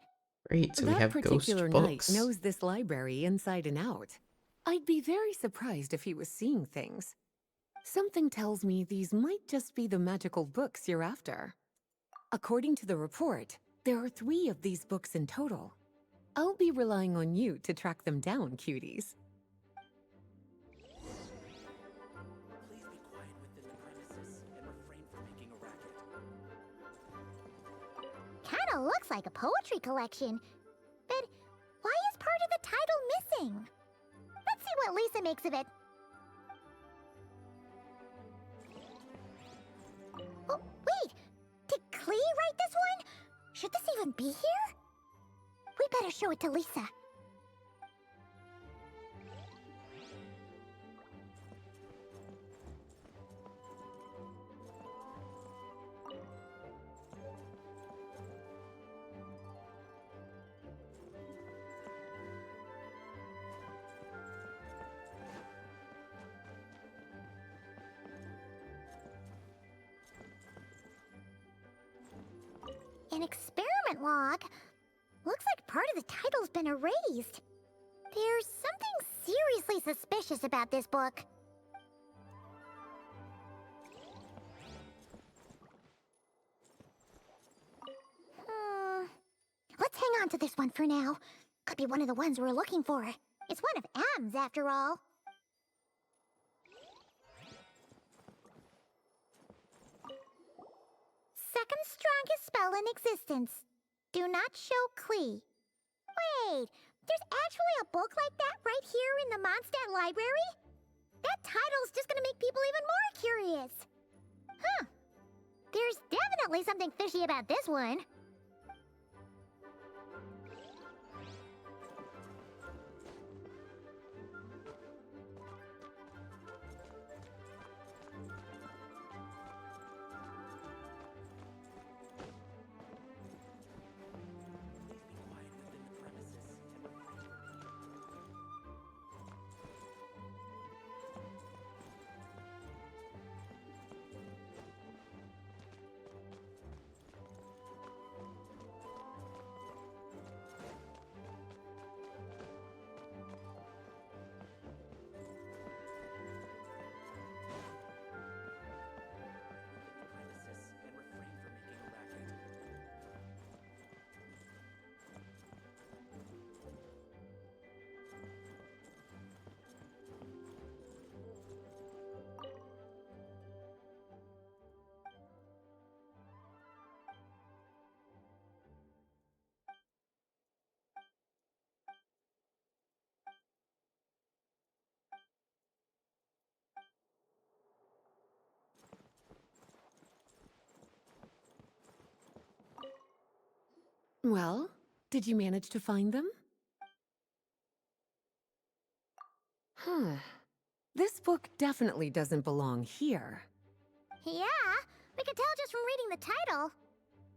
Great, so we That have ghost particular knight books. knows this library inside and out. I'd be very surprised if he was seeing things. Something tells me these might just be the magical books you're after. According to the report, there are 3 of these books in total. I'll be relying on you to track them down, cuties. Kinda looks like a poetry collection. But why is part of the title missing? Let's see what Lisa makes of it. Oh, wait! Did Klee write this one? Should this even be here? We better show it to Lisa. An experiment log? Looks like part of the title's been erased. There's something seriously suspicious about this book. Let's hang on to this one for now. Could be one of the ones we're looking for. It's one of M's, after all. Second strongest spell in existence. Do not show Klee. Wait, there's actually a book like that right here in the Mondstadt library? That title's just gonna make people even more curious. Huh. There's definitely something fishy about this one. Well, Did you manage to find them? Huh. This book definitely doesn't belong here. Yeah, we could tell just from reading the title.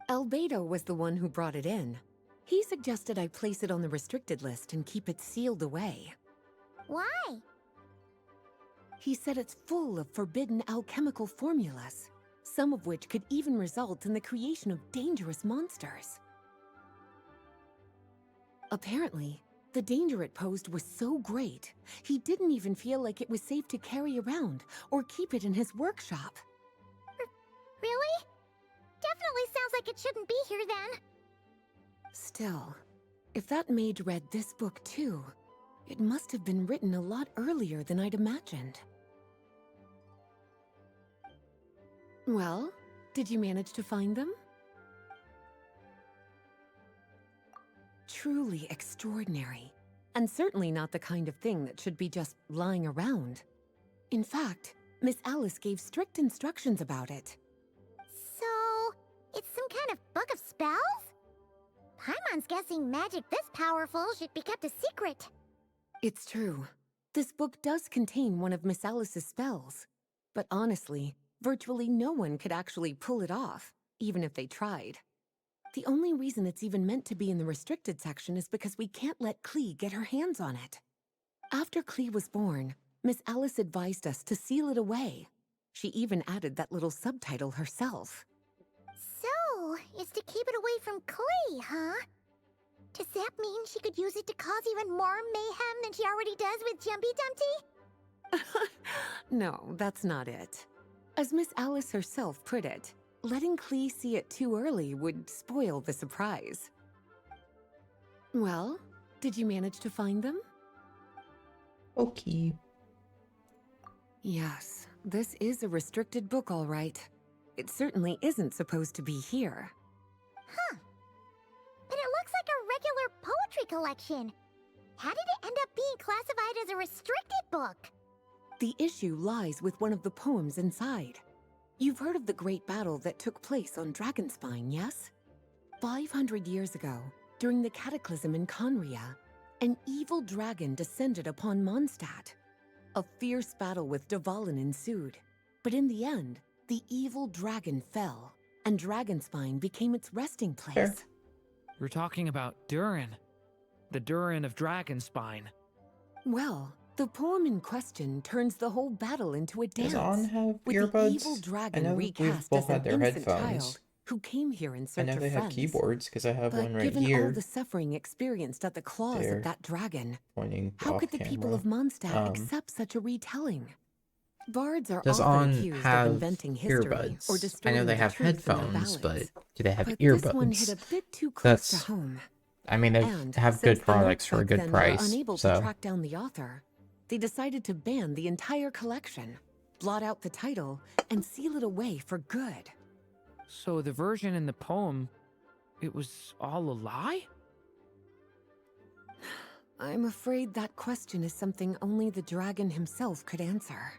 Albedo was the one who brought it in. He suggested I place it on the restricted list and keep it sealed away. Why? He said it's full of forbidden alchemical formulas, some of which could even result in the creation of dangerous monsters. Apparently, the danger it posed was so great, he didn't even feel like it was safe to carry around or keep it in his workshop. Really? Definitely sounds like it shouldn't be here then. Still, if that maid read this book too, it must have been written a lot earlier than I'd imagined. Well, did you manage to find them? Truly extraordinary, and certainly not the kind of thing that should be just lying around. In fact, Miss Alice gave strict instructions about it. So, it's some kind of book of spells? Paimon's guessing magic this powerful should be kept a secret. It's true. This book does contain one of Miss Alice's spells. But honestly, virtually no one could actually pull it off, even if they tried. The only reason it's even meant to be in the restricted section is because we can't let Klee get her hands on it. After Klee was born, Miss Alice advised us to seal it away. She even added that little subtitle herself. So, it's to keep it away from Klee, huh? Does that mean she could use it to cause even more mayhem than she already does with Jumpy Dumpty? No, that's not it. As Miss Alice herself put it, letting Klee see it too early would spoil the surprise. Well, did you manage to find them? Okay. Yes, this is a restricted book, all right. It certainly isn't supposed to be here. Huh. But it looks like a regular poetry collection. How did it end up being classified as a restricted book? The issue lies with one of the poems inside. You've heard of the great battle that took place on Dragonspine, yes? 500 years ago, during the cataclysm in Conria, an evil dragon descended upon Mondstadt. A fierce battle with Dvalin ensued, but in the end, the evil dragon fell, and Dragonspine became its resting place. Sure. You're talking about Durin. The Durin of Dragonspine. Well, the poem in question turns the whole battle into a dance. Does On have with earbuds? the evil I dragon know we've recast both as had an their innocent headphones. child who came here in I search know of they have friends. keyboards because I have But one right given here. all the suffering experienced at the claws There. of that dragon, Pointing how off could the people camera. of Mondstadt accept such a retelling? Bards are Does often On accused of have inventing history or earbuds? I distorting know they the have truth in their headphones, but ballads. do they have But earbuds? this one hit a bit too close That's, to home. I mean, they And have since good the products for a back good then price, were unable to so track down the author, they decided to ban the entire collection, blot out the title, and seal it away for good. So the version in the poem, it was all a lie? I'm afraid that question is something only the dragon himself could answer.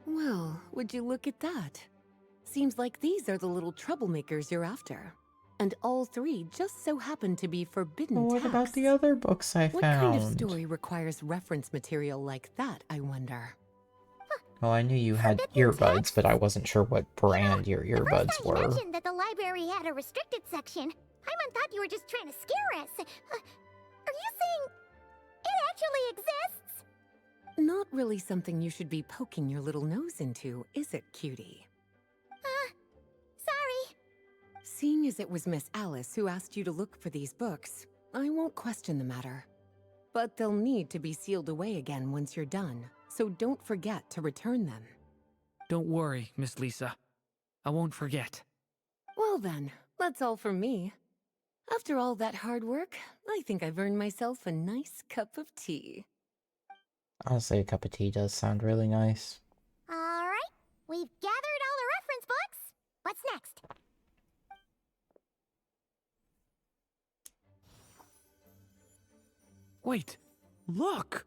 Well, would you look at that? Seems like these are the little troublemakers you're after. And all three just so happen to be forbidden What texts. about the other books I What found? kind of story requires reference material like that, I wonder? Well, I knew you had earbuds, but I wasn't sure what brand your earbuds You were. mentioned that the library had a restricted section. Paimon thought you were just trying to scare us. Are you saying it actually exists? Not really something you should be poking your little nose into, is it, cutie? Sorry. Seeing as it was Miss Alice who asked you to look for these books, I won't question the matter. But they'll need to be sealed away again once you're done, so don't forget to return them. Don't worry, Miss Lisa. I won't forget. Well then, that's all from me. After all that hard work, I think I've earned myself a nice cup of tea. Honestly, a cup of tea does sound really nice. Alright, we've gathered all the reference books. What's next? Wait, look!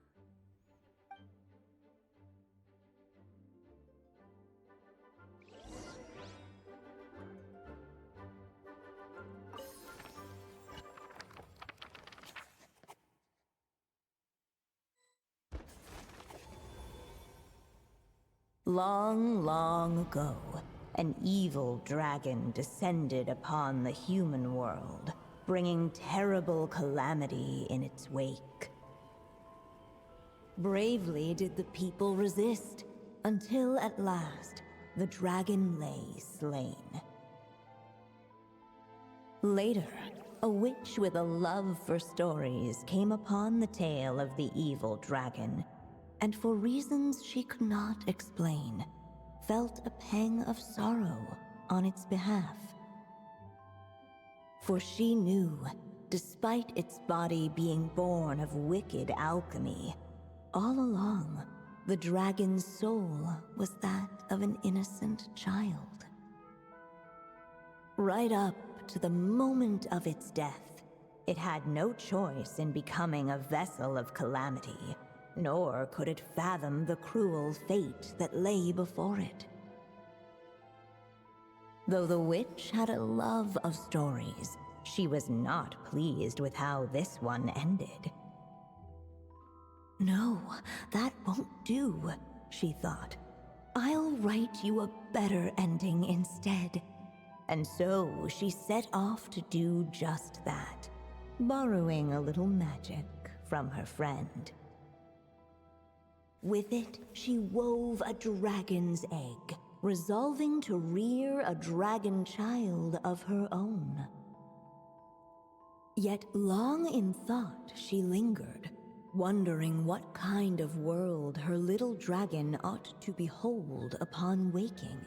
Long, long ago, an evil dragon descended upon the human world, bringing terrible calamity in its wake. Bravely did the people resist, until at last, the dragon lay slain. Later, a witch with a love for stories came upon the tale of the evil dragon, and for reasons she could not explain, felt a pang of sorrow on its behalf. For she knew, despite its body being born of wicked alchemy, all along, the dragon's soul was that of an innocent child. Right up to the moment of its death, it had no choice in becoming a vessel of calamity, nor could it fathom the cruel fate that lay before it. Though the witch had a love of stories, she was not pleased with how this one ended. No, that won't do, she thought. I'll write you a better ending instead. And so she set off to do just that, borrowing a little magic from her friend. With it, she wove a dragon's egg, resolving to rear a dragon child of her own. Yet long in thought she lingered, wondering what kind of world her little dragon ought to behold upon waking.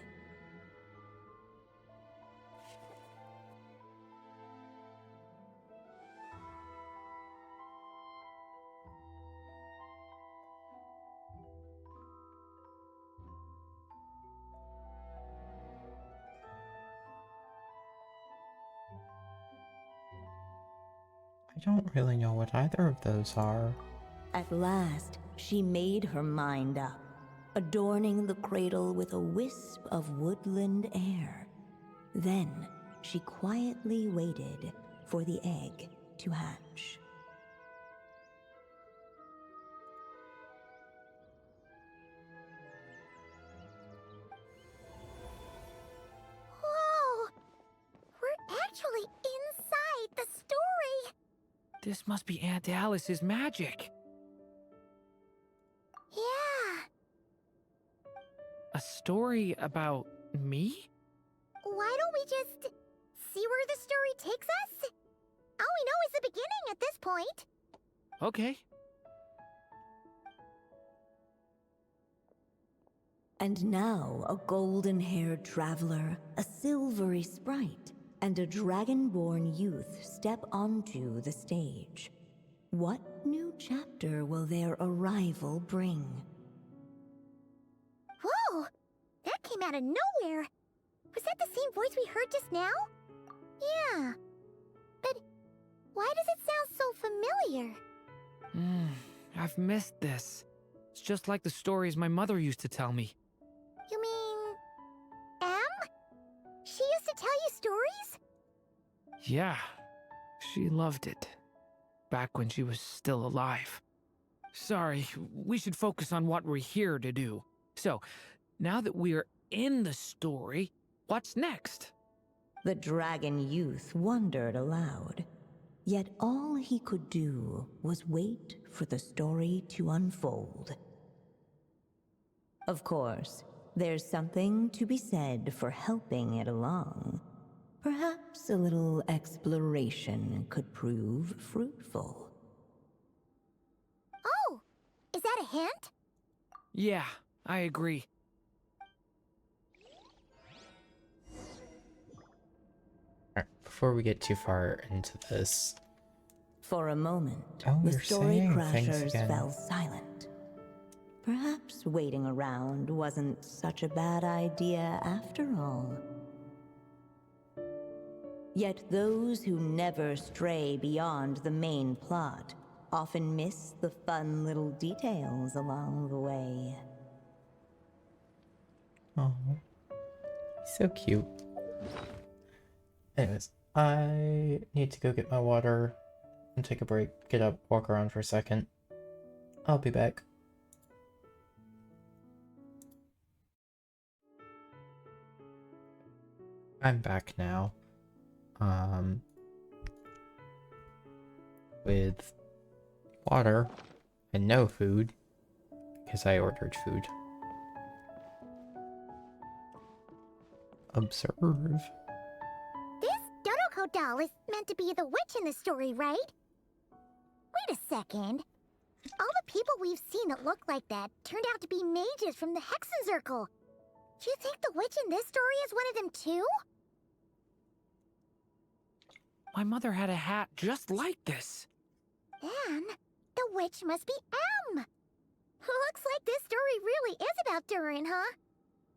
I don't really know what either of those are. At last, she made her mind up, adorning the cradle with a wisp of woodland air. Then, she quietly waited for the egg to hatch. Whoa! We're actually inside the story! This must be Aunt Alice's magic. Yeah. A story about me? Why don't we just see where the story takes us? All we know is the beginning at this point. Okay. And now a golden-haired traveler, a silvery sprite, and a dragon-born youth step onto the stage. What new chapter will their arrival bring? Whoa! That came out of nowhere! Was that the same voice we heard just now? Yeah. But why does it sound so familiar? I've missed this. It's just like the stories my mother used to tell me. You mean... Em? She used to tell you stories? Yeah, she loved it. Back when she was still alive. Sorry, we should focus on what we're here to do. So, now that we're in the story, what's next? The dragon youth wondered aloud. Yet all he could do was wait for the story to unfold. Of course, there's something to be said for helping it along. Perhaps a little exploration could prove fruitful. Oh! Is that a hint? Yeah, I agree. Alright, before we get too far into this... For a moment, Oh, the you're story saying things crashers again. fell silent. Perhaps waiting around wasn't such a bad idea after all. Yet those who never stray beyond the main plot often miss the fun little details along the way. Oh, so cute. Anyways, I need to go get my water and take a break, get up, walk around for a second. I'll be back. I'm back now. With water and no food, because I ordered food. Observe. This Dodoko doll is meant to be the witch in the story, right? Wait a second. All the people we've seen that look like that turned out to be mages from the Hexen Circle. Do you think the witch in this story is one of them too? My mother had a hat just like this. Then, the witch must be M. Looks like this story really is about Durin, huh?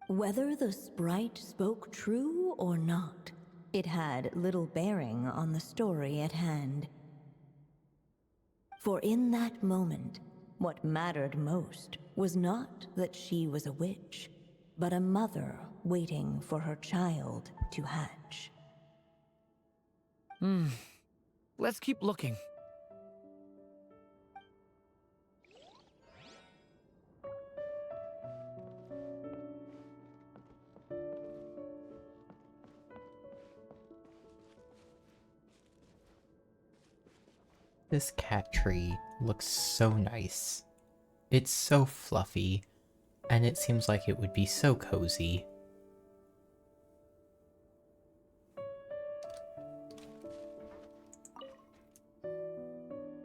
Whether the sprite spoke true or not, it had little bearing on the story at hand. For in that moment, what mattered most was not that she was a witch, but a mother waiting for her child to hatch. Let's keep looking. This cat tree looks so nice. It's so fluffy, and it seems like it would be so cozy.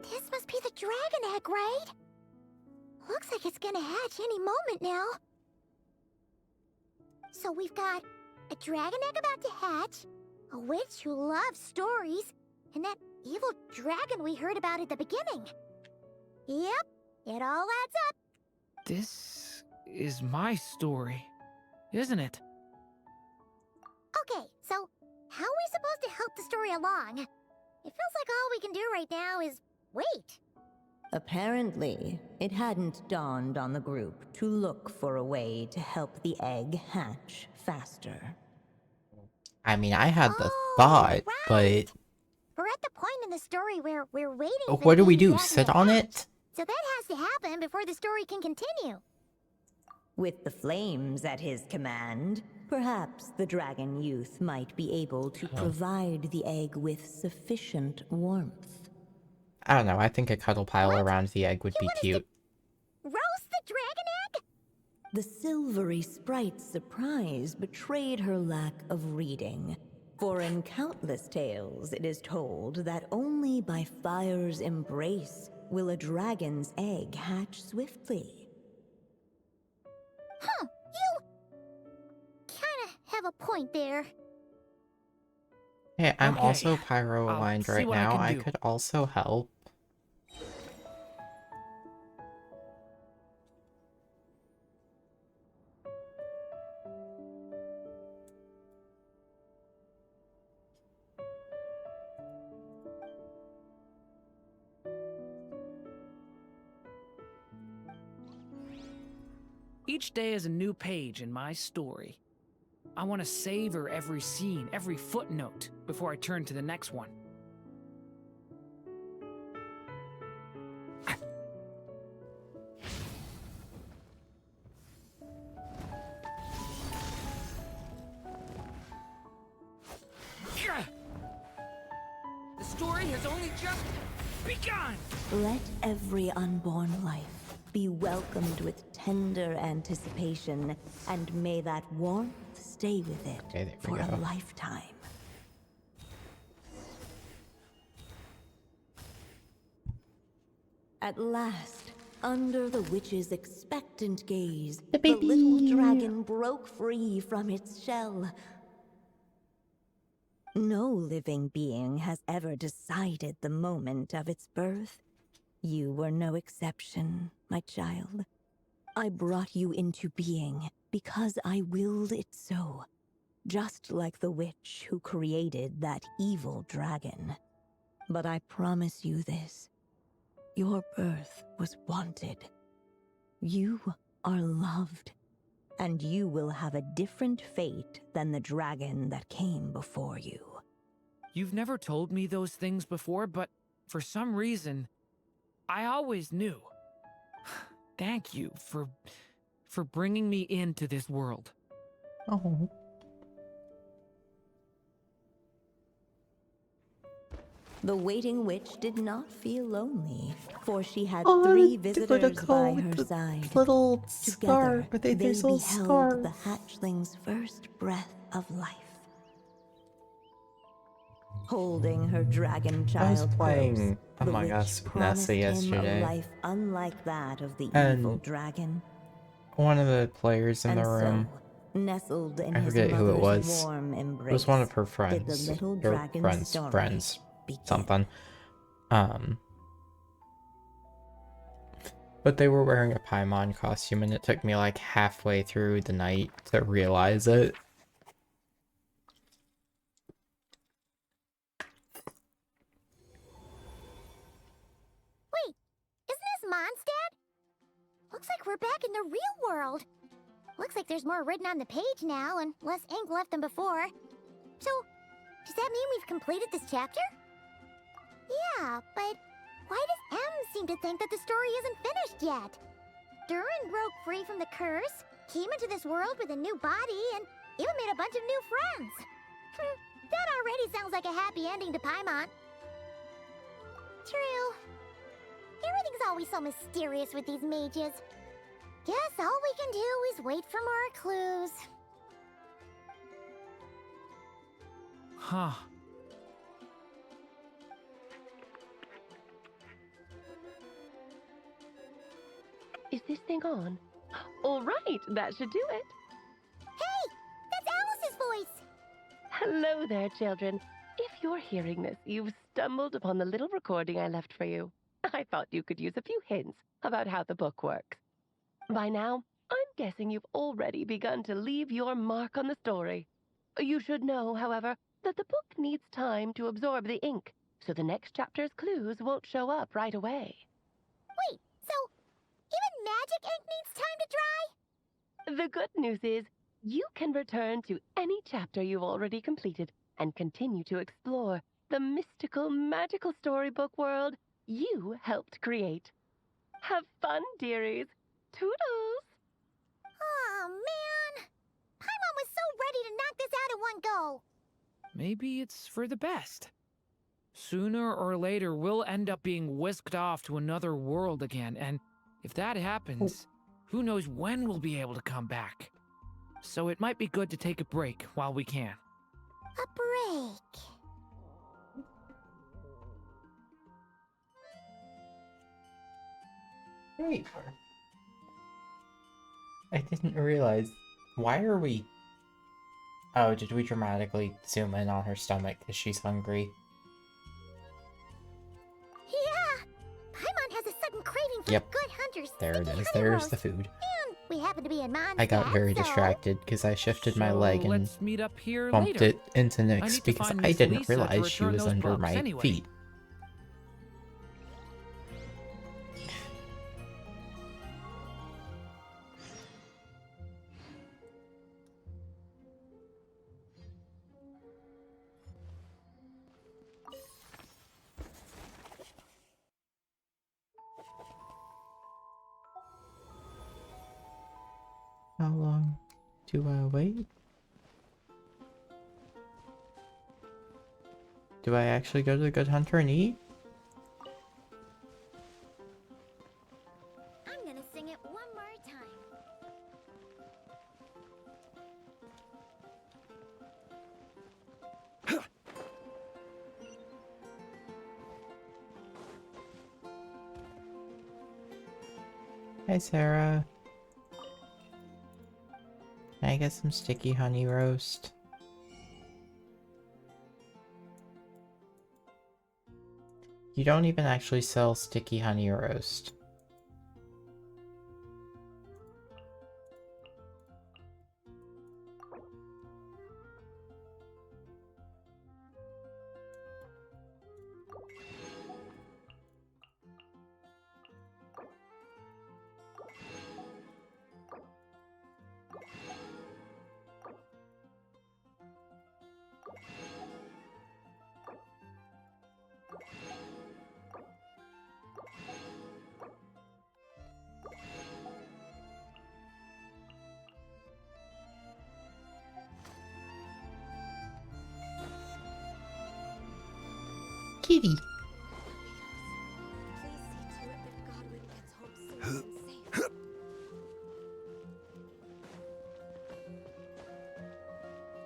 This must be the dragon egg, right? Looks like it's gonna hatch any moment now. So we've got a dragon egg about to hatch, a witch who loves stories, and that evil dragon we heard about at the beginning. Yep, it all adds up. This is my story, isn't it? Okay, so how are we supposed to help the story along? It feels like all we can do right now is wait. Apparently, it hadn't dawned on the group to look for a way to help the egg hatch faster. I mean, I had the thought, but... We're at the point in the story where we're waiting for What do we the do? dragon Sit to on hatch. it? So that has to happen before the story can continue. With the flames at his command, perhaps the dragon youth might be able to provide the egg with sufficient warmth. I don't know, I think a cuddle pile around the egg would be cute. Roast the dragon egg? The silvery sprite's surprise betrayed her lack of reading. For in countless tales, it is told that only by fire's embrace will a dragon's egg hatch swiftly. Huh, you kinda have a point there. Hey, I'm Okay, also pyro I'll aligned see right what I now. can I do. could also help. Each day is a new page in my story. I want to savor every scene, every footnote, before I turn to the next one. The story has only just begun! Let every unborn life be welcomed with tender anticipation, and may that warmth stay with it for a lifetime. At last, under the witch's expectant gaze, the little dragon broke free from its shell. No living being has ever decided the moment of its birth. You were no exception, my child. I brought you into being because I willed it so, just like the witch who created that evil dragon. But I promise you this. Your birth was wanted. You are loved, and you will have a different fate than the dragon that came before you. You've never told me those things before, but for some reason, I always knew. Thank you for bringing me into this world. Oh. The waiting witch did not feel lonely, for she had Oh, 3 the visitors by with her the side. little Together, scarf, but they they little beheld scarf. the hatchling's first breath of life. Holding her dragon I was child playing close, the Among witch Us with promised Nessa him yesterday, a life unlike that of the and evil dragon. one of the players in And the room, so, nestled in I his forget who it mother's was. warm It was one of her embrace, did the friends, little or dragon's story friends, begin. something. But they were wearing a Paimon costume, and it took me like halfway through the night to realize it. Wait, isn't this Mondstadt? Looks like we're back in the real world. Looks like there's more written on the page now and less ink left than before. So, does that mean we've completed this chapter? Yeah, but why does M seem to think that the story isn't finished yet? Durin broke free from the curse, came into this world with a new body, and even made a bunch of new friends. That already sounds like a happy ending to Paimon. True. Everything's always so mysterious with these mages. Guess all we can do is wait for more clues. Huh. Is this thing on? All right, that should do it. Hey, that's Alice's voice. Hello there, children. If you're hearing this, you've stumbled upon the little recording I left for you. I thought you could use a few hints about how the book works. By now, I'm guessing you've already begun to leave your mark on the story. You should know, however, that the book needs time to absorb the ink, so the next chapter's clues won't show up right away. Wait, so even magic ink needs time to dry? The good news is, you can return to any chapter you've already completed and continue to explore the mystical, magical storybook world you helped create. Have fun, dearies. Toodles! Oh, man. Paimon was so ready to knock this out in one go. Maybe it's for the best. Sooner or later, we'll end up being whisked off to another world again, and if that happens, who knows when we'll be able to come back. So it might be good to take a break while we can. A break. Wait. I didn't realize. Why are we... Oh, did we dramatically zoom in on her stomach because she's hungry? Yeah! Paimon has a sudden craving for Yep. good hunters. There it sticky is. honey There's roast. the food. And we happen to be in Mondstadt, I got very so... distracted because I shifted my So leg and let's meet up here bumped later. it into I Nyx need to because find I Miss didn't Lisa to realize she return was those under books my anyway. feet. How long do I wait? Do I actually go to the Good Hunter and eat? I'm gonna sing it one more time. Hi, Sarah. Can I get some sticky honey roast? You don't even actually sell sticky honey roast. kitty.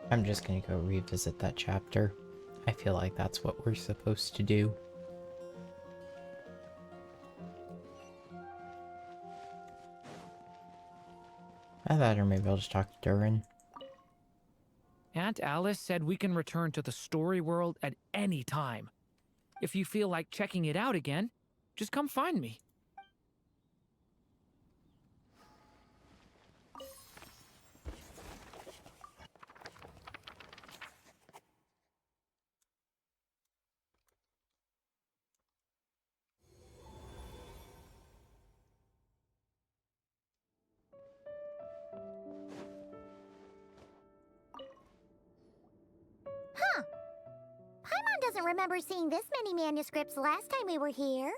I'm just gonna go revisit that chapter. I feel like that's what we're supposed to do. Either that or maybe I'll just talk to Durin. Aunt Alice said we can return to the story world at any time. If you feel like checking it out again, just come find me. Huh. Paimon doesn't remember seeing this many manuscripts last time we were here.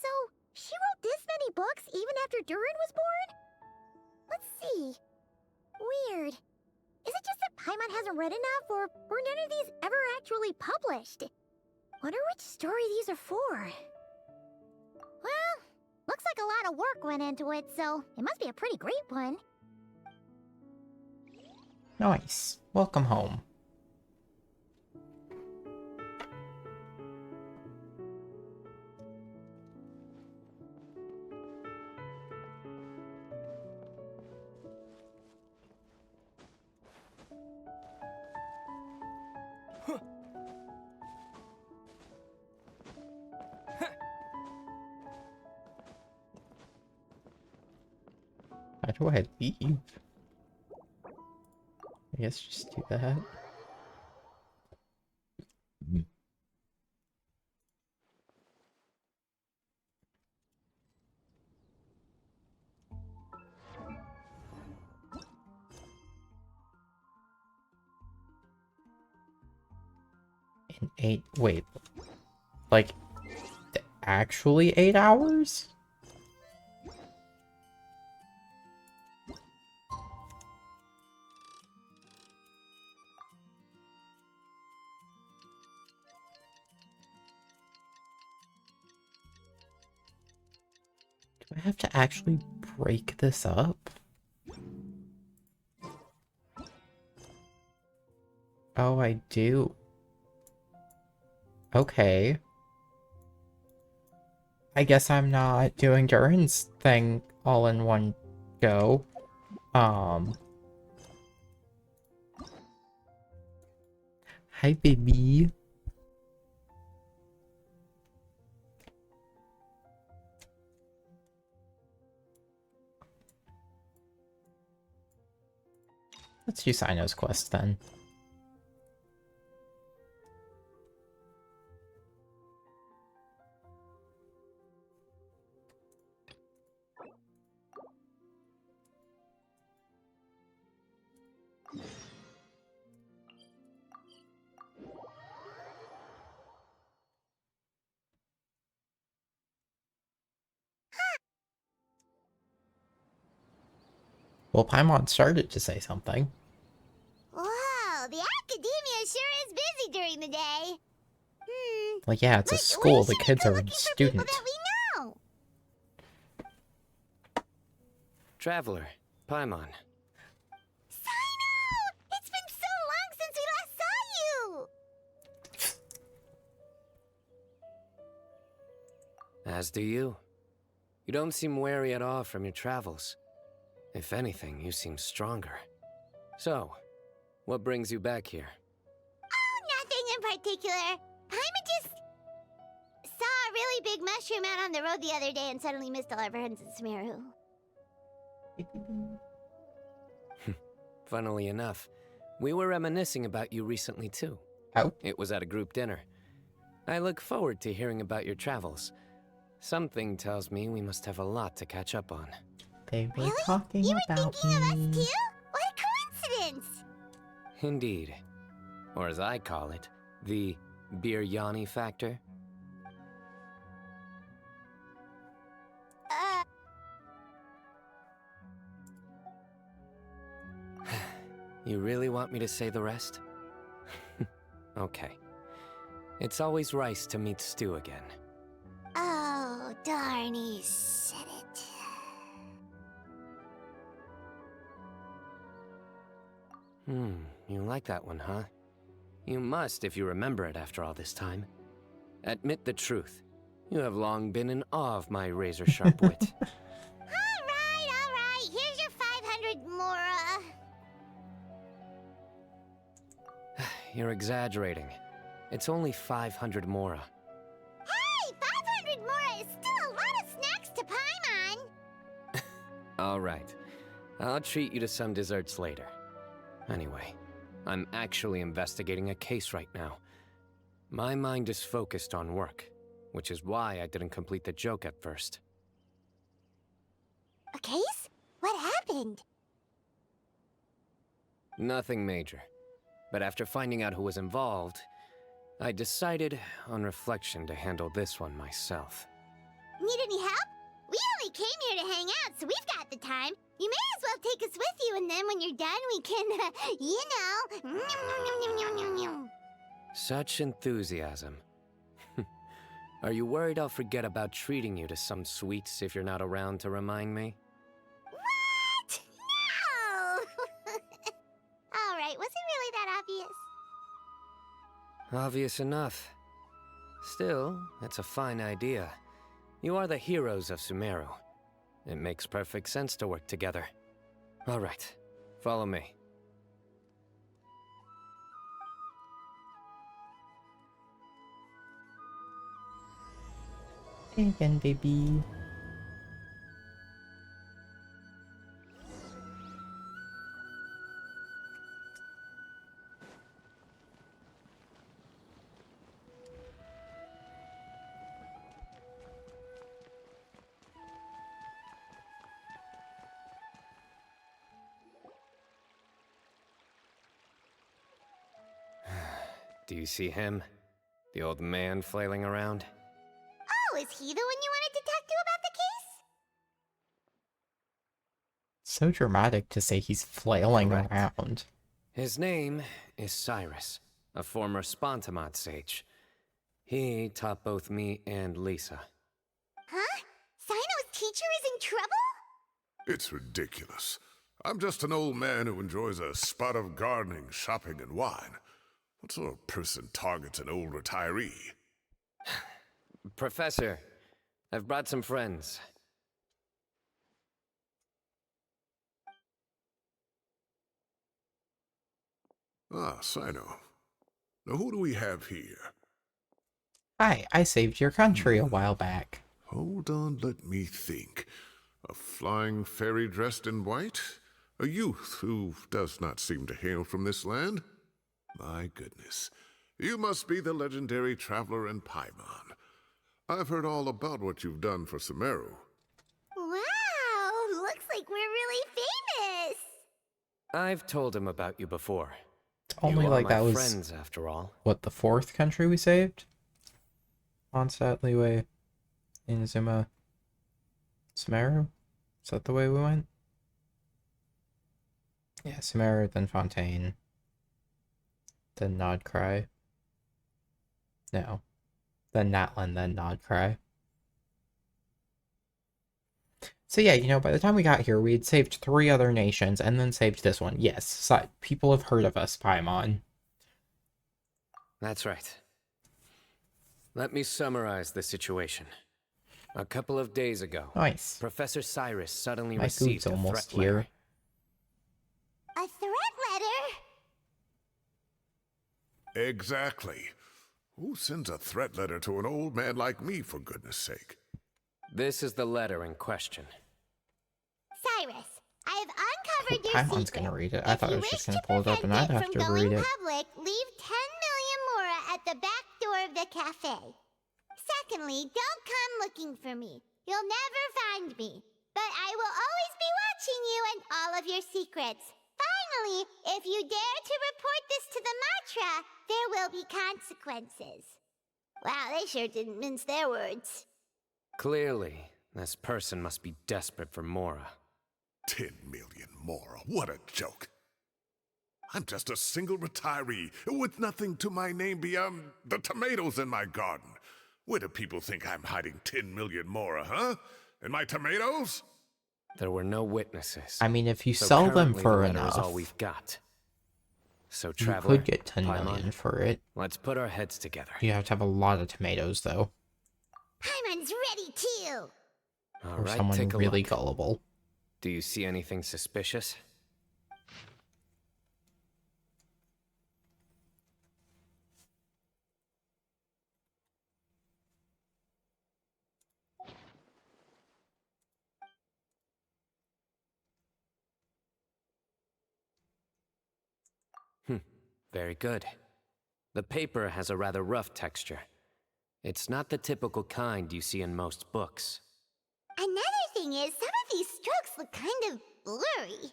So, she wrote this many books even after Durin was born? Let's see. Weird. Is it just that Paimon hasn't read enough, or were none of these ever actually published? Wonder which story these are for. Well, looks like a lot of work went into it, so it must be a pretty great one. Nice. Welcome home. How do I leave? I guess just do that. In 8, wait, like, actually 8 hours? Do I have to actually break this up? Oh, I do. Okay. I guess I'm not doing Durin's thing all in one go. Hi, baby. Let's do Cyno's quest then. Well, Paimon started to say something. Wow, the academia sure is busy during the day. Like, yeah, it's a school. The kids are students. That we know. Traveler, Paimon. Cyno! It's been so long since we last saw you! As do you. You don't seem weary at all from your travels. If anything, you seem stronger. So, what brings you back here? Oh, nothing in particular. Paimon just saw a really big mushroom out on the road the other day and suddenly missed all our friends in Sumeru. Funnily enough, we were reminiscing about you recently too. Oh? It was at a group dinner. I look forward to hearing about your travels. Something tells me we must have a lot to catch up on. They were talking You were about thinking of us me. too? What a coincidence! Indeed. Or as I call it, the biryani factor. You really want me to say the rest? Okay. It's always rice to meet Stu again. Oh, darn, he said it. You like that one, huh? You must if you remember it after all this time. Admit the truth. You have long been in awe of my razor-sharp wit. Alright, here's your 500 Mora. You're exaggerating. It's only 500 Mora. Hey, 500 Mora is still a lot of snacks to Paimon. All right. I'll treat you to some desserts later. Anyway, I'm actually investigating a case right now. My mind is focused on work, which is why I didn't complete the joke at first. A case? What happened? Nothing major. But after finding out who was involved, I decided, on reflection, to handle this one myself. Need any help? We only came here to hang out, so we've got the time. You may as well take us with you, and then when you're done, we can, you know... Nom, nom, nom, nom, nom, nom. Such enthusiasm. Are you worried I'll forget about treating you to some sweets if you're not around to remind me? What? No! Alright, was it really that obvious? Obvious enough. Still, it's a fine idea. You are the heroes of Sumeru. It makes perfect sense to work together. All right, follow me. Hey again, baby. Do you see him? The old man flailing around? Oh, is he the one you wanted to talk to about the case? So dramatic to say he's flailing around. His name is Cyrus, a former Spontamod sage. He taught both me and Lisa. Huh? Cyno's teacher is in trouble? It's ridiculous. I'm just an old man who enjoys a spot of gardening, shopping, and wine. What sort of person targets an old retiree? Professor, I've brought some friends. Ah, Cyno. Now who do we have here? Hi, I saved your country a while back. Hold on, let me think. A flying fairy dressed in white? A youth who does not seem to hail from this land? My goodness. You must be the legendary traveler in Paimon. I've heard all about what you've done for Sumeru. Wow, looks like we're really famous. I've told him about you before. Only you like are my that was friends, after all. What, the 4th country we saved? Mondstadt, Liyue, Inazuma, Sumeru? Is that the way we went? Yeah, Sumeru, then Fontaine, then Nod-Krai. No. Then Natlan, then Nod-Krai. So yeah, you know, by the time we got here, we had saved 3 other nations, and then saved this one. Yes, so people have heard of us, Paimon. That's right. Let me summarize the situation. A couple of days ago, Nice. Professor Cyrus suddenly My received food's a almost threat letter. here. A threat letter? Exactly. Who sends a threat letter to an old man like me, for goodness sake? This is the letter in question. Cyrus, I have uncovered your Paimon's secret. gonna read it. I If thought I you was just wish gonna to pull it up and prevent I'd have from to going read it. public, leave 10 million Mora at the back door of the cafe. Secondly, don't come looking for me. You'll never find me. But I will always be watching you and all of your secrets. Finally, if you dare to report this to the Matra, there will be consequences. Wow, they sure didn't mince their words. Clearly, this person must be desperate for Mora. 10 million Mora, what a joke. I'm just a single retiree with nothing to my name beyond the tomatoes in my garden. Where do people think I'm hiding 10 million more, huh? In my tomatoes? There were no witnesses. I mean, if you So sell them currently for the letter enough, is all we've got. So, you Traveler, could get 10 Paimon, million for it. let's put our heads together. You have to have a lot of tomatoes, though. Paimon's ready too. All Or right, someone take a really look. gullible. Do you see anything suspicious? Very good. The paper has a rather rough texture. It's not the typical kind you see in most books. Another thing is, some of these strokes look kind of blurry.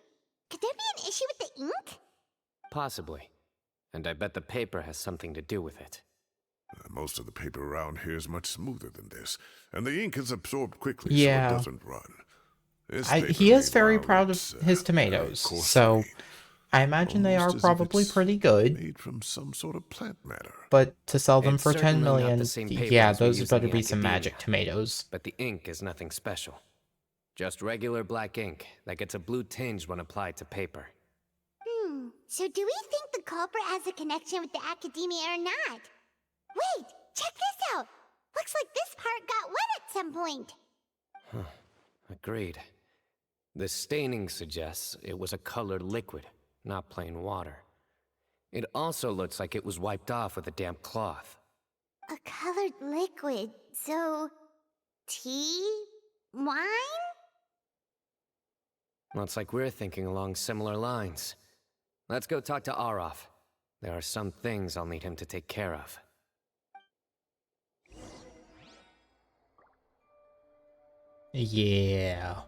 Could there be an issue with the ink? Possibly. And I bet the paper has something to do with it. Most of the paper around here is much smoother than this, and the ink is absorbed quickly Yeah. so it doesn't run. He is very proud of his tomatoes, so I imagine they are probably pretty good. Made from some sort of plant matter. But to sell them It's for 10 certainly not million, the same paper yeah, as we those use better in the be some magic academia. tomatoes. But the ink is nothing special. Just regular black ink that gets a blue tinge when applied to paper. So do we think the culprit has a connection with the academia or not? Wait, check this out. Looks like this part got wet at some point. Agreed. The staining suggests it was a colored liquid, not plain water. It also looks like it was wiped off with a damp cloth. A colored liquid, so... tea? Wine? Looks like we're thinking along similar lines. Let's go talk to Aroth. There are some things I'll need him to take care of. Yeah.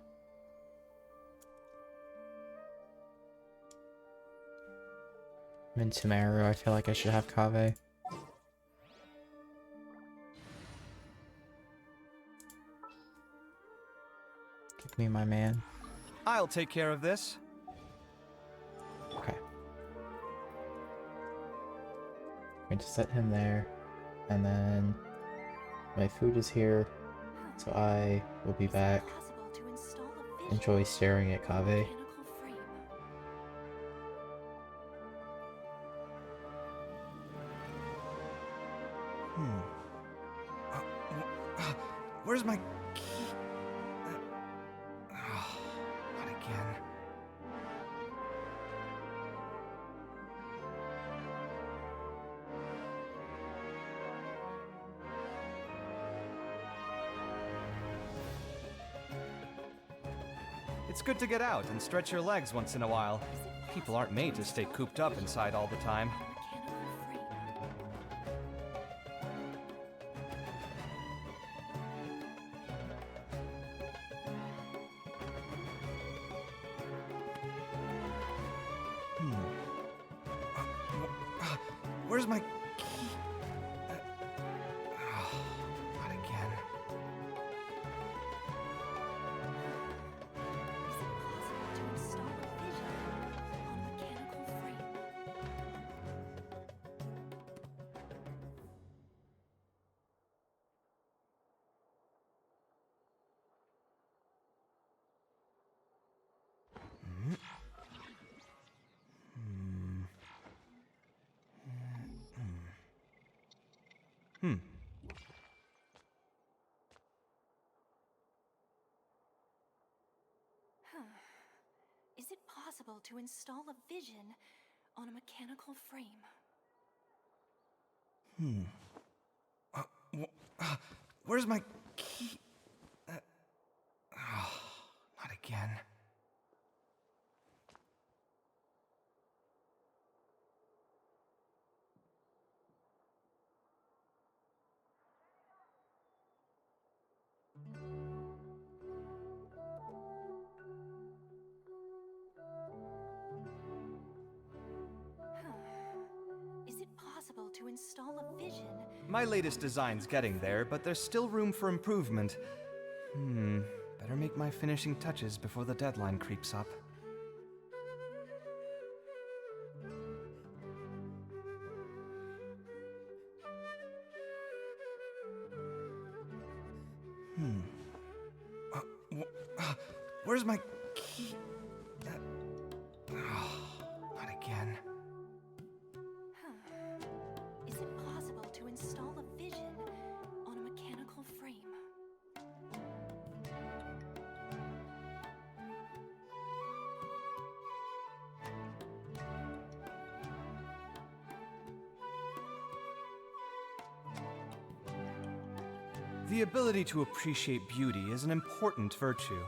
Mintumaru, I feel like I should have Kaveh. Give me my man. I'll take care of this. Okay. I'm going to set him there, and then my food is here, so I will be back. Enjoy staring at Kaveh. Where's my key? Not again. It's good to get out and stretch your legs once in a while. People aren't made to stay cooped up inside all the time. Where's my key? Not again. Is it possible to install a vision on a mechanical frame? Where's my key? Not again. Is it possible to install a vision? My latest design's getting there, but there's still room for improvement. Better make my finishing touches before the deadline creeps up. Where's my key? Not again. Is it possible to install a vision on a mechanical frame? The ability to appreciate beauty is an important virtue.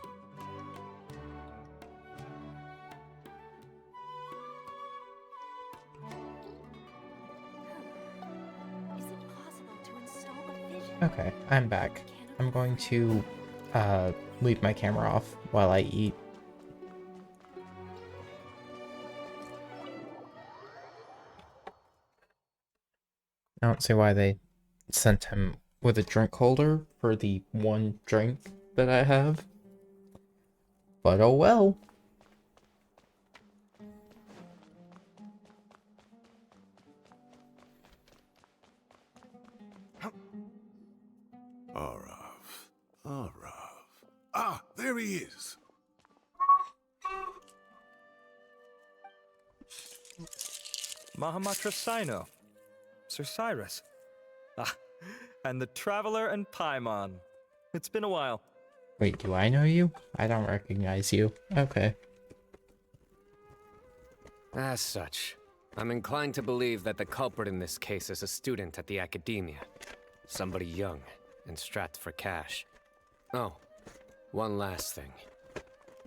Okay, I'm back. I'm going to leave my camera off while I eat. I don't see why they sent him with a drink holder for the one drink that I have. But oh well. Arav. Ah, there he is. Mahamatra Cyno. Sir Cyrus. Ah, and the Traveler and Paimon. It's been a while. Wait, do I know you? I don't recognize you. Okay. As such, I'm inclined to believe that the culprit in this case is a student at the academia. Somebody young and strapped for cash. Oh, one last thing.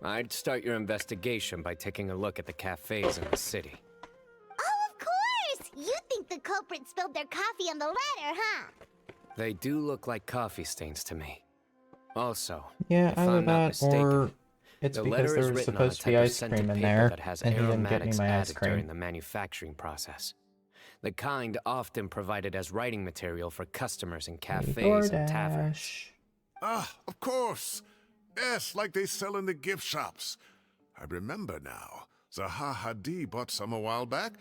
I'd start your investigation by taking a look at the cafes in the city. Oh, of course! You think the culprit spilled their coffee on the ladder, huh? They do look like coffee stains to me. Also, Yeah, if either I'm not that mistaken, or it's the because letter there is was written on a supposed to be type of ice scented cream in paper there, that has and he didn't get me aromatics my ice added cream. during the manufacturing process. The kind often provided as writing material for customers in cafes and taverns. Ah, of course. Yes, like they sell in the gift shops. I remember now. Zaha Hadi bought some a while back.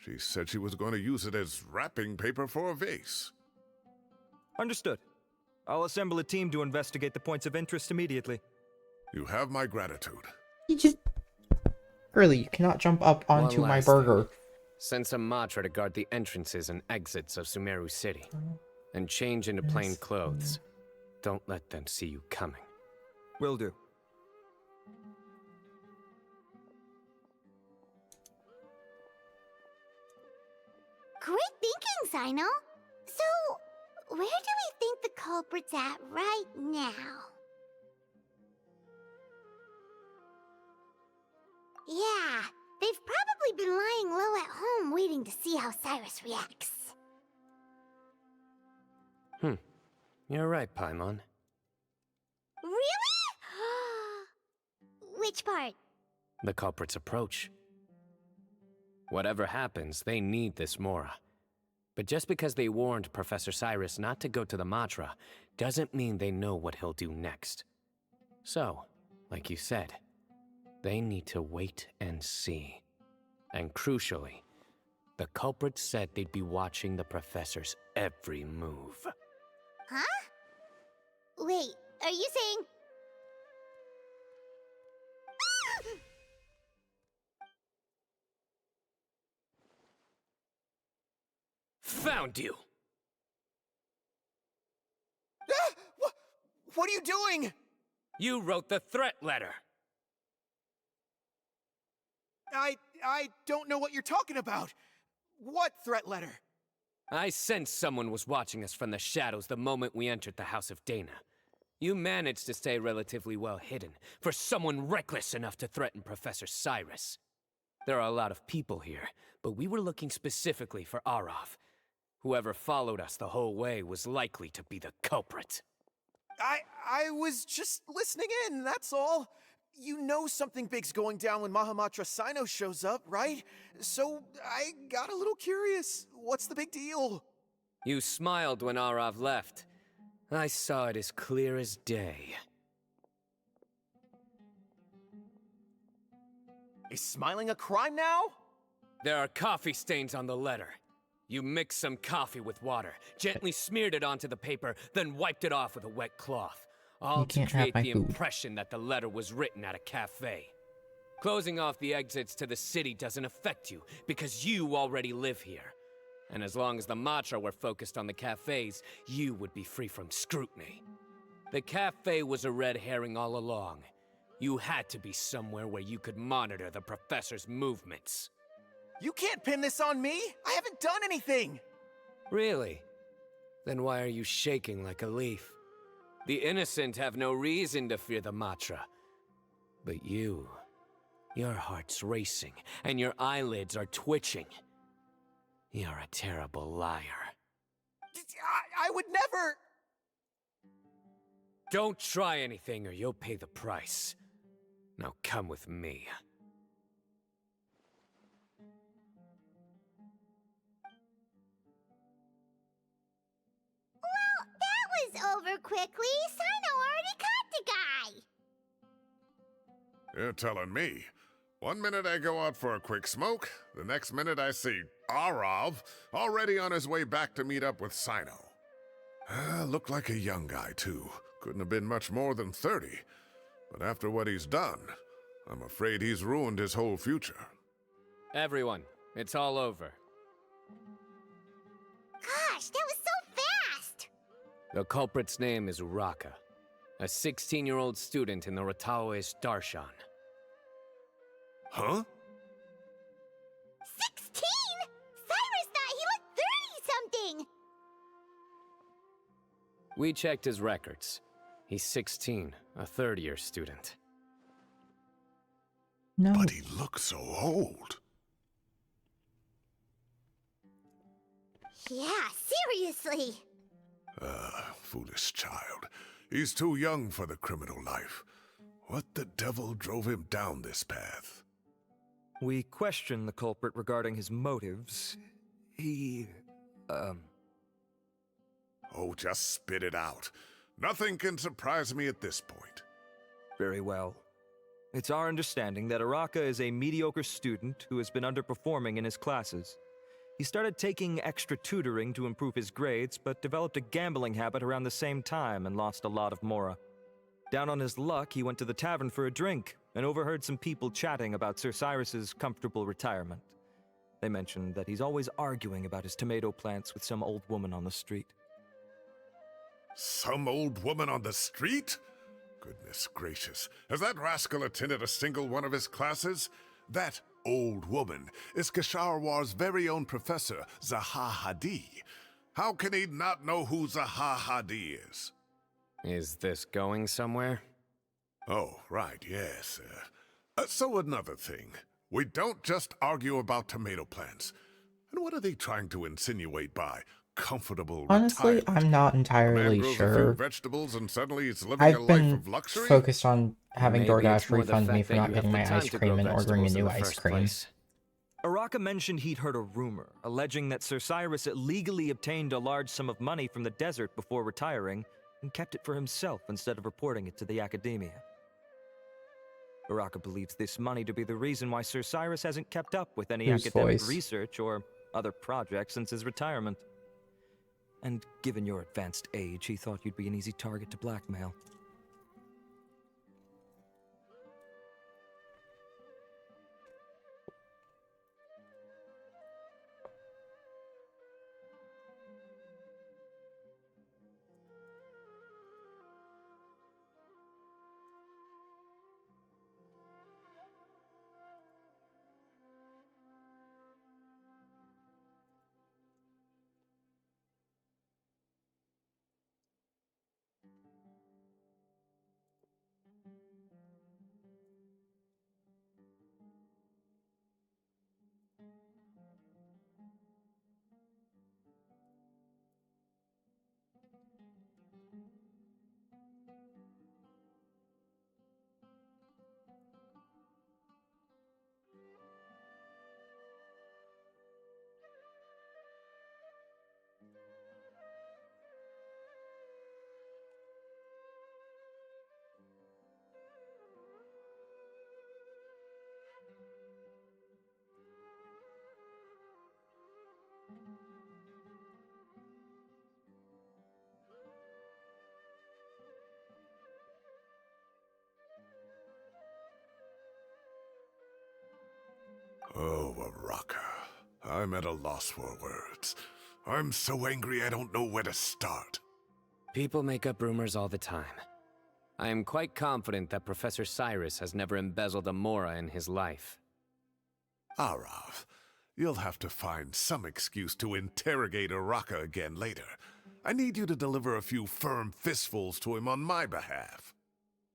She said she was going to use it as wrapping paper for a vase. Understood. I'll assemble a team to investigate the points of interest immediately. You have my gratitude. You just... Really, you cannot jump up onto One my last burger. thing. Send some Matra to guard the entrances and exits of Sumeru City. And change into plain clothes. Don't let them see you coming. Will do. Great thinking, Cyno. So, where do we think the culprit's at right now? Yeah, they've probably been lying low at home waiting to see how Cyrus reacts. You're right, Paimon. Really? Which part? The culprit's approach. Whatever happens, they need this Mora. But just because they warned Professor Cyrus not to go to the Matra, doesn't mean they know what he'll do next. So, like you said, they need to wait and see. And crucially, the culprit said they'd be watching the Professor's every move. Huh? Wait, are you saying... Found you! What are you doing? You wrote the threat letter! I don't know what you're talking about. What threat letter? I sensed someone was watching us from the shadows the moment we entered the House of Dana. You managed to stay relatively well hidden for someone reckless enough to threaten Professor Cyrus. There are a lot of people here, but we were looking specifically for Arav. Whoever followed us the whole way was likely to be the culprit. I was just listening in, that's all. You know something big's going down when Mahamatra Cyno shows up, right? So I got a little curious. What's the big deal? You smiled when Arav left. I saw it as clear as day. Is smiling a crime now? There are coffee stains on the letter. You mixed some coffee with water, gently smeared it onto the paper, then wiped it off with a wet cloth. All to can't have create my the food. impression that the letter was written at a cafe. Closing off the exits to the city doesn't affect you, because you already live here. And as long as the Matra were focused on the cafes, you would be free from scrutiny. The cafe was a red herring all along. You had to be somewhere where you could monitor the professor's movements. You can't pin this on me! I haven't done anything! Really? Then why are you shaking like a leaf? The innocent have no reason to fear the Matra. But you... your heart's racing, and your eyelids are twitching. You're a terrible liar. I would never... Don't try anything or you'll pay the price. Now come with me. Well, that was over quickly. Cyno already caught the guy. You're telling me. One minute I go out for a quick smoke, the next minute I see Arav already on his way back to meet up with Cyno. Looked like a young guy, too. Couldn't have been much more than 30. But after what he's done, I'm afraid he's ruined his whole future. Everyone, it's all over. Gosh, that was so fast! The culprit's name is Uraka, a 16-year-old student in the Rataoist Darshan. Huh? 16? Cyrus thought he looked 30-something! We checked his records. He's 16, a third-year student. No. But he looks so old. Yeah, seriously. Foolish child. He's too young for the criminal life. What the devil drove him down this path? We questioned the culprit regarding his motives. He... Oh, just spit it out. Nothing can surprise me at this point. Very well. It's our understanding that Uraka is a mediocre student who has been underperforming in his classes. He started taking extra tutoring to improve his grades, but developed a gambling habit around the same time and lost a lot of mora. Down on his luck, he went to the tavern for a drink and overheard some people chatting about Sir Cyrus's comfortable retirement. They mentioned that he's always arguing about his tomato plants with some old woman on the street. Some old woman on the street? Goodness gracious. Has that rascal attended a single one of his classes? That old woman is Kasharwar's very own professor, Zaha Hadi. How can he not know who Zaha Hadi is? Is this going somewhere? Oh, right, yes. So another thing. We don't just argue about tomato plants. And what are they trying to insinuate by comfortable Honestly, retirement? I'm not A man entirely grows a few sure. vegetables and suddenly he's living a I've life been of luxury? focused on having Maybe DoorDash it's more the refund me fact for that not you have getting the my time ice to cream grow and ordering a vegetables in new the ice first cream. place. Uraka mentioned he'd heard a rumor, alleging that Sir Cyrus illegally obtained a large sum of money from the desert before retiring, and kept it for himself instead of reporting it to the academia. Uraka believes this money to be the reason why Sir Cyrus hasn't kept up with any Whose academic voice? research or other projects since his retirement. And given your advanced age, he thought you'd be an easy target to blackmail. Oh, Araka. I'm at a loss for words. I'm so angry I don't know where to start. People make up rumors all the time. I am quite confident that Professor Cyrus has never embezzled a Mora in his life. Arav, you'll have to find some excuse to interrogate Araka again later. I need you to deliver a few firm fistfuls to him on my behalf.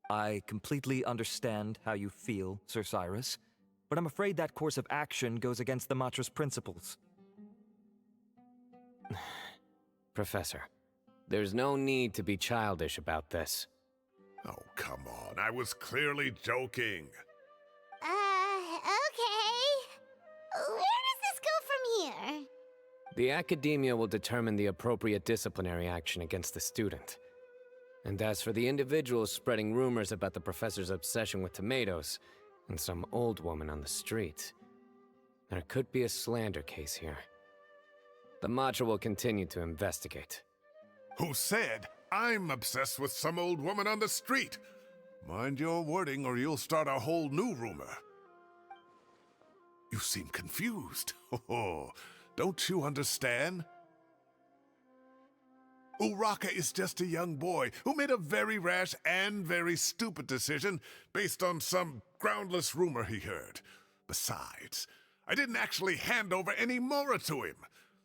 I completely understand how you feel, Sir Cyrus, but I'm afraid that course of action goes against the Matra's principles. Professor, there's no need to be childish about this. Oh, come on. I was clearly joking. Okay. Where does this go from here? The Academia will determine the appropriate disciplinary action against the student. And as for the individuals spreading rumors about the professor's obsession with tomatoes and some old woman on the street, there could be a slander case here. The Matra will continue to investigate. Who said I'm obsessed with some old woman on the street? Mind your wording or you'll start a whole new rumor. You seem confused. Oh, don't you understand? Uraka is just a young boy who made a very rash and very stupid decision based on some groundless rumor he heard. Besides, I didn't actually hand over any Mora to him.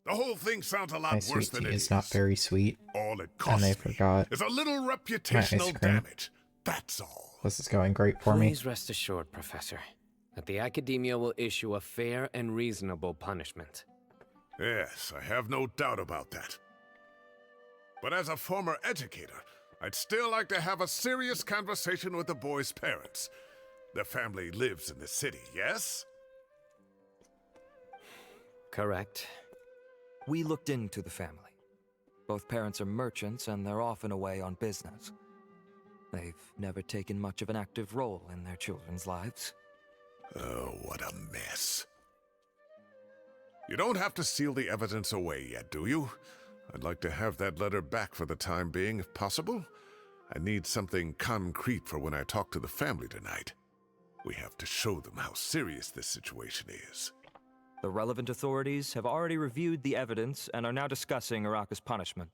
The whole thing sounds a lot My worse sweet than tea it is not very sweet. All it And costs I me forgot is a little my ice reputational cream. damage. That's all. This is going great for me. Please rest assured, Professor, that the Academia will issue a fair and reasonable punishment. Yes, I have no doubt about that. But as a former educator, I'd still like to have a serious conversation with the boy's parents. Their family lives in the city, yes? Correct. We looked into the family. Both parents are merchants and they're often away on business. They've never taken much of an active role in their children's lives. Oh, what a mess. You don't have to seal the evidence away yet, do you? I'd like to have that letter back for the time being, if possible. I need something concrete for when I talk to the family tonight. We have to show them how serious this situation is. The relevant authorities have already reviewed the evidence and are now discussing Araka's punishment.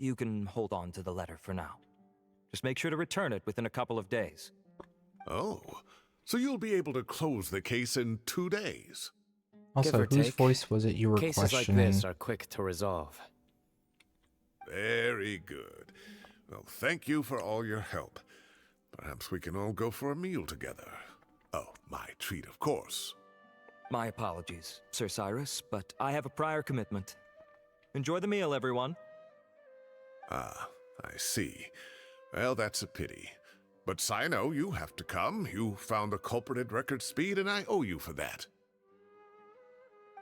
You can hold on to the letter for now. Just make sure to return it within a couple of days. Oh, so you'll be able to close the case in 2 days? Also, whose voice was it you were Cases questioning? like this are quick to resolve. Very good. Well, thank you for all your help. Perhaps we can all go for a meal together. Oh, my treat, of course. My apologies, Sir Cyrus, but I have a prior commitment. Enjoy the meal, everyone. Ah, I see. Well, that's a pity. But Cyno, you have to come. You found the culprit at record speed, and I owe you for that.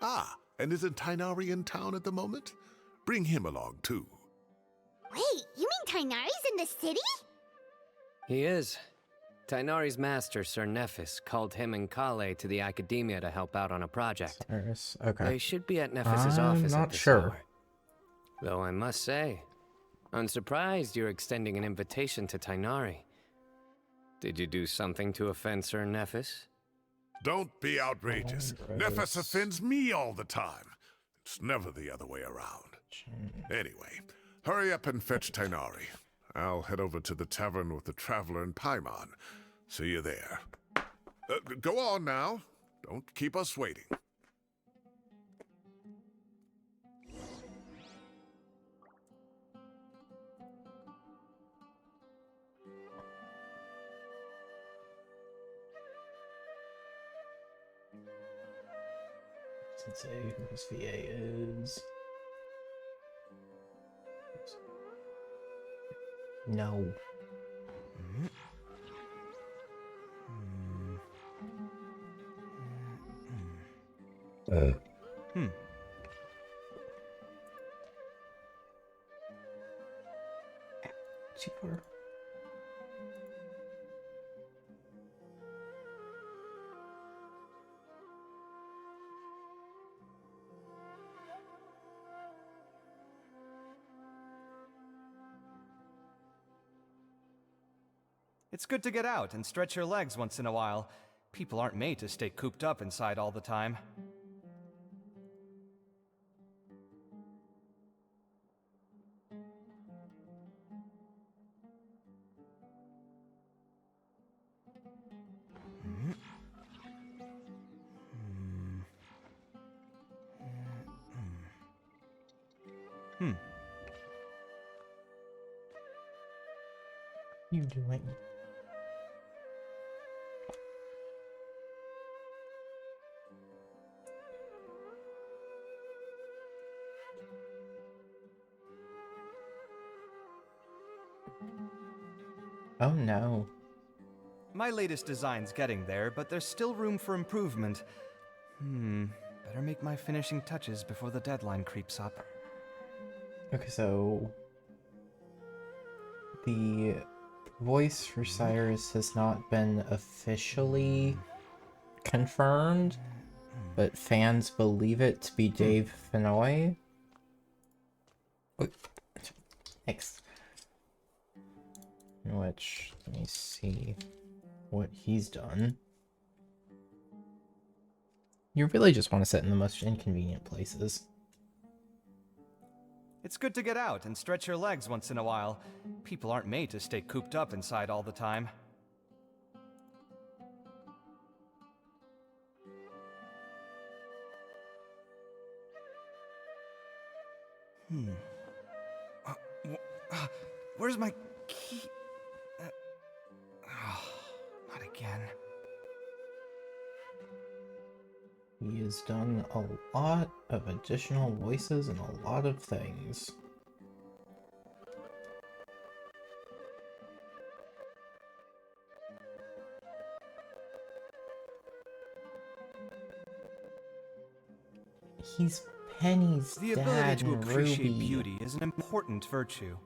Ah, and isn't Tighnari in town at the moment? Bring him along, too. Wait, you mean Tighnari's in the city? He is. Tighnari's master, Sir Nephis, called him and Kale to the Academia to help out on a project. Cyrus, okay. They should be at Nephis's I'm office not at this sure. hour. Though I must say, I'm surprised you're extending an invitation to Tighnari. Did you do something to offend Sir Nephis? Don't be outrageous. Nephis offends me all the time. It's never the other way around. Anyway, hurry up and fetch Tighnari. I'll head over to the tavern with the Traveler and Paimon. See you there. Go on now. Don't keep us waiting. Let's say who his VA is. No. Cheaper. It's good to get out and stretch your legs once in a while. People aren't made to stay cooped up inside all the time. You doing? Oh no. My latest design's getting there, but there's still room for improvement. Better make my finishing touches before the deadline creeps up. Okay, so the voice for Cyrus has not been officially confirmed, but fans believe it to be Dave Fenoy. Thanks. Which, let me see what he's done. You really just want to sit in the most inconvenient places. It's good to get out and stretch your legs once in a while. People aren't made to stay cooped up inside all the time. Where's my key? Not again. He has done a lot of additional voices and a lot of things. He's Penny's The dad ability to and appreciate Ruby. beauty is an important virtue.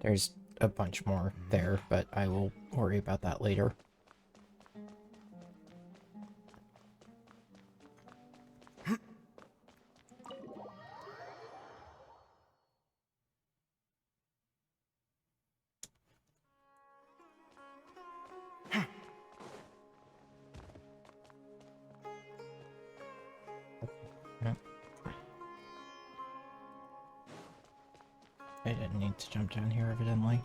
There's a bunch more there, but I will worry about that later. I didn't need to jump down here, evidently.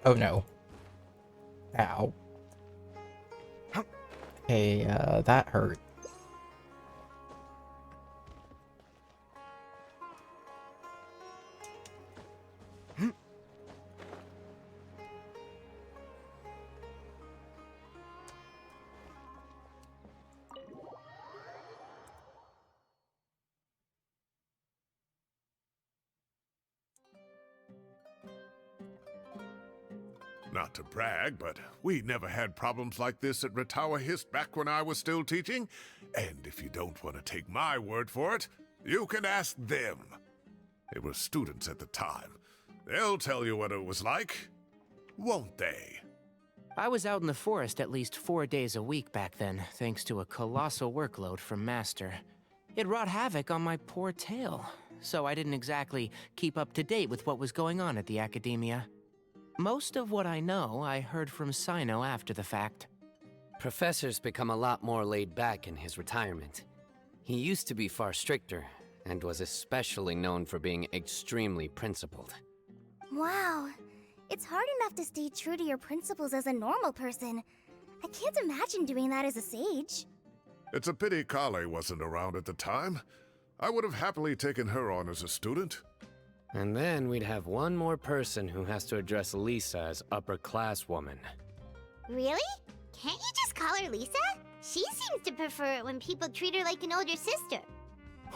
Oh no. Ow. Hey, that hurt. Not to brag, but we never had problems like this at Ratawa Hist back when I was still teaching. And if you don't want to take my word for it, you can ask them. They were students at the time. They'll tell you what it was like, won't they? I was out in the forest at least 4 days a week back then, thanks to a colossal workload from Master. It wrought havoc on my poor tail, so I didn't exactly keep up to date with what was going on at the academia. Most of what I know, I heard from Cyno after the fact. Professor's become a lot more laid back in his retirement. He used to be far stricter, and was especially known for being extremely principled. Wow. It's hard enough to stay true to your principles as a normal person. I can't imagine doing that as a sage. It's a pity Kale wasn't around at the time. I would have happily taken her on as a student. And then we'd have one more person who has to address Lisa as upper-class woman. Really? Can't you just call her Lisa? She seems to prefer it when people treat her like an older sister.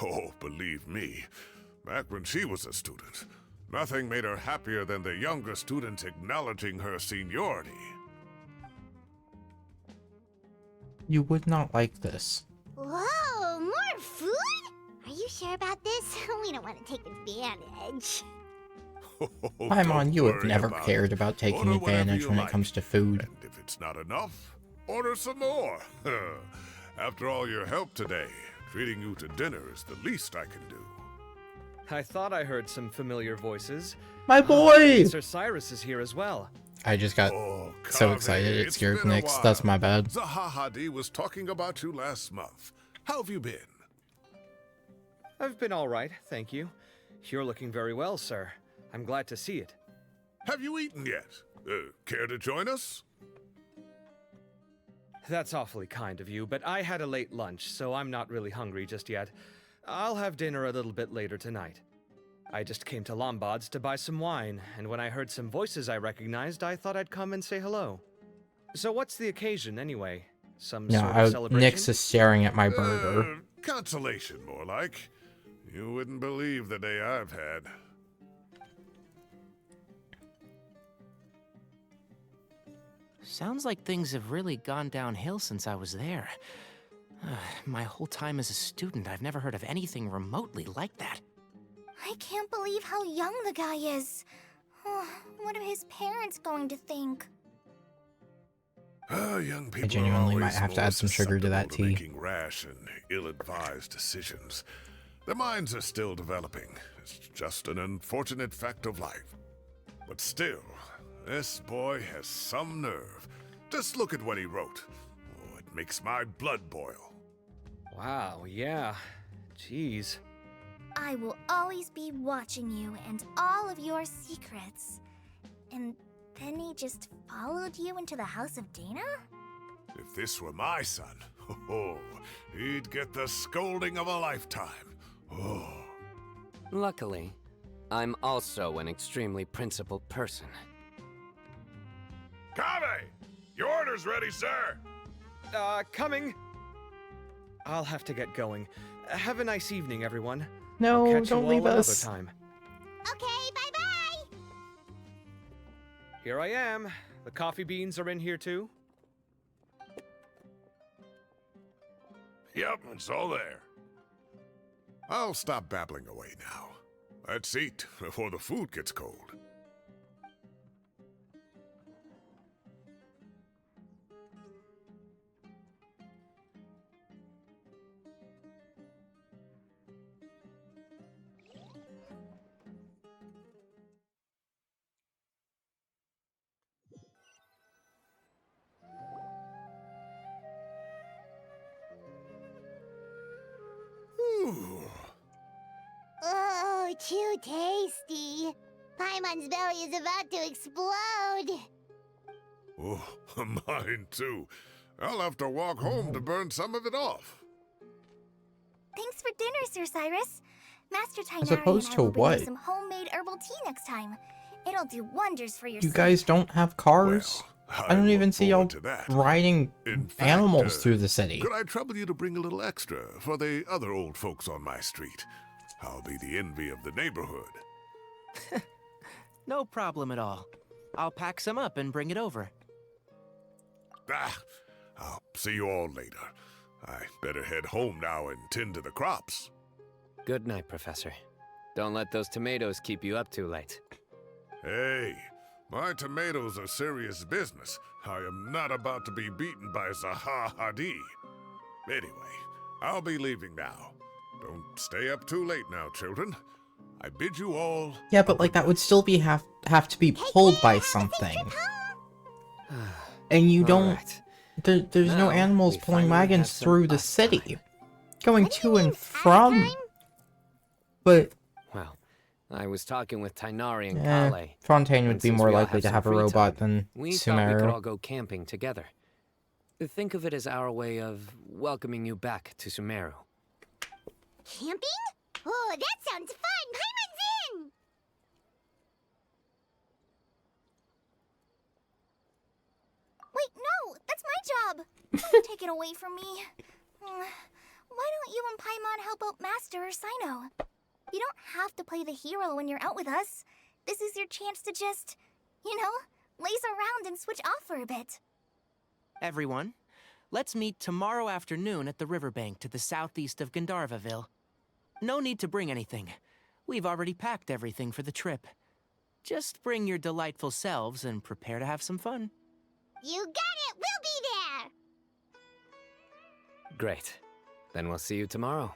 Oh, believe me, back when she was a student, nothing made her happier than the younger students acknowledging her seniority. You would not like this. Whoa, more food? Are you sure about this? We don't want to take advantage. Paimon, you have worry never about cared it. about taking Order whatever advantage you when like. it comes to food. And if it's not enough, order some more. After all your help today, treating you to dinner is the least I can do. I thought I heard some familiar voices. My boy! Sir Cyrus is here as well. I just got so excited it scared Nyx. That's my bad. Zahahadi was talking about you last month. How have you been? I've been all right, thank you. You're looking very well, sir. I'm glad to see it. Have you eaten yet? Care to join us? That's awfully kind of you, but I had a late lunch, so I'm not really hungry just yet. I'll have dinner a little bit later tonight. I just came to Lombard's to buy some wine, and when I heard some voices I recognized, I thought I'd come and say hello. So what's the occasion, anyway? Some sort of celebration? Nyx is staring at my burger. Consolation, more like. You wouldn't believe the day I've had. Sounds like things have really gone downhill since I was there. My whole time as a student, I've never heard of anything remotely like that. I can't believe how young the guy is. What are his parents going to think? Young people I genuinely are might always have to more add some sugar to that susceptible tea. Making rash and ill-advised decisions. Their minds are still developing. It's just an unfortunate fact of life. But still, this boy has some nerve. Just look at what he wrote. Oh, it makes my blood boil. Wow, yeah. Jeez. I will always be watching you and all of your secrets. And then he just followed you into the house of Dana? If this were my son, he'd get the scolding of a lifetime. Oh. Luckily, I'm also an extremely principled person. Kave! Your order's ready, sir! Coming! I'll have to get going. Have a nice evening, everyone. No, I'll catch don't you leave all us. Another time. Okay, bye-bye! Here I am. The coffee beans are in here too. Yep, it's all there. I'll stop babbling away now. Let's eat before the food gets cold. Ooh. Oh, too tasty. Paimon's belly is about to explode. Oh, mine too. I'll have to walk home to burn some of it off. Thanks for dinner, Sir Cyrus. Master Tainari As opposed and I to will bring what? you some homemade herbal tea next time. It'll do wonders for your You guys don't have cars? I don't even see y'all riding animals through the city. Could I trouble you to bring a little extra for the other old folks on my street? I'll be the envy of the neighborhood. No problem at all. I'll pack some up and bring it over. I'll see you all later. I better head home now and tend to the crops. Good night, Professor. Don't let those tomatoes keep you up too late. Hey, my tomatoes are serious business. I am not about to be beaten by Zahahadi. Anyway, I'll be leaving now. Don't stay up too late now, children. I bid you all... Yeah, but like that would still be have to be pulled by something. And you don't... There's no animals pulling wagons through the city. Going to and from. But... Well, I was talking with Tainari and Eh, Kale. Fontaine would and be since more we all likely to some have a free robot time, than we thought we could all Sumeru. go camping together. Think of it as our way of welcoming you back to Sumeru. Camping? Oh, that sounds fun! Paimon's in! Wait, no! That's my job! Don't take it away from me. Why don't you and Paimon help out Master or Cyno? You don't have to play the hero when you're out with us. This is your chance to just, laze around and switch off for a bit. Everyone, let's meet tomorrow afternoon at the riverbank to the southeast of Gandharvaville. no need to bring anything. We've already packed everything for the trip. Just bring your delightful selves and prepare to have some fun. You got it! We'll be there! Great. Then we'll see you tomorrow.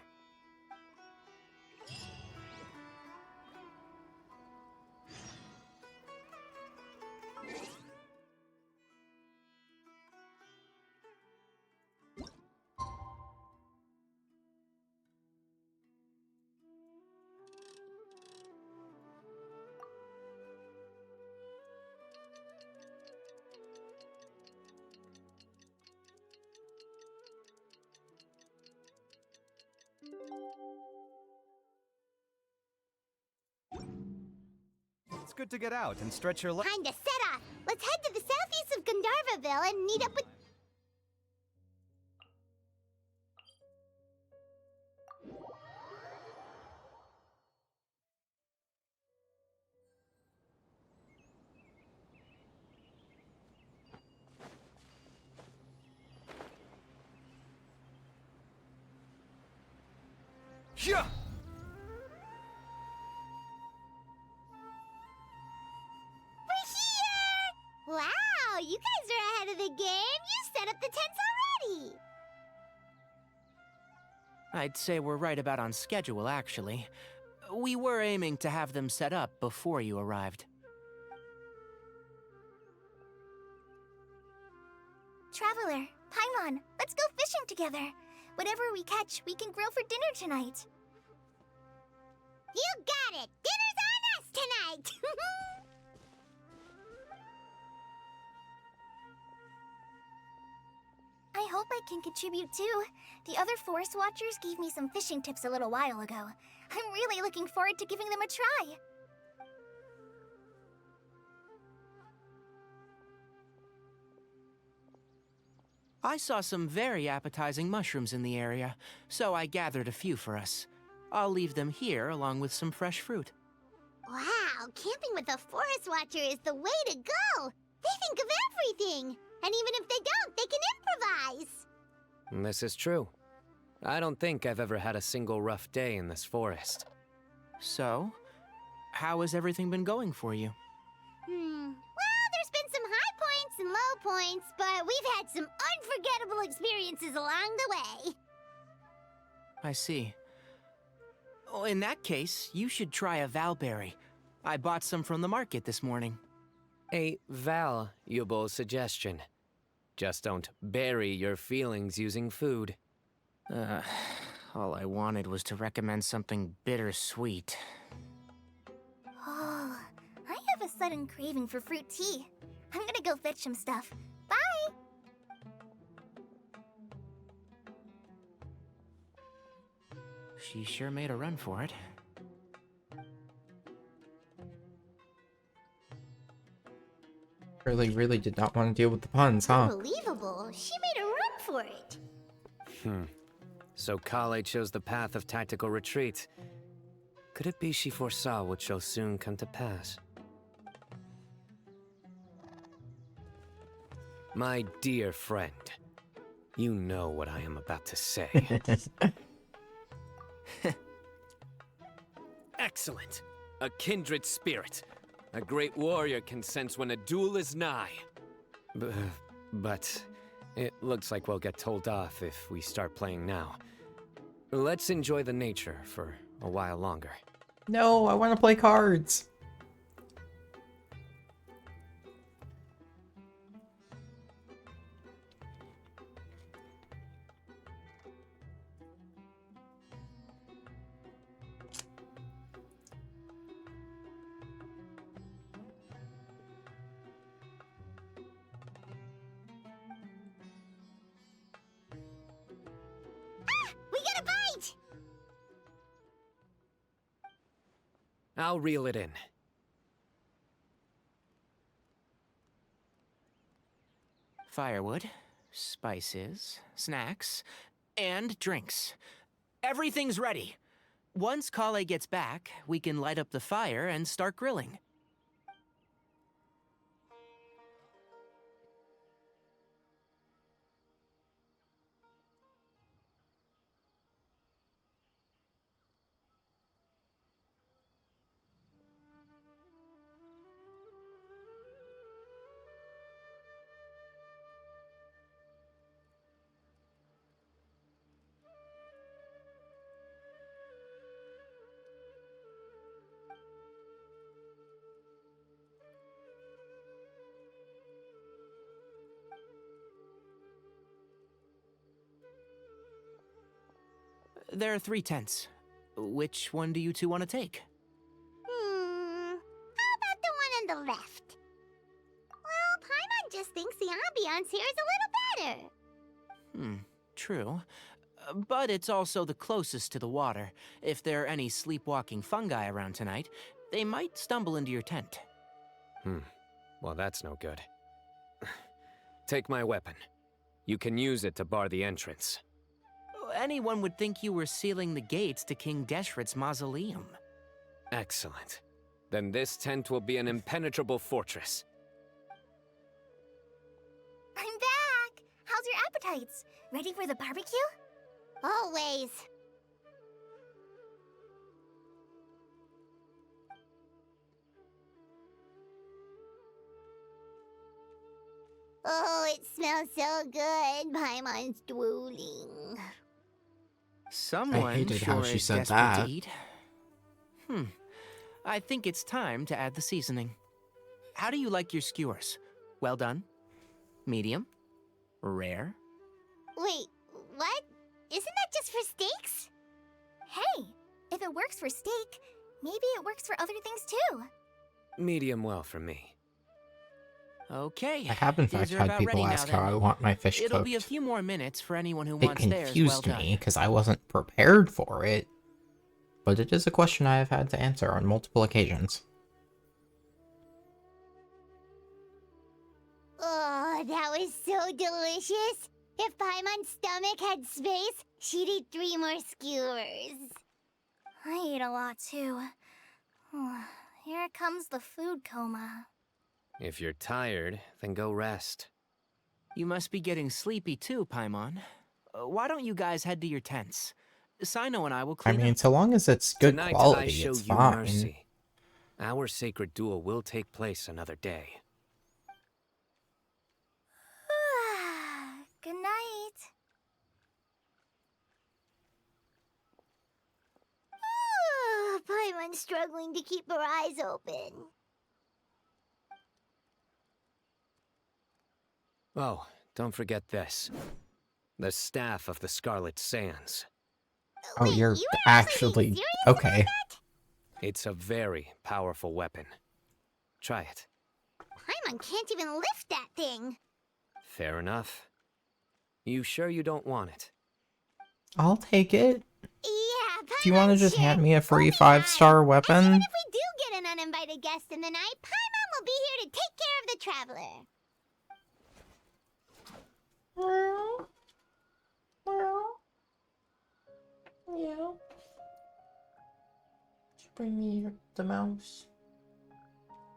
It's good to get out and stretch your legs. Time to set off! Let's head to the southeast of Gandharvaville and meet up with... Yeah! Wow, you guys are ahead of the game. You set up the tents already. I'd say we're right about on schedule, actually. We were aiming to have them set up before you arrived. Traveler, Paimon, let's go fishing together. Whatever we catch, we can grill for dinner tonight. You got it! Dinner's on us tonight! I hope I can contribute too. The other forest watchers gave me some fishing tips a little while ago. I'm really looking forward to giving them a try. I saw some very appetizing mushrooms in the area, so I gathered a few for us. I'll leave them here along with some fresh fruit. Wow, camping with a forest watcher is the way to go! They think of everything! And even if they don't, they can improvise! This is true. I don't think I've ever had a single rough day in this forest. So, how has everything been going for you? Well, there's been some high points and low points, but we've had some unforgettable experiences along the way. I see. Oh, in that case, you should try a valberry. I bought some from the market this morning. A valuable suggestion. Just don't bury your feelings using food. All I wanted was to recommend something bittersweet. Oh, I have a sudden craving for fruit tea. I'm gonna go fetch some stuff. Bye! She sure made a run for it. Shirley really did not want to deal with the puns, huh? Unbelievable. She made a run for it. So Kale chose the path of tactical retreat. Could it be she foresaw what shall soon come to pass? My dear friend, you know what I am about to say. Excellent. A kindred spirit. A great warrior can sense when a duel is nigh. But it looks like we'll get told off if we start playing now. Let's enjoy the nature for a while longer. No, I want to play cards. We got a bite! I'll reel it in. Firewood, spices, snacks, and drinks. Everything's ready. Once Kale gets back, we can light up the fire and start grilling. There are 3 tents. Which one do you two want to take? How about the one on the left? Well, Paimon just thinks the ambiance here is a little better. True. But it's also the closest to the water. If there are any sleepwalking fungi around tonight, they might stumble into your tent. Well, that's no good. Take my weapon. You can use it to bar the entrance. Anyone would think you were sealing the gates to King Deshret's mausoleum. Excellent. Then this tent will be an impenetrable fortress. I'm back! How's your appetites? Ready for the barbecue? Always. Oh, it smells so good. Paimon's drooling. Someone hated sure how she is said desperate that. to eat. I think it's time to add the seasoning. How do you like your skewers? Well done? Medium? Rare? Wait, what? Isn't that just for steaks? Hey, if it works for steak, maybe it works for other things too. Medium well for me. Okay. I have in fact these are had about people ready now, ask then. how I want my fish It'll cooked. be a few more minutes for anyone who It wants theirs well confused done. me because I wasn't prepared for it, but it is a question I have had to answer on multiple occasions. Oh, that was so delicious. If Paimon's stomach had space, she'd eat 3 more skewers. I ate a lot too. Here comes the food coma. If you're tired, then go rest. You must be getting sleepy too, Paimon. Why don't you guys head to your tents? Cyno and I will I clean mean, up. so long as it's good Tonight, I quality, show it's you fine. mercy. Our sacred duel will take place another day. Good night. Paimon's struggling to keep her eyes open. Oh, don't forget this. The staff of the Scarlet Sands. Oh, you're actually okay. It's a very powerful weapon. Try it. Paimon can't even lift that thing. Fair enough. You sure you don't want it? I'll take it. Yeah, Do you want to just hand me a free 5-star weapon? If we do get an uninvited guest in the night, Paimon will be here to take care of the traveler. Yeah. Just bring me the mouse.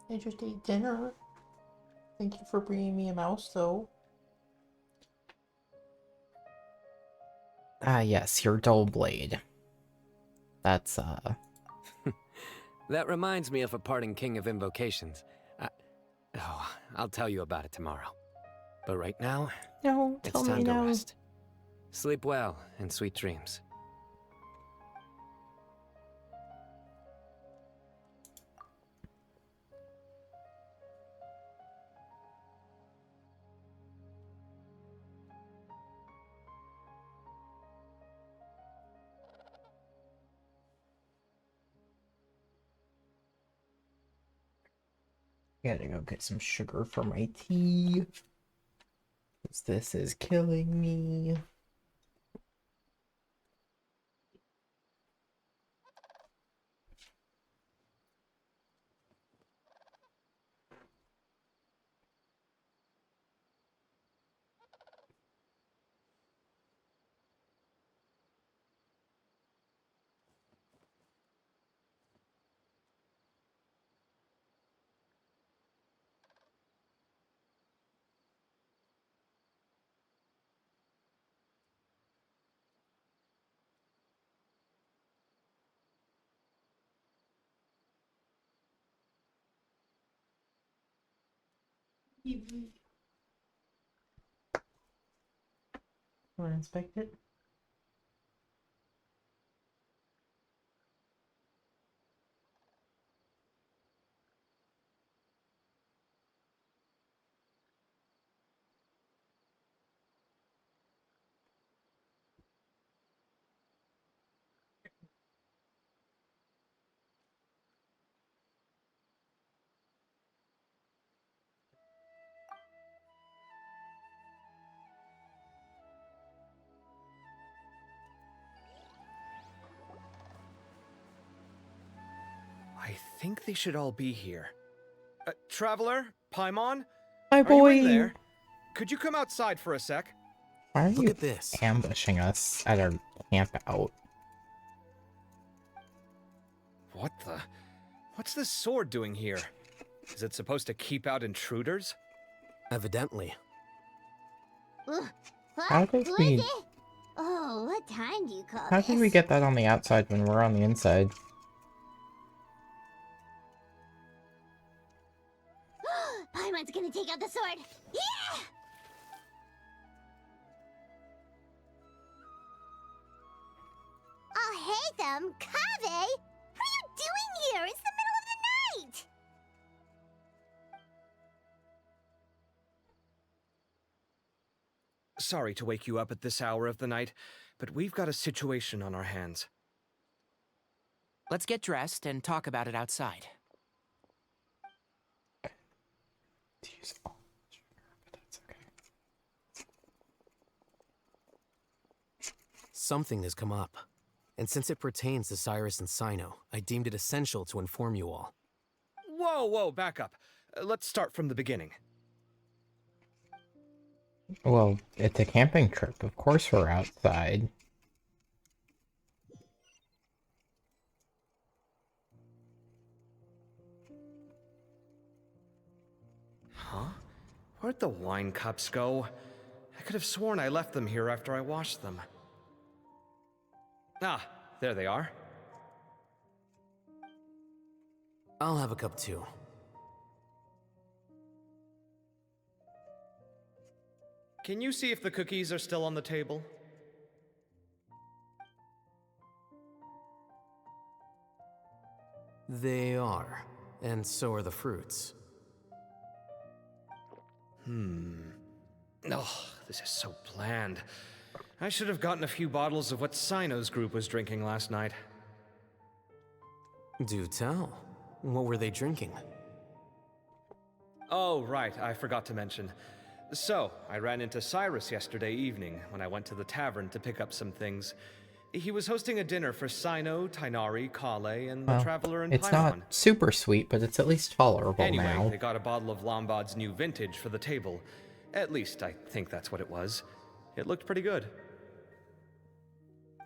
I just ate dinner. Thank you for bringing me a mouse, though. Ah, yes, your dull blade. That's, That reminds me of a parting king of invocations. I'll tell you about it tomorrow. But right now, no, it's tell me time to now. rest. Sleep well and sweet dreams. Gotta go get some sugar for my tea. 'Cause this is killing me. Want to inspect it? think they should all be here. Traveler? Paimon? My Are you in boy! there? Could you come outside for a sec? Why are Look you at this. ambushing us at our camp out? What the? What's this sword doing here? Is it supposed to keep out intruders? Evidently. How did Who we... is it? Oh, what time do you call How this? did we get that on the outside when we're on the inside? Paimon's gonna take out the sword. Yeah! Oh, hey them, Kave! What are you doing here? It's the middle of the night! Sorry to wake you up at this hour of the night, but we've got a situation on our hands. Let's get dressed and talk about it outside. Something has come up. And since it pertains to Cyrus and Cyno, I deemed it essential to inform you all. Whoa, back up. Let's start from the beginning. Well, it's a camping trip. Of course we're outside. Huh? Where'd the wine cups go? I could have sworn I left them here after I washed them. Ah, there they are. I'll have a cup too. Can you see if the cookies are still on the table? They are. And so are the fruits. Oh, this is so bland. I should have gotten a few bottles of what Cyno's group was drinking last night. Do tell. What were they drinking? Oh, right, I forgot to mention. So, I ran into Cyrus yesterday evening when I went to the tavern to pick up some things. He was hosting a dinner for Cyno, Tighnari, Kale, and the Traveler and It's Paimon. not super sweet, but it's at least tolerable Anyway, now. they got a bottle of Lombard's new vintage for the table. At least, I think that's what it was. It looked pretty good.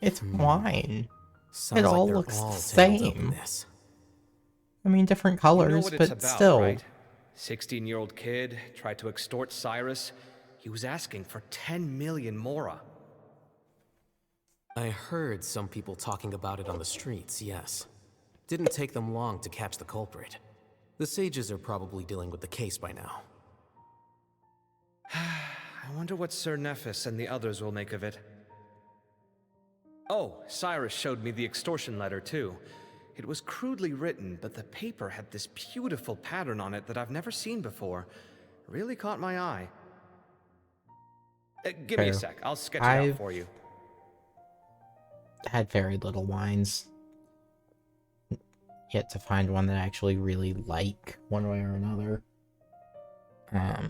It's wine. Sounds It like all they're looks all the tangled up in same. this. I mean, different You know colors, what but it's about, still. right? 16-year-old kid tried to extort Cyrus. He was asking for 10 million mora. I heard some people talking about it on the streets, yes. Didn't take them long to catch the culprit. The sages are probably dealing with the case by now. I wonder what Sir Nephis and the others will make of it. Oh, Cyrus showed me the extortion letter, too. It was crudely written, but the paper had this beautiful pattern on it that I've never seen before. Really caught my eye. Give me a sec. I'll sketch it out for you. Had very little wines. Yet to find one that I actually really like, one way or another. I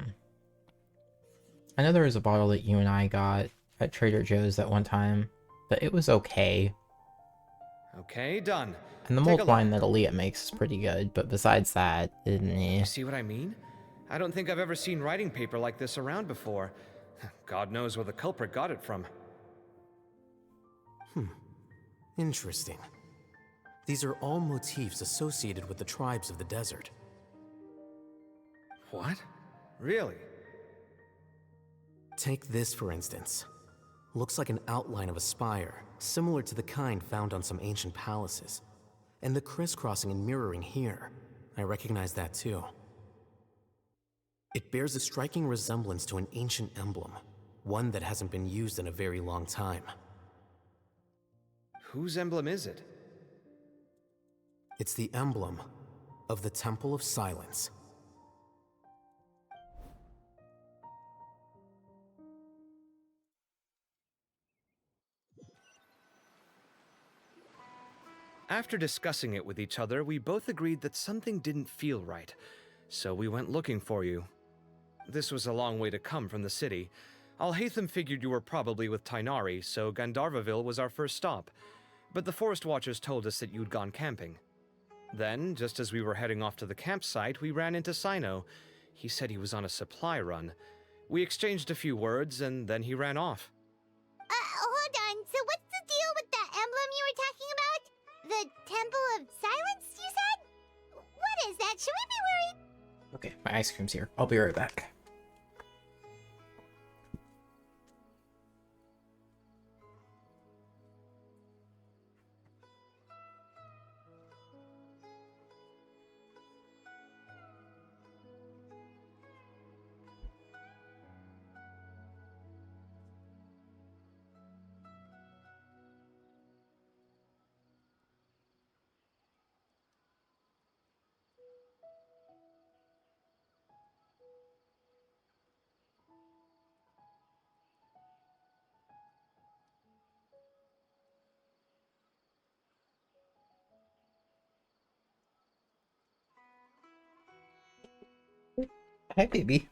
know there was a bottle that you and I got at Trader Joe's that one time, but it was okay. Okay, done. And the mulled wine that Aaliyah makes is pretty good, but besides that, You see what I mean? I don't think I've ever seen writing paper like this around before. God knows where the culprit got it from. Interesting. These are all motifs associated with the tribes of the desert. What? Really? Take this, for instance. Looks like an outline of a spire, similar to the kind found on some ancient palaces. And the crisscrossing and mirroring here. I recognize that too. It bears a striking resemblance to an ancient emblem, one that hasn't been used in a very long time. Whose emblem is it? It's the emblem of the Temple of Silence. After discussing it with each other, we both agreed that something didn't feel right, so we went looking for you. This was a long way to come from the city. Alhaitham figured you were probably with Tighnari, so Gandharvaville was our first stop. But the Forest Watchers told us that you'd gone camping. Then, just as we were heading off to the campsite, we ran into Cyno. He said he was on a supply run. We exchanged a few words, and then he ran off. Hold on. So what's the deal with that emblem you were talking about? The Temple of Silence, you said? What is that? Should we be worried? Okay, my ice cream's here. I'll be right back. Hi, baby.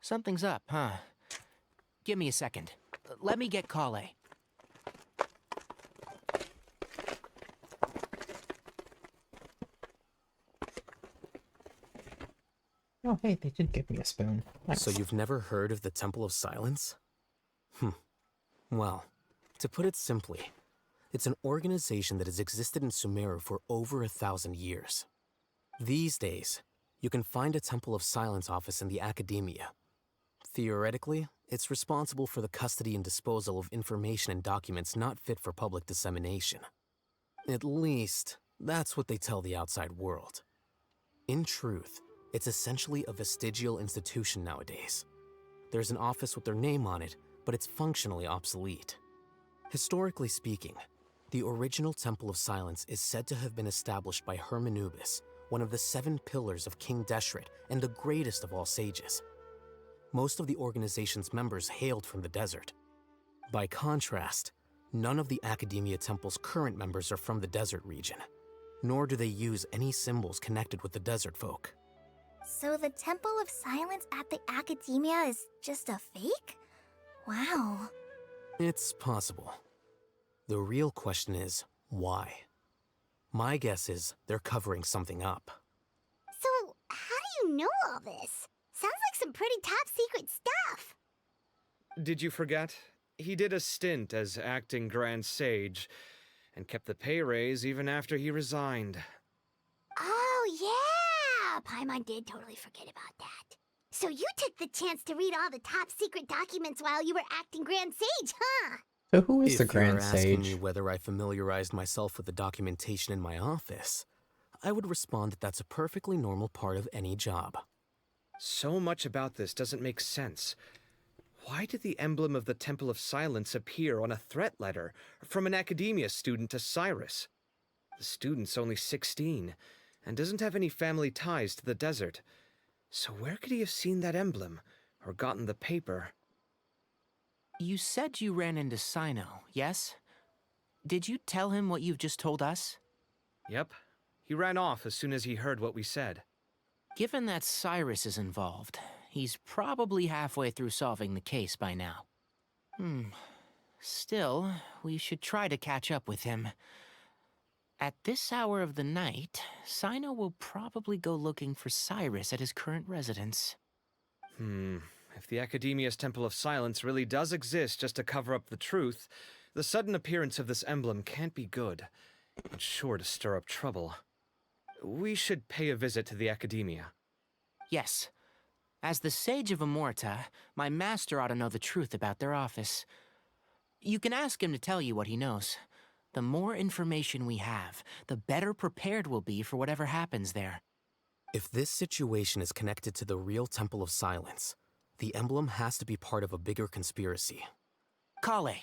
Something's up, huh? Give me a second. Let me get Kale. Oh, hey, they did give me a spoon. Nice. So you've never heard of the Temple of Silence? Well, to put it simply, it's an organization that has existed in Sumeru for over 1,000 years. These days, you can find a Temple of Silence office in the academia. Theoretically, it's responsible for the custody and disposal of information and documents not fit for public dissemination. At least, that's what they tell the outside world. In truth, it's essentially a vestigial institution nowadays. There's an office with their name on it, but it's functionally obsolete. Historically speaking, the original Temple of Silence is said to have been established by Hermanubis, one of the 7 pillars of King Deshret and the greatest of all sages. Most of the organization's members hailed from the desert. By contrast, none of the Academia Temple's current members are from the desert region, nor do they use any symbols connected with the desert folk. So the Temple of Silence at the Academia is just a fake? Wow. It's possible. The real question is, why? My guess is they're covering something up. So, how do you know all this? Sounds like some pretty top secret stuff. Did you forget? He did a stint as acting Grand Sage, and kept the pay raise even after he resigned. Oh, yeah! Paimon did totally forget about that. So you took the chance to read all the top secret documents while you were acting Grand Sage, huh? So who is the If Grand you're asking Sage? me whether I familiarized myself with the documentation in my office, I would respond that that's a perfectly normal part of any job. So much about this doesn't make sense. Why did the emblem of the Temple of Silence appear on a threat letter from an Academia student to Cyrus? The student's only 16, and doesn't have any family ties to the desert. So where could he have seen that emblem, or gotten the paper? You said you ran into Cyno, yes? Did you tell him what you've just told us? Yep. He ran off as soon as he heard what we said. Given that Cyrus is involved, he's probably halfway through solving the case by now. Still, we should try to catch up with him. At this hour of the night, Cyno will probably go looking for Cyrus at his current residence. If the Academia's Temple of Silence really does exist just to cover up the truth, the sudden appearance of this emblem can't be good. It's sure to stir up trouble. We should pay a visit to the Academia. Yes. As the Sage of Amorta, my master ought to know the truth about their office. You can ask him to tell you what he knows. The more information we have, the better prepared we'll be for whatever happens there. If this situation is connected to the real Temple of Silence, the emblem has to be part of a bigger conspiracy. Kale,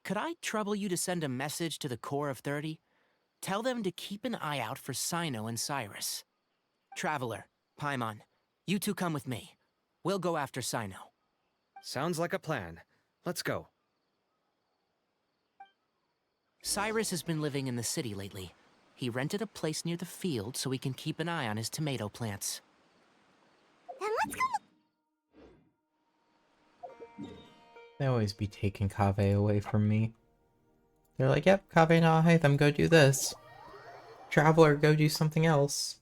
could I trouble you to send a message to the Core of 30? Tell them to keep an eye out for Cyno and Cyrus. Traveler, Paimon, you two come with me. We'll go after Cyno. Sounds like a plan. Let's go. Cyrus has been living in the city lately. He rented a place near the field so he can keep an eye on his tomato plants. Then let's go. They always be taking Kaveh away from me. They're like, yep, Kaveh Nahe, them go do this. Traveler, go do something else.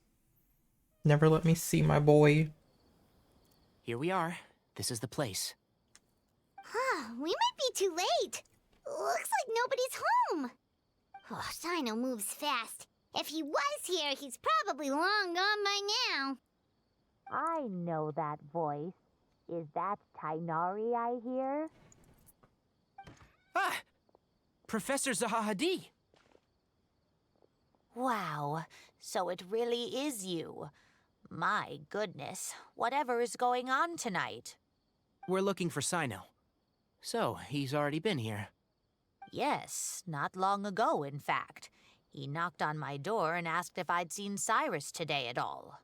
Never let me see my boy. Here we are. This is the place. We might be too late. Looks like nobody's home. Oh, Cyno moves fast. If he was here, he's probably long gone by now. I know that voice. Is that Tainari I hear? Ah! Professor Zahahadi! Wow, so it really is you. My goodness, whatever is going on tonight? We're looking for Cyno. So, he's already been here. Yes, not long ago, in fact. He knocked on my door and asked if I'd seen Cyrus today at all.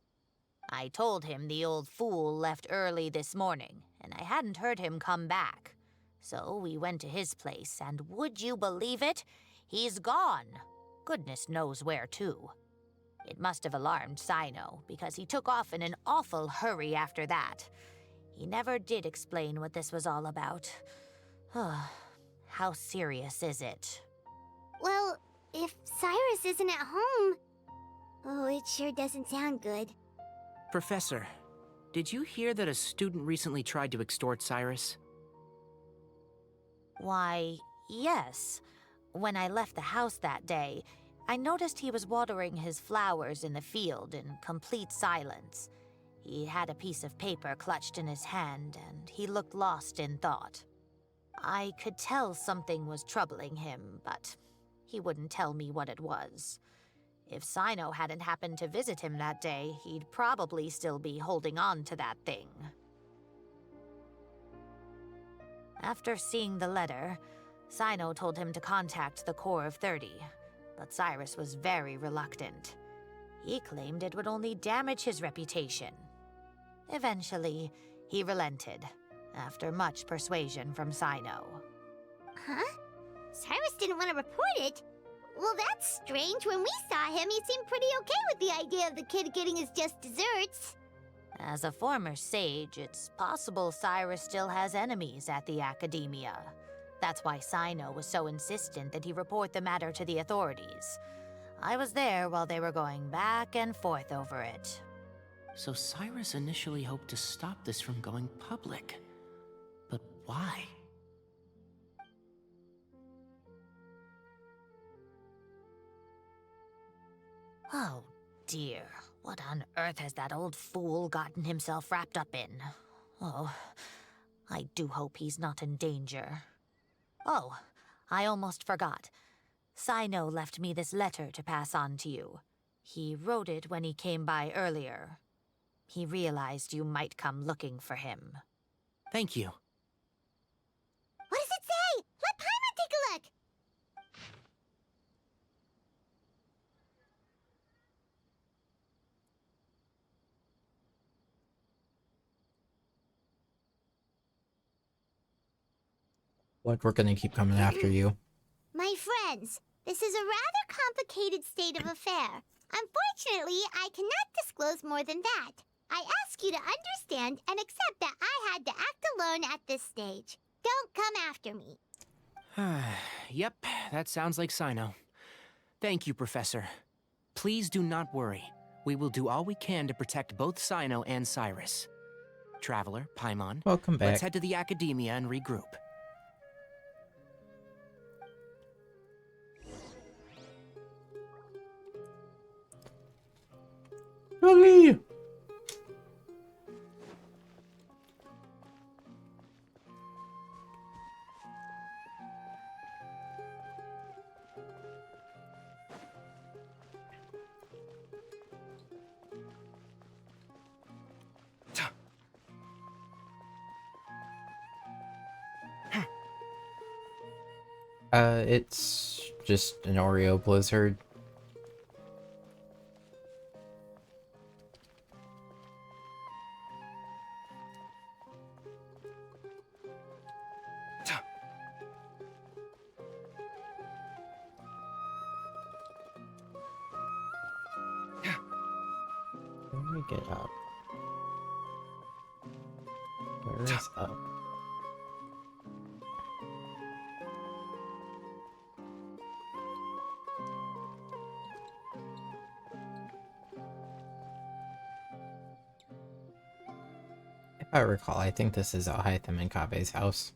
I told him the old fool left early this morning, and I hadn't heard him come back. So we went to his place, and would you believe it? He's gone. Goodness knows where to. It must have alarmed Cyno, because he took off in an awful hurry after that. He never did explain what this was all about. How serious is it? Well, if Cyrus isn't at home... Oh, it sure doesn't sound good. Professor, did you hear that a student recently tried to extort Cyrus? Why, yes. When I left the house that day, I noticed he was watering his flowers in the field in complete silence. He had a piece of paper clutched in his hand, and he looked lost in thought. I could tell something was troubling him, but he wouldn't tell me what it was. If Cyno hadn't happened to visit him that day, he'd probably still be holding on to that thing. After seeing the letter, Cyno told him to contact the Core of 30, but Cyrus was very reluctant. He claimed it would only damage his reputation. Eventually, he relented, after much persuasion from Cyno. Huh? Cyrus didn't want to report it? Well, that's strange. When we saw him, he seemed pretty okay with the idea of the kid getting his just desserts. As a former sage, it's possible Cyrus still has enemies at the Academia. That's why Cyno was so insistent that he report the matter to the authorities. I was there while they were going back and forth over it. So Cyrus initially hoped to stop this from going public. But why? Oh dear, what on earth has that old fool gotten himself wrapped up in? Oh, I do hope he's not in danger. Oh, I almost forgot. Cyno left me this letter to pass on to you. He wrote it when he came by earlier. He realized you might come looking for him. Thank you. What does it say? Let Paimon take a look! What, we're gonna keep coming after you. My friends, this is a rather complicated state of affair. Unfortunately, I cannot disclose more than that. I ask you to understand and accept that I had to act alone at this stage. Don't come after me. Yep, that sounds like Cyno. Thank you, Professor. Please do not worry. We will do all we can to protect both Cyno and Cyrus. Traveler, Paimon, welcome back. Let's head to the Academia and regroup. Really? It's just an Oreo blizzard. Let me get up. Where is up? If I recall, I think this is Alhaitham and Kabe's house.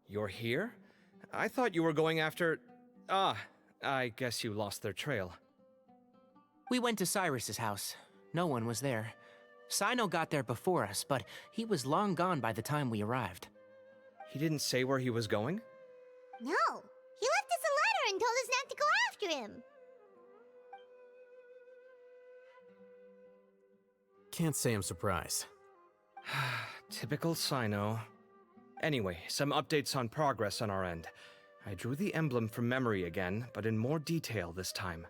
You're here? I thought you were going after... Ah, I guess you lost their trail. We went to Cyrus's house. No one was there. Cyno got there before us, but he was long gone by the time we arrived. He didn't say where he was going? No, he left us a letter and told us not to go after him. Can't say I'm surprised. Typical Cyno. Anyway, some updates on progress on our end. I drew the emblem from memory again, but in more detail this time.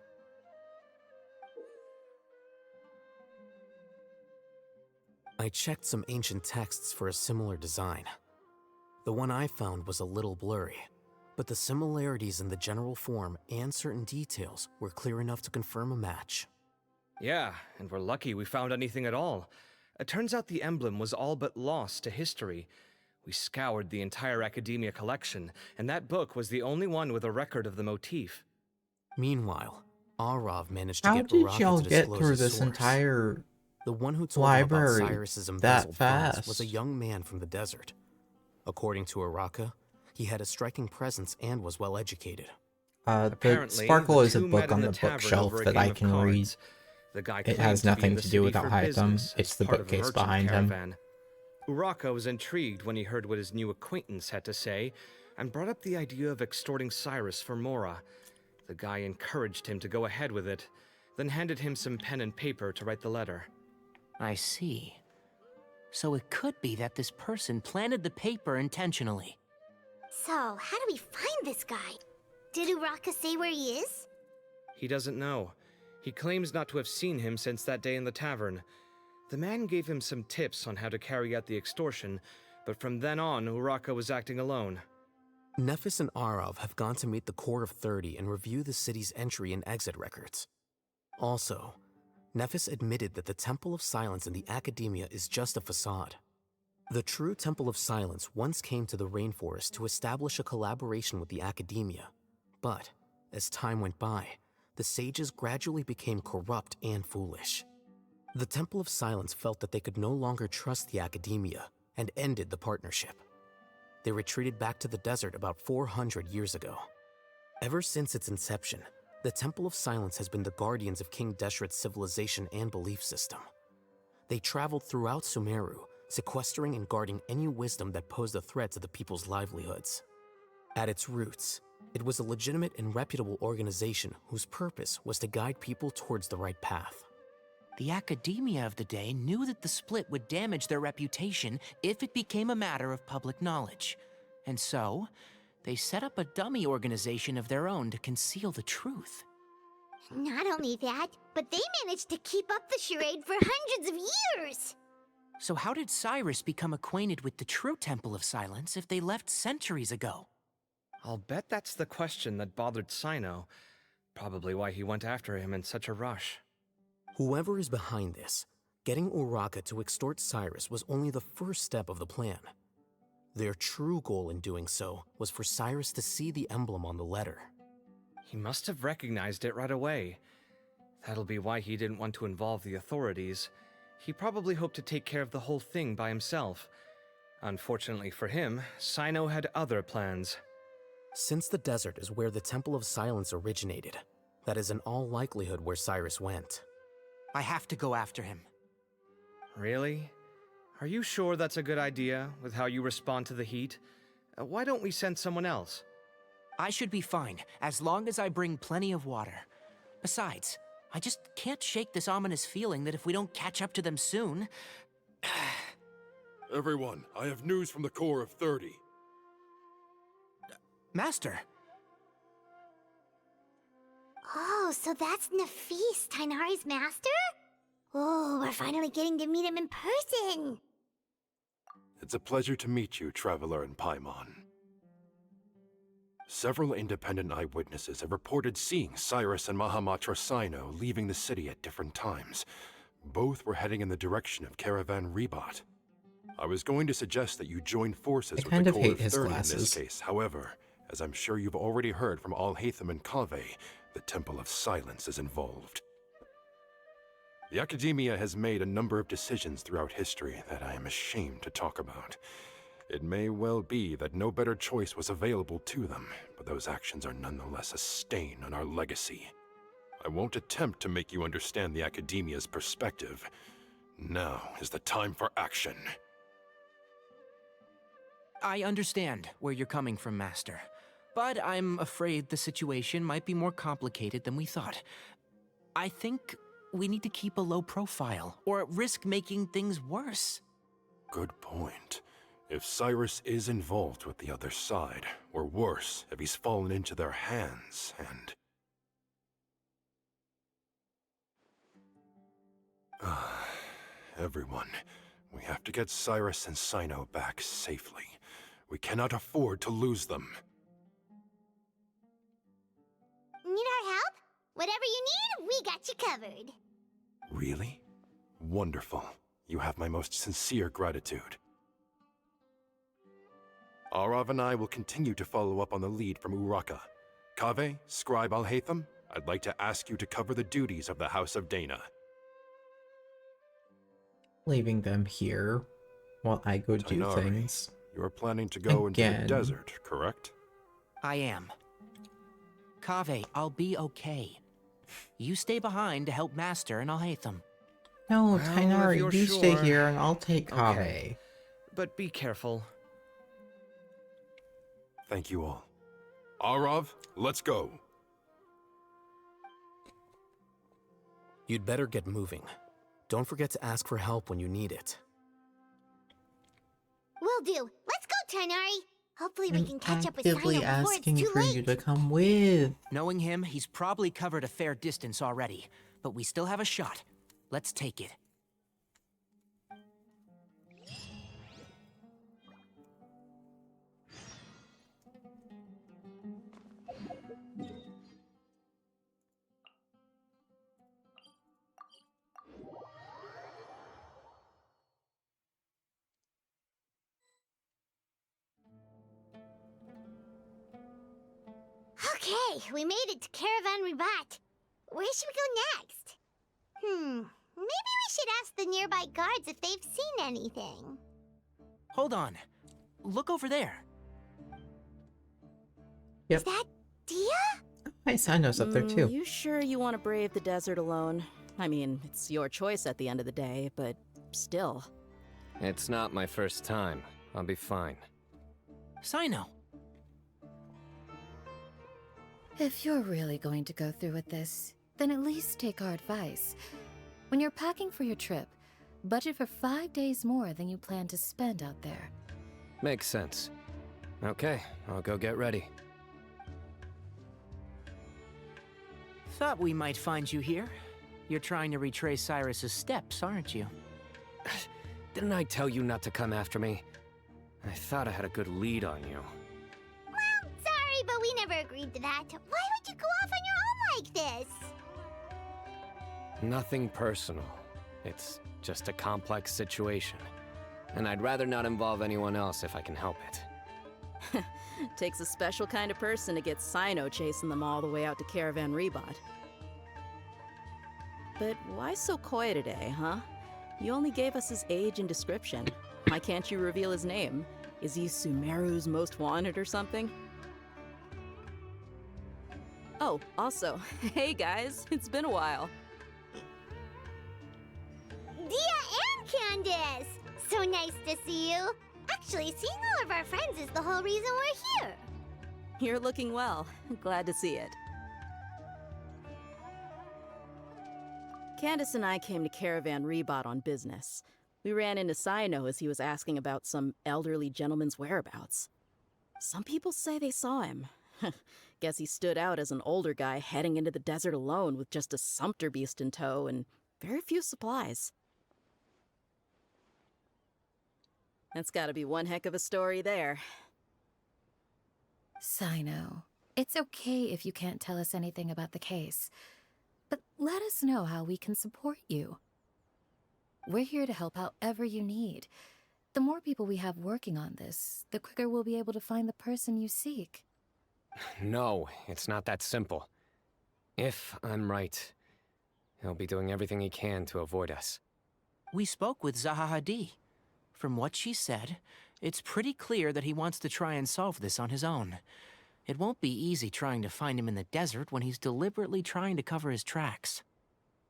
I checked some ancient texts for a similar design. The one I found was a little blurry, but the similarities in the general form and certain details were clear enough to confirm a match. Yeah, and we're lucky we found anything at all. It turns out the emblem was all but lost to history. We scoured the entire Academia collection, and that book was the only one with a record of the motif. Meanwhile, Arav managed to How get did Uraka y'all to get disclose through his this source. entire The one who told him about library Cyrus's that embezzled funds fast? was a young man from the desert. According to Uraka, he had a striking presence and was well educated. The Apparently, Sparkle the is a two book met on in the tavern bookshelf over a that I game of can read. cards. The guy It claimed has to be in nothing the to do with city for Alhaitham. business It's as the part of a bookcase merchant behind him. caravan. Uraka was intrigued when he heard what his new acquaintance had to say, and brought up the idea of extorting Cyrus for Mora. The guy encouraged him to go ahead with it, then handed him some pen and paper to write the letter. I see. So it could be that this person planted the paper intentionally. So, how do we find this guy? Did Uraka say where he is? He doesn't know. He claims not to have seen him since that day in the tavern. The man gave him some tips on how to carry out the extortion, but from then on, Uraka was acting alone. Nephis and Arav have gone to meet the Court of 30 and review the city's entry and exit records. Also, Nephis admitted that the Temple of Silence in the Academia is just a facade. The true Temple of Silence once came to the rainforest to establish a collaboration with the Academia, but as time went by, the sages gradually became corrupt and foolish. The Temple of Silence felt that they could no longer trust the Academia and ended the partnership. They retreated back to the desert about 400 years ago. Ever since its inception, the Temple of Silence has been the guardians of King Deshret's civilization and belief system. They traveled throughout Sumeru, sequestering and guarding any wisdom that posed a threat to the people's livelihoods. At its roots, it was a legitimate and reputable organization whose purpose was to guide people towards the right path. The academia of the day knew that the split would damage their reputation if it became a matter of public knowledge. And so, they set up a dummy organization of their own to conceal the truth. Not only that, but they managed to keep up the charade for hundreds of years! So how did Cyrus become acquainted with the true Temple of Silence if they left centuries ago? I'll bet that's the question that bothered Cyno. Probably why he went after him in such a rush. Whoever is behind this, getting Uraka to extort Cyrus was only the first step of the plan. Their true goal in doing so was for Cyrus to see the emblem on the letter. He must have recognized it right away. That'll be why he didn't want to involve the authorities. He probably hoped to take care of the whole thing by himself. Unfortunately for him, Cyno had other plans. Since the desert is where the Temple of Silence originated, that is in all likelihood where Cyrus went. I have to go after him. Really? Are you sure that's a good idea, with how you respond to the heat? Why don't we send someone else? I should be fine, as long as I bring plenty of water. Besides, I just can't shake this ominous feeling that if we don't catch up to them soon... Everyone, I have news from the Core of 30. Master! Oh, so that's Nafis, Tighnari's master? Oh, we're finally getting to meet him in person! It's a pleasure to meet you, Traveler in Paimon. Several independent eyewitnesses have reported seeing Cyrus and Mahamatra Cyno leaving the city at different times. Both were heading in the direction of Caravan Ribat. I was going to suggest that you join forces with the Core of 30 in this case. However, as I'm sure you've already heard from Alhaitham and Kaveh, the Temple of Silence is involved. The Academia has made a number of decisions throughout history that I am ashamed to talk about. It may well be that no better choice was available to them, but those actions are nonetheless a stain on our legacy. I won't attempt to make you understand the Academia's perspective. Now is the time for action. I understand where you're coming from, Master. But I'm afraid the situation might be more complicated than we thought. I think we need to keep a low profile, or risk making things worse. Good point. If Cyrus is involved with the other side, or worse, if he's fallen into their hands, and... Everyone, we have to get Cyrus and Cyno back safely. We cannot afford to lose them. Need our help? Whatever you need, we got you covered. Really? Wonderful. You have my most sincere gratitude. Arav and I will continue to follow up on the lead from Uraka. Kaveh, Scribe Alhaitham, I'd like to ask you to cover the duties of the House of Dana. Leaving them here while I go do Tighnari, things. You're planning to go into the desert, correct? I am. Kaveh, I'll be okay. You stay behind to help Master and Alhaitham. No, Tighnari, you stay here and I'll take Kaveh. Okay. But be careful. Thank you all. Arav, let's go. You'd better get moving. Don't forget to ask for help when you need it. Will do. Let's go, Tighnari. Hopefully we can catch up with Actively Cyno before it's asking too for late. you to come with. Knowing him, he's probably covered a fair distance already, but we still have a shot. Let's take it. Okay, we made it to Caravan Ribat. Where should we go next? Maybe we should ask the nearby guards if they've seen anything. Hold on. Look over there. Yep. Is that Dia? My Cyno's up there too. You sure you want to brave the desert alone? I mean, it's your choice at the end of the day, but still. It's not my first time. I'll be fine. Cyno. If you're really going to go through with this, then at least take our advice. When you're packing for your trip, budget for 5 days more than you plan to spend out there. Makes sense. Okay, I'll go get ready. Thought we might find you here. You're trying to retrace Cyrus's steps, aren't you? Didn't I tell you not to come after me? I thought I had a good lead on you. Well, sorry, but we never agreed to that. Why would you go off on your own like this? Nothing personal. It's just a complex situation. And I'd rather not involve anyone else if I can help it. Takes a special kind of person to get Cyno chasing them all the way out to Caravan Rebot. But why so coy today, huh? You only gave us his age and description. Why can't you reveal his name? Is he Sumeru's most wanted or something? Oh, also, hey guys, it's been a while. Dia and Candace! So nice to see you. Actually, seeing all of our friends is the whole reason we're here. You're looking well. Glad to see it. Candace and I came to Caravan Rebot on business. We ran into Cyno as he was asking about some elderly gentleman's whereabouts. Some people say they saw him. Guess he stood out as an older guy heading into the desert alone with just a sumpter beast in tow and very few supplies. That's gotta be one heck of a story there. Cyno, it's okay if you can't tell us anything about the case, but let us know how we can support you. We're here to help however you need. The more people we have working on this, the quicker we'll be able to find the person you seek. No, it's not that simple. If I'm right, he'll be doing everything he can to avoid us. We spoke with Zaha Hadid. From what she said, it's pretty clear that he wants to try and solve this on his own. It won't be easy trying to find him in the desert when he's deliberately trying to cover his tracks.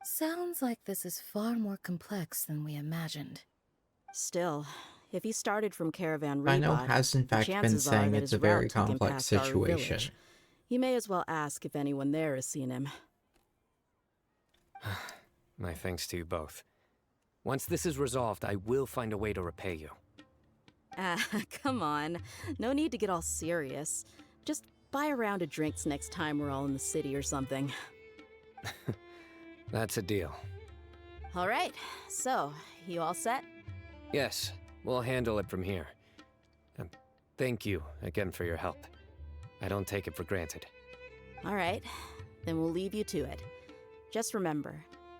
Sounds like this is far more complex than we imagined. Still, if he started from Caravan Rebot, Cyno has in fact been saying it's a very complex situation. You may as well ask if anyone there has seen him. My thanks to you both. Once this is resolved, I will find a way to repay you. Ah, come on. No need to get all serious. Just buy a round of drinks next time we're all in the city or something. That's a deal. All right, so, you all set? Yes, we'll handle it from here. Thank you again for your help. I don't take it for granted. All right, then we'll leave you to it. Just remember,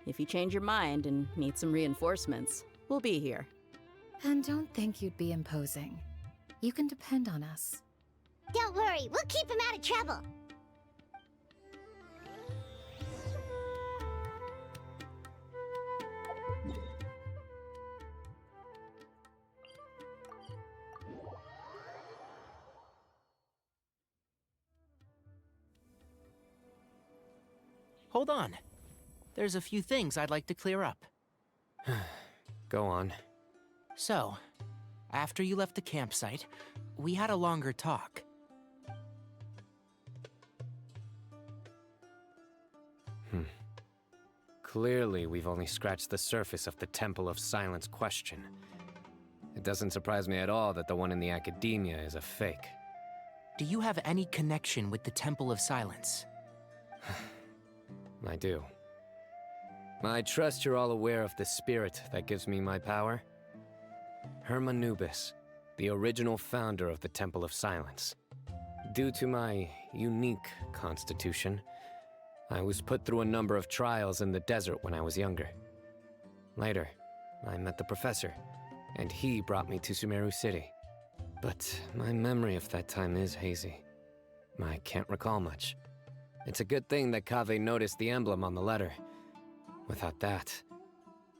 if you change your mind and need some reinforcements, we'll be here. And don't think you'd be imposing. You can depend on us. Don't worry, we'll keep him out of trouble. Hold on. There's a few things I'd like to clear up. Go on. So, after you left the campsite, we had a longer talk. Clearly, we've only scratched the surface of the Temple of Silence question. It doesn't surprise me at all that the one in the academia is a fake. Do you have any connection with the Temple of Silence? I do. I trust you're all aware of the spirit that gives me my power. Hermanubis, the original founder of the Temple of Silence. Due to my unique constitution, I was put through a number of trials in the desert when I was younger. Later, I met the professor, and he brought me to Sumeru City. But my memory of that time is hazy. I can't recall much. It's a good thing that Kaveh noticed the emblem on the letter. Without that,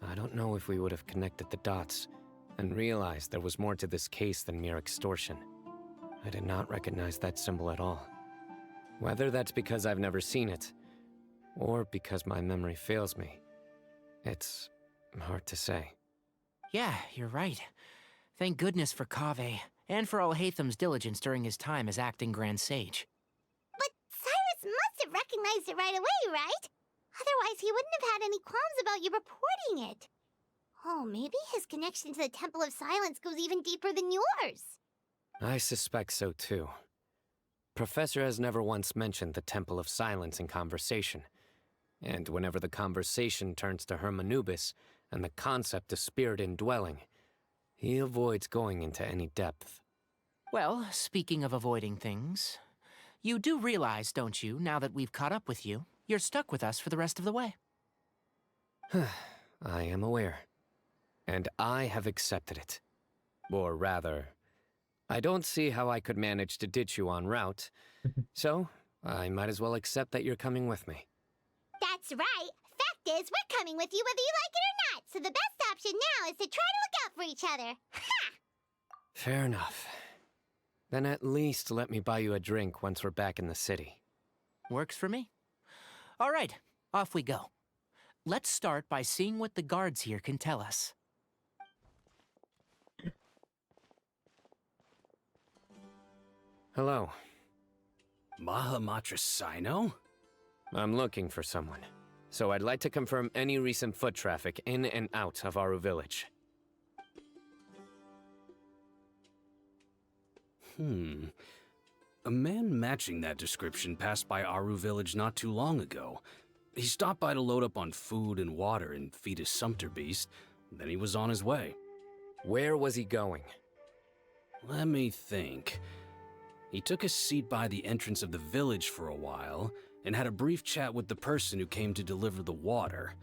I don't know if we would have connected the dots and realized there was more to this case than mere extortion. I did not recognize that symbol at all. Whether that's because I've never seen it, or because my memory fails me, it's hard to say. Yeah, you're right. Thank goodness for Kaveh, and for Alhaitham's diligence during his time as acting Grand Sage. But Cyrus must have recognized it right away, right? Otherwise, he wouldn't have had any qualms about you reporting it. Oh, maybe his connection to the Temple of Silence goes even deeper than yours. I suspect so too. Professor has never once mentioned the Temple of Silence in conversation. And whenever the conversation turns to Hermanubis and the concept of spirit indwelling, he avoids going into any depth. Well, speaking of avoiding things, you do realize, don't you, now that we've caught up with you, you're stuck with us for the rest of the way? I am aware. And I have accepted it. Or rather, I don't see how I could manage to ditch you en route, so I might as well accept that you're coming with me. That's right. Fact is, we're coming with you whether you like it or not, so the best option now is to try to look out for each other. Ha! Fair enough. Then at least let me buy you a drink once we're back in the city. Works for me. All right, off we go. Let's start by seeing what the guards here can tell us. Hello. Mahamatra Cyno? I'm looking for someone, so I'd like to confirm any recent foot traffic in and out of Aru Village. A man matching that description passed by Aru Village not too long ago. He stopped by to load up on food and water and feed his sumpter beast, then he was on his way. Where was he going? Let me think. He took a seat by the entrance of the village for a while, and had a brief chat with the person who came to deliver the water.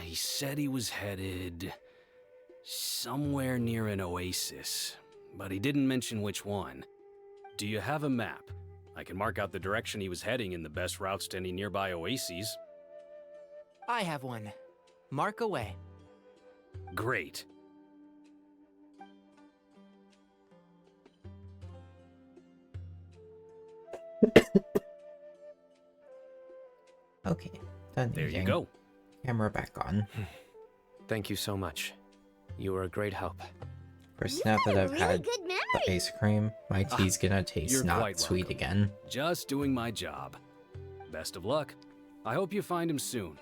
He said he was headed somewhere near an oasis, but he didn't mention which one. Do you have a map? I can mark out the direction he was heading and the best routes to any nearby oases. I have one. Mark away. Great. Okay, done. There you getting go. Camera back on. Thank you so much. You were a great help. First now that I've had the ice cream, my tea's gonna You're taste not quite sweet welcome. again. Just doing my job. Best of luck. I hope you find him soon.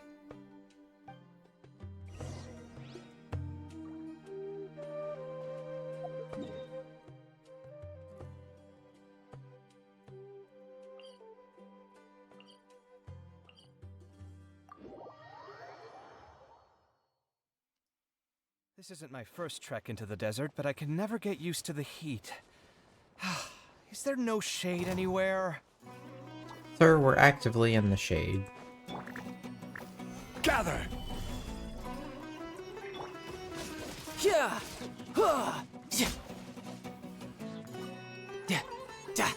This isn't my first trek into the desert, but I can never get used to the heat. Is there no shade anywhere? Sir, we're actively in the shade. Gather! Yeah! Yeah! Yeah! Da!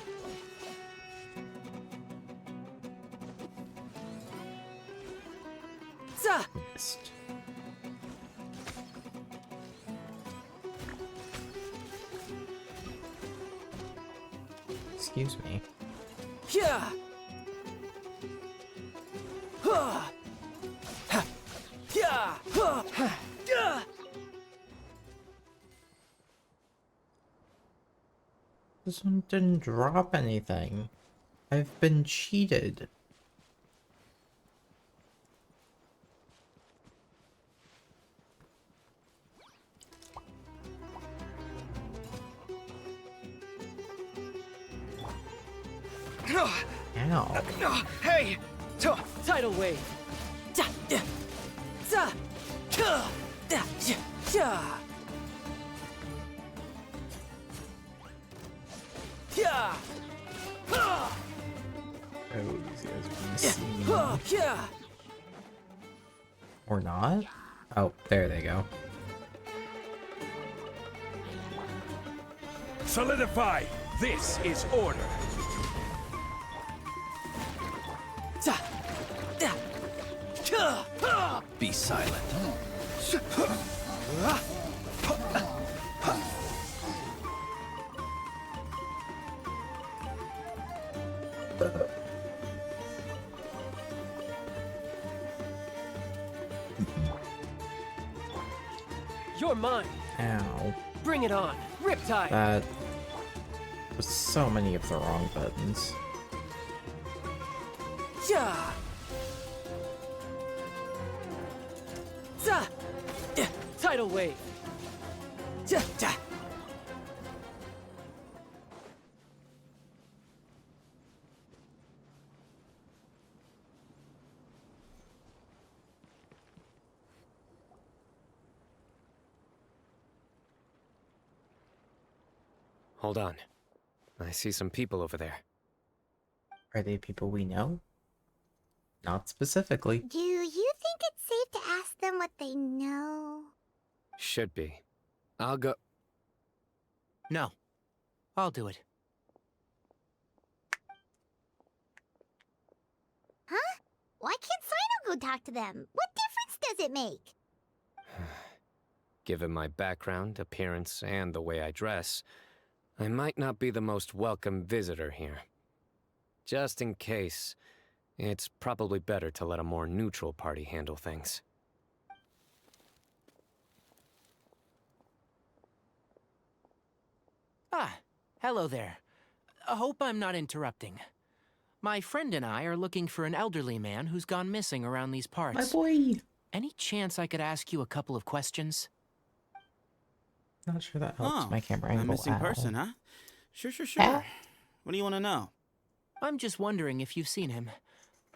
Za! Excuse me. Yeah! Ha! Ha! Yeah! Ha! Yeah! This one didn't drop anything. I've been cheated. Ow. Hey! Tidal wave! Da! Da! Za! Ka! Da! Ya! Ya! Yeah! Ha! Oh, these guys are gonna see me. Yeah! Or not? Oh, there they go. Solidify! This is order! Da! Da! Ka! Ha! Be silent. You're mine! Ow. Bring it on! Riptide! That was so many of the wrong buttons. Yeah! Za! Yeah! Tidal wave! Ja! Ja! Hold on. I see some people over there. Are they people we know? Not specifically. Do you think it's safe to ask them what they know? Should be. I'll go. No. I'll do it. Huh? Why can't Cyno go talk to them? What difference does it make? Given my background, appearance, and the way I dress, I might not be the most welcome visitor here. Just in case, it's probably better to let a more neutral party handle things. Ah, hello there. I hope I'm not interrupting. My friend and I are looking for an elderly man who's gone missing around these parts. My boy! Any chance I could ask you a couple of questions? Not sure that helps my camera a angle missing at all. person, huh? Sure. What do you want to know? I'm just wondering if you've seen him.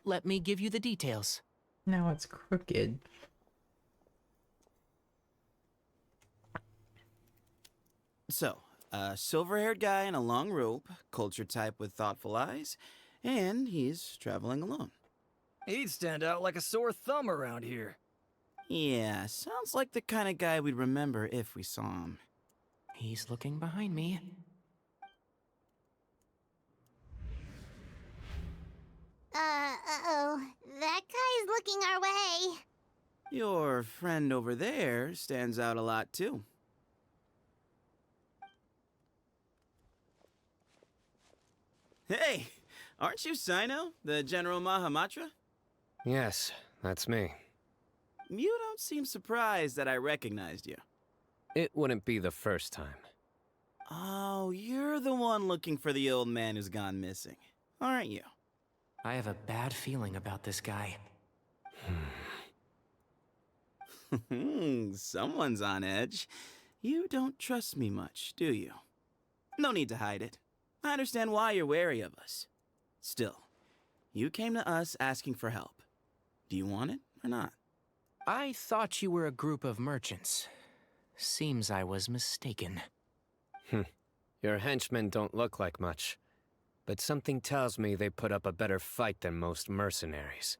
Let me give you the details. Now it's crooked. So, a silver-haired guy in a long robe, culture type with thoughtful eyes, and he's traveling alone. He'd stand out like a sore thumb around here. Yeah, sounds like the kind of guy we'd remember if we saw him. He's looking behind me. Uh-oh. That guy's looking our way. Your friend over there stands out a lot, too. Hey, aren't you Cyno, the General Mahamatra? Yes, that's me. You don't seem surprised that I recognized you. It wouldn't be the first time. Oh, you're the one looking for the old man who's gone missing, aren't you? I have a bad feeling about this guy. Someone's on edge. You don't trust me much, do you? No need to hide it. I understand why you're wary of us. Still, you came to us asking for help. Do you want it or not? I thought you were a group of merchants. Seems I was mistaken. Your henchmen don't look like much, but something tells me they put up a better fight than most mercenaries.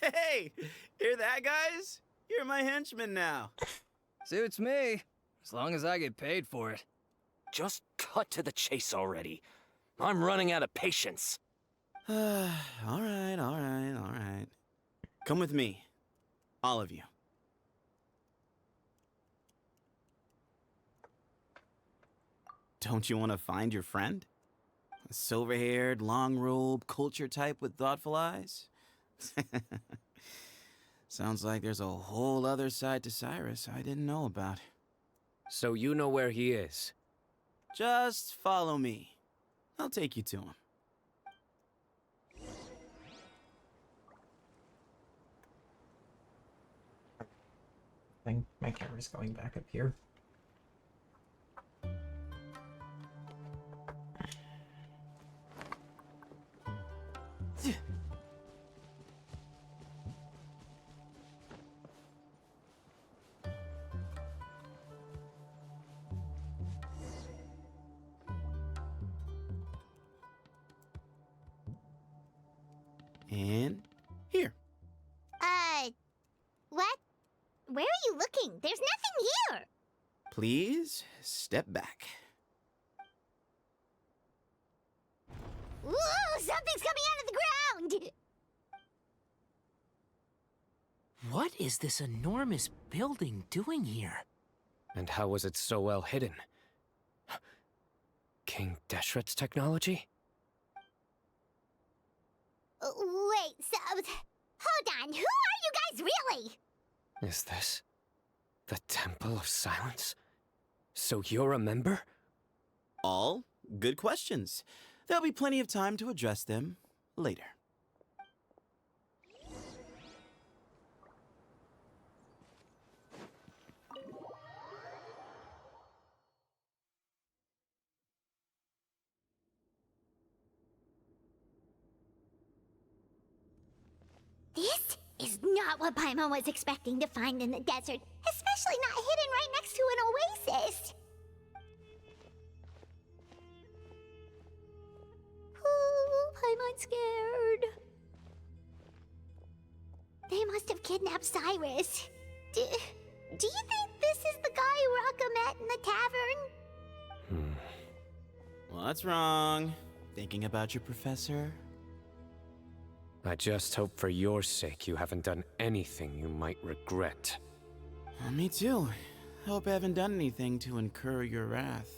Hey, hear that, guys? You're my henchman now. Suits me, as long as I get paid for it. Just cut to the chase already. I'm running out of patience. All right. Come with me. All of you. Don't you want to find your friend? A silver-haired, long-robed, culture type with thoughtful eyes? Sounds like there's a whole other side to Cyrus I didn't know about. So you know where he is? Just follow me. I'll take you to him. I think my camera's going back up here. And here. What? Where are you looking? There's nothing here. Please step back. Whoa, something's coming out of the ground! What is this enormous building doing here? And how was it so well hidden? King Deshret's technology? Wait, so... Hold on, who are you guys really? Is this the Temple of Silence? So you're a member? All good questions. There'll be plenty of time to address them later. This is not what Paimon was expecting to find in the desert, especially not hidden right next to an oasis. Oh, Paimon's scared. They must have kidnapped Cyrus. Do you think this is the guy Raka met in the tavern? What's wrong? Thinking about your professor? I just hope for your sake you haven't done anything you might regret. Me too. Hope I haven't done anything to incur your wrath.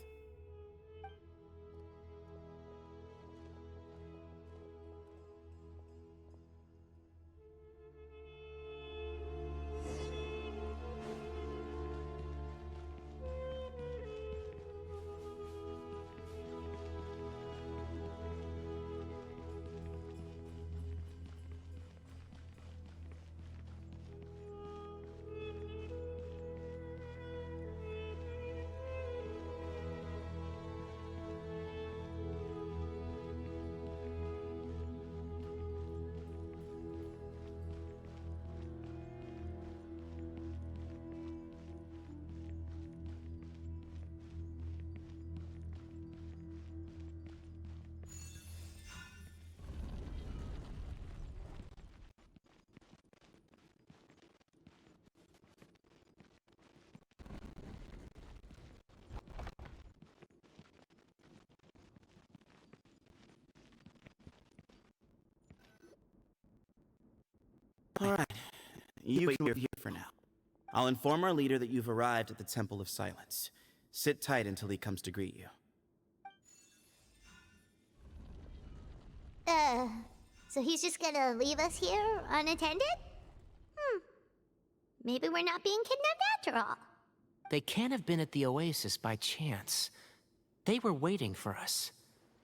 Alright, you can wait here for now. I'll inform our leader that you've arrived at the Temple of Silence. Sit tight until he comes to greet you. So he's just gonna leave us here unattended? Maybe we're not being kidnapped after all. They can't have been at the Oasis by chance. They were waiting for us.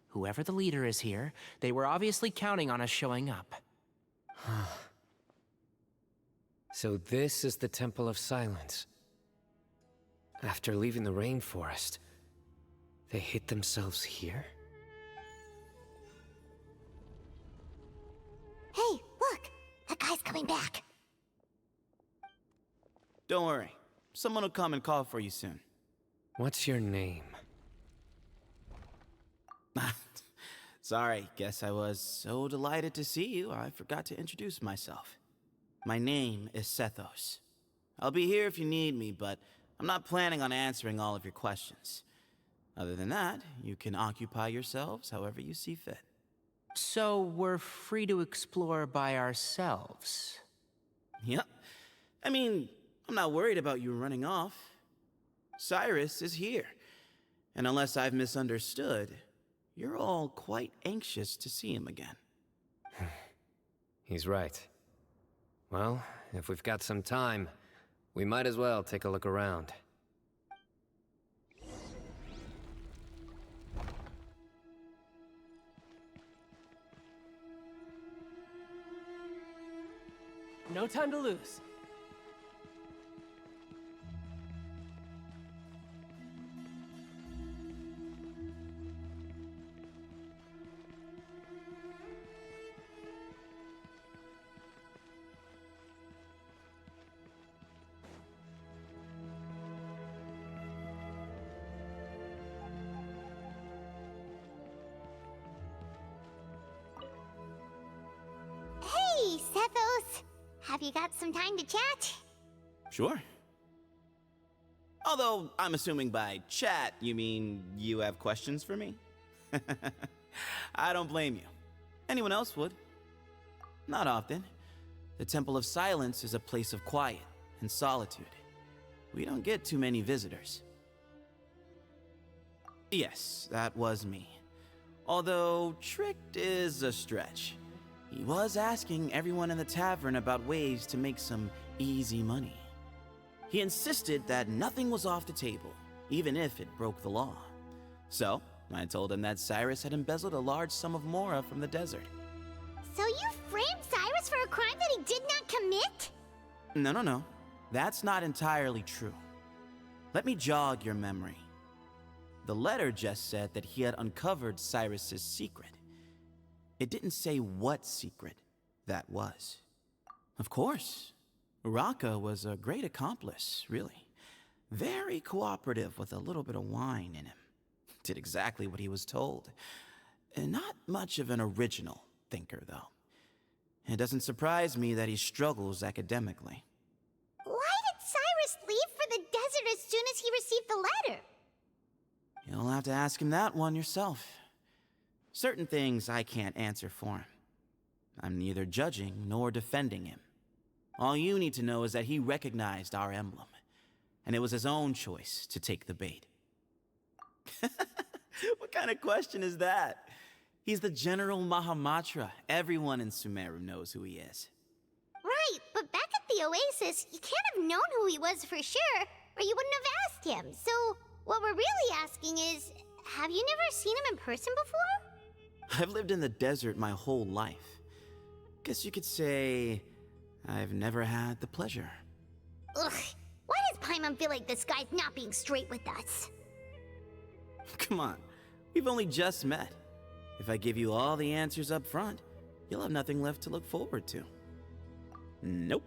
Whoever the leader is here, they were obviously counting on us showing up. So this is the Temple of Silence. After leaving the rainforest, they hid themselves here? Hey, look! That guy's coming back. Don't worry. Someone will come and call for you soon. What's your name? Sorry, guess I was so delighted to see you, I forgot to introduce myself. My name is Sethos. I'll be here if you need me, but I'm not planning on answering all of your questions. Other than that, you can occupy yourselves however you see fit. So we're free to explore by ourselves? Yep. I mean, I'm not worried about you running off. Cyrus is here. And unless I've misunderstood, you're all quite anxious to see him again. He's right. Well, if we've got some time, we might as well take a look around. No time to lose. Hey, Sethos! Have you got some time to chat? Sure. Although, I'm assuming by chat, you mean you have questions for me? I don't blame you. Anyone else would. Not often. The Temple of Silence is a place of quiet and solitude. We don't get too many visitors. Yes, that was me. Although, tricked is a stretch. He was asking everyone in the tavern about ways to make some easy money. He insisted that nothing was off the table, even if it broke the law. So, I told him that Cyrus had embezzled a large sum of mora from the desert. So you framed Cyrus for a crime that he did not commit? No. That's not entirely true. Let me jog your memory. The letter just said that he had uncovered Cyrus's secret. It didn't say what secret that was. Of course, Raka was a great accomplice, really. Very cooperative with a little bit of wine in him. Did exactly what he was told. And not much of an original thinker, though. It doesn't surprise me that he struggles academically. Why did Cyrus leave for the desert as soon as he received the letter? You'll have to ask him that one yourself. Certain things I can't answer for him. I'm neither judging nor defending him. All you need to know is that he recognized our emblem, and it was his own choice to take the bait. What kind of question is that? He's the General Mahamatra. Everyone in Sumeru knows who he is. Right, but back at the Oasis, you can't have known who he was for sure, or you wouldn't have asked him. So, what we're really asking is, have you never seen him in person before? I've lived in the desert my whole life. Guess you could say I've never had the pleasure. Ugh, why does Paimon feel like this guy's not being straight with us? Come on, we've only just met. If I give you all the answers up front, you'll have nothing left to look forward to. Nope,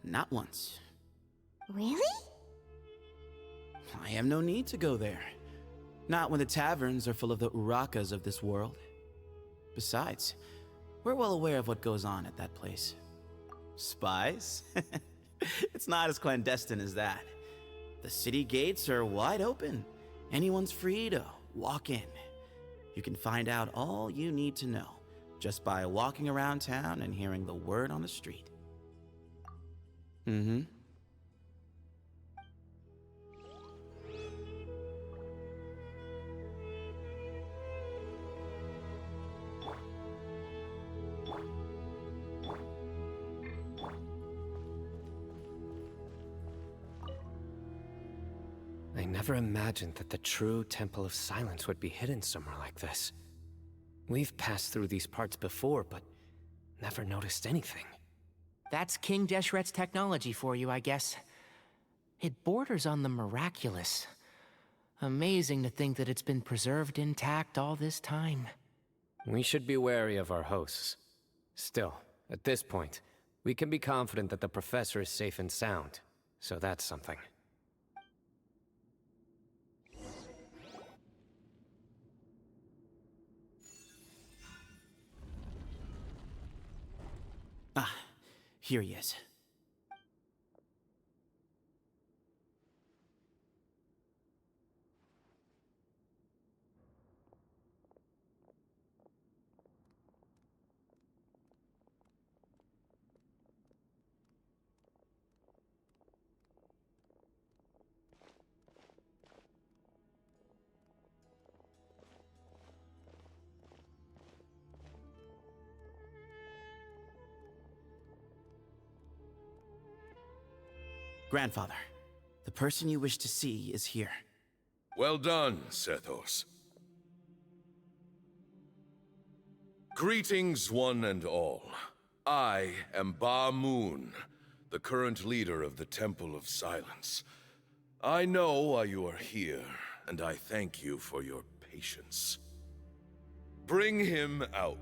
not once. Really? I have no need to go there. Not when the taverns are full of the Urakas of this world. Besides, we're well aware of what goes on at that place. Spies? It's not as clandestine as that. The city gates are wide open. Anyone's free to walk in. You can find out all you need to know just by walking around town and hearing the word on the street. Mm-hmm. I never imagined that the true Temple of Silence would be hidden somewhere like this. We've passed through these parts before, but never noticed anything. That's King Deshret's technology for you, I guess. It borders on the miraculous. Amazing to think that it's been preserved intact all this time. We should be wary of our hosts. Still, at this point, we can be confident that the professor is safe and sound, so that's something. Ah, here he is. Grandfather, the person you wish to see is here. Well done, Sethos. Greetings, one and all. I am Ba Moon, the current leader of the Temple of Silence. I know why you are here, and I thank you for your patience. Bring him out.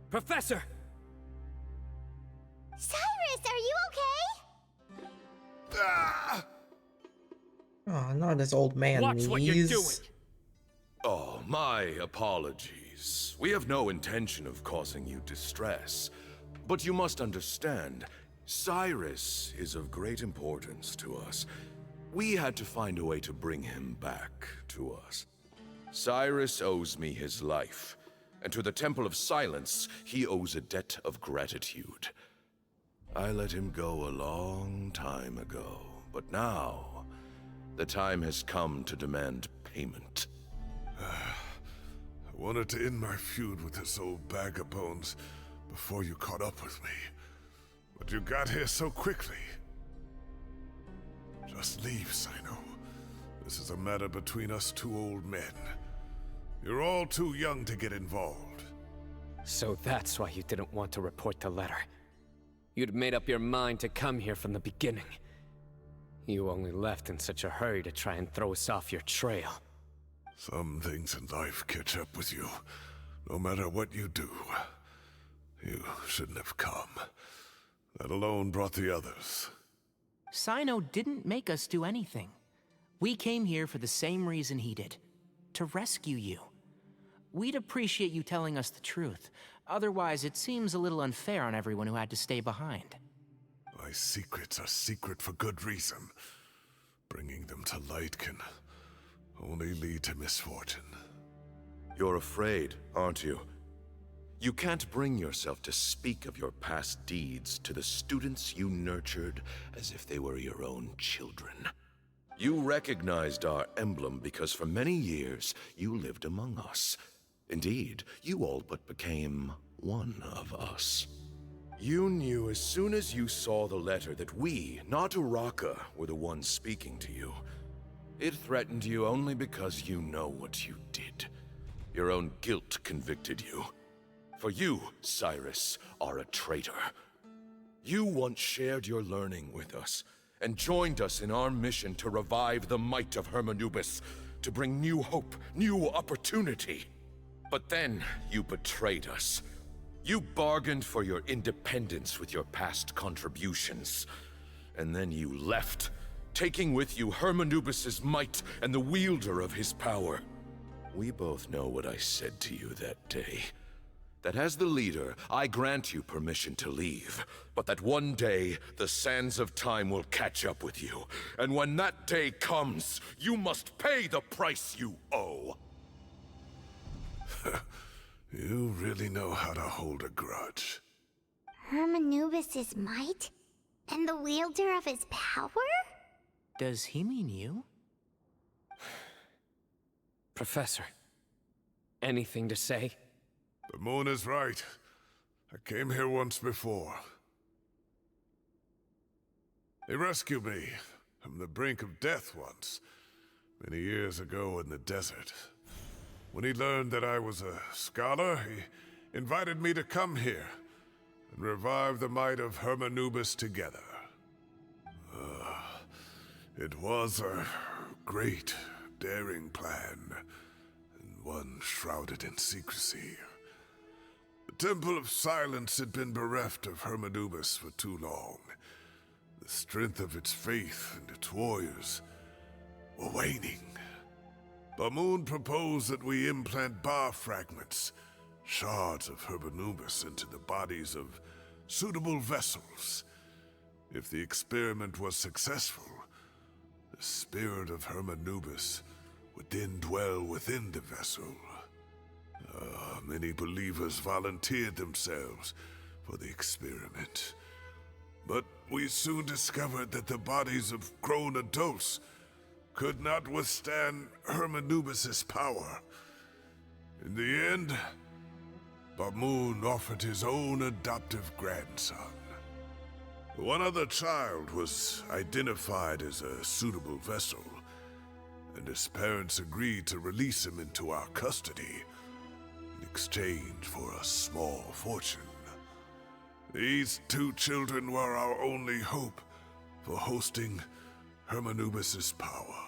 Professor! Cyrus, are you okay? Ah! Oh, not his old man Watch knees. what you're doing. Oh, my apologies. We have no intention of causing you distress. But you must understand, Cyrus is of great importance to us. We had to find a way to bring him back to us. Cyrus owes me his life, and to the Temple of Silence, he owes a debt of gratitude. I let him go a long time ago, but now, the time has come to demand payment. I wanted to end my feud with this old bag of bones before you caught up with me, but you got here so quickly. Just leave, Cyno. This is a matter between us two old men. You're all too young to get involved. So that's why you didn't want to report the letter. You'd made up your mind to come here from the beginning. You only left in such a hurry to try and throw us off your trail. Some things in life catch up with you, no matter what you do. You shouldn't have come. That alone brought the others. Cyno didn't make us do anything. We came here for the same reason he did. To rescue you. We'd appreciate you telling us the truth. Otherwise, it seems a little unfair on everyone who had to stay behind. My secrets are secret for good reason. Bringing them to light can only lead to misfortune. You're afraid, aren't you? You can't bring yourself to speak of your past deeds to the students you nurtured as if they were your own children. You recognized our emblem because for many years you lived among us. Indeed, you all but became one of us. You knew as soon as you saw the letter that we, not Uraka, were the ones speaking to you. It threatened you only because you know what you did. Your own guilt convicted you. For you, Cyrus, are a traitor. You once shared your learning with us, and joined us in our mission to revive the might of Hermanubis, to bring new hope, new opportunity. But then you betrayed us. You bargained for your independence with your past contributions. And then you left, taking with you Hermanubis' might and the wielder of his power. We both know what I said to you that day. That as the leader, I grant you permission to leave, but that one day, the sands of time will catch up with you. And when that day comes, you must pay the price you owe. You really know how to hold a grudge. Hermanubis' might? And the wielder of his power? Does he mean you? Professor, anything to say? The moon is right. I came here once before. He rescued me from the brink of death once, many years ago in the desert. When he learned that I was a scholar, he invited me to come here and revive the might of Hermanubis together. It was a great, daring plan, and one shrouded in secrecy. The Temple of Silence had been bereft of Hermanubis for too long. The strength of its faith and its warriors were waning. Bamoon proposed that we implant bar fragments, shards of Hermanubis, into the bodies of suitable vessels. If the experiment was successful, the spirit of Hermanubis would then dwell within the vessel. Many believers volunteered themselves for the experiment. But we soon discovered that the bodies of grown adults could not withstand Hermanubis' power. In the end, Bamoon offered his own adoptive grandson. One other child was identified as a suitable vessel, and his parents agreed to release him into our custody in exchange for a small fortune. These two children were our only hope for hosting Hermanubis' power.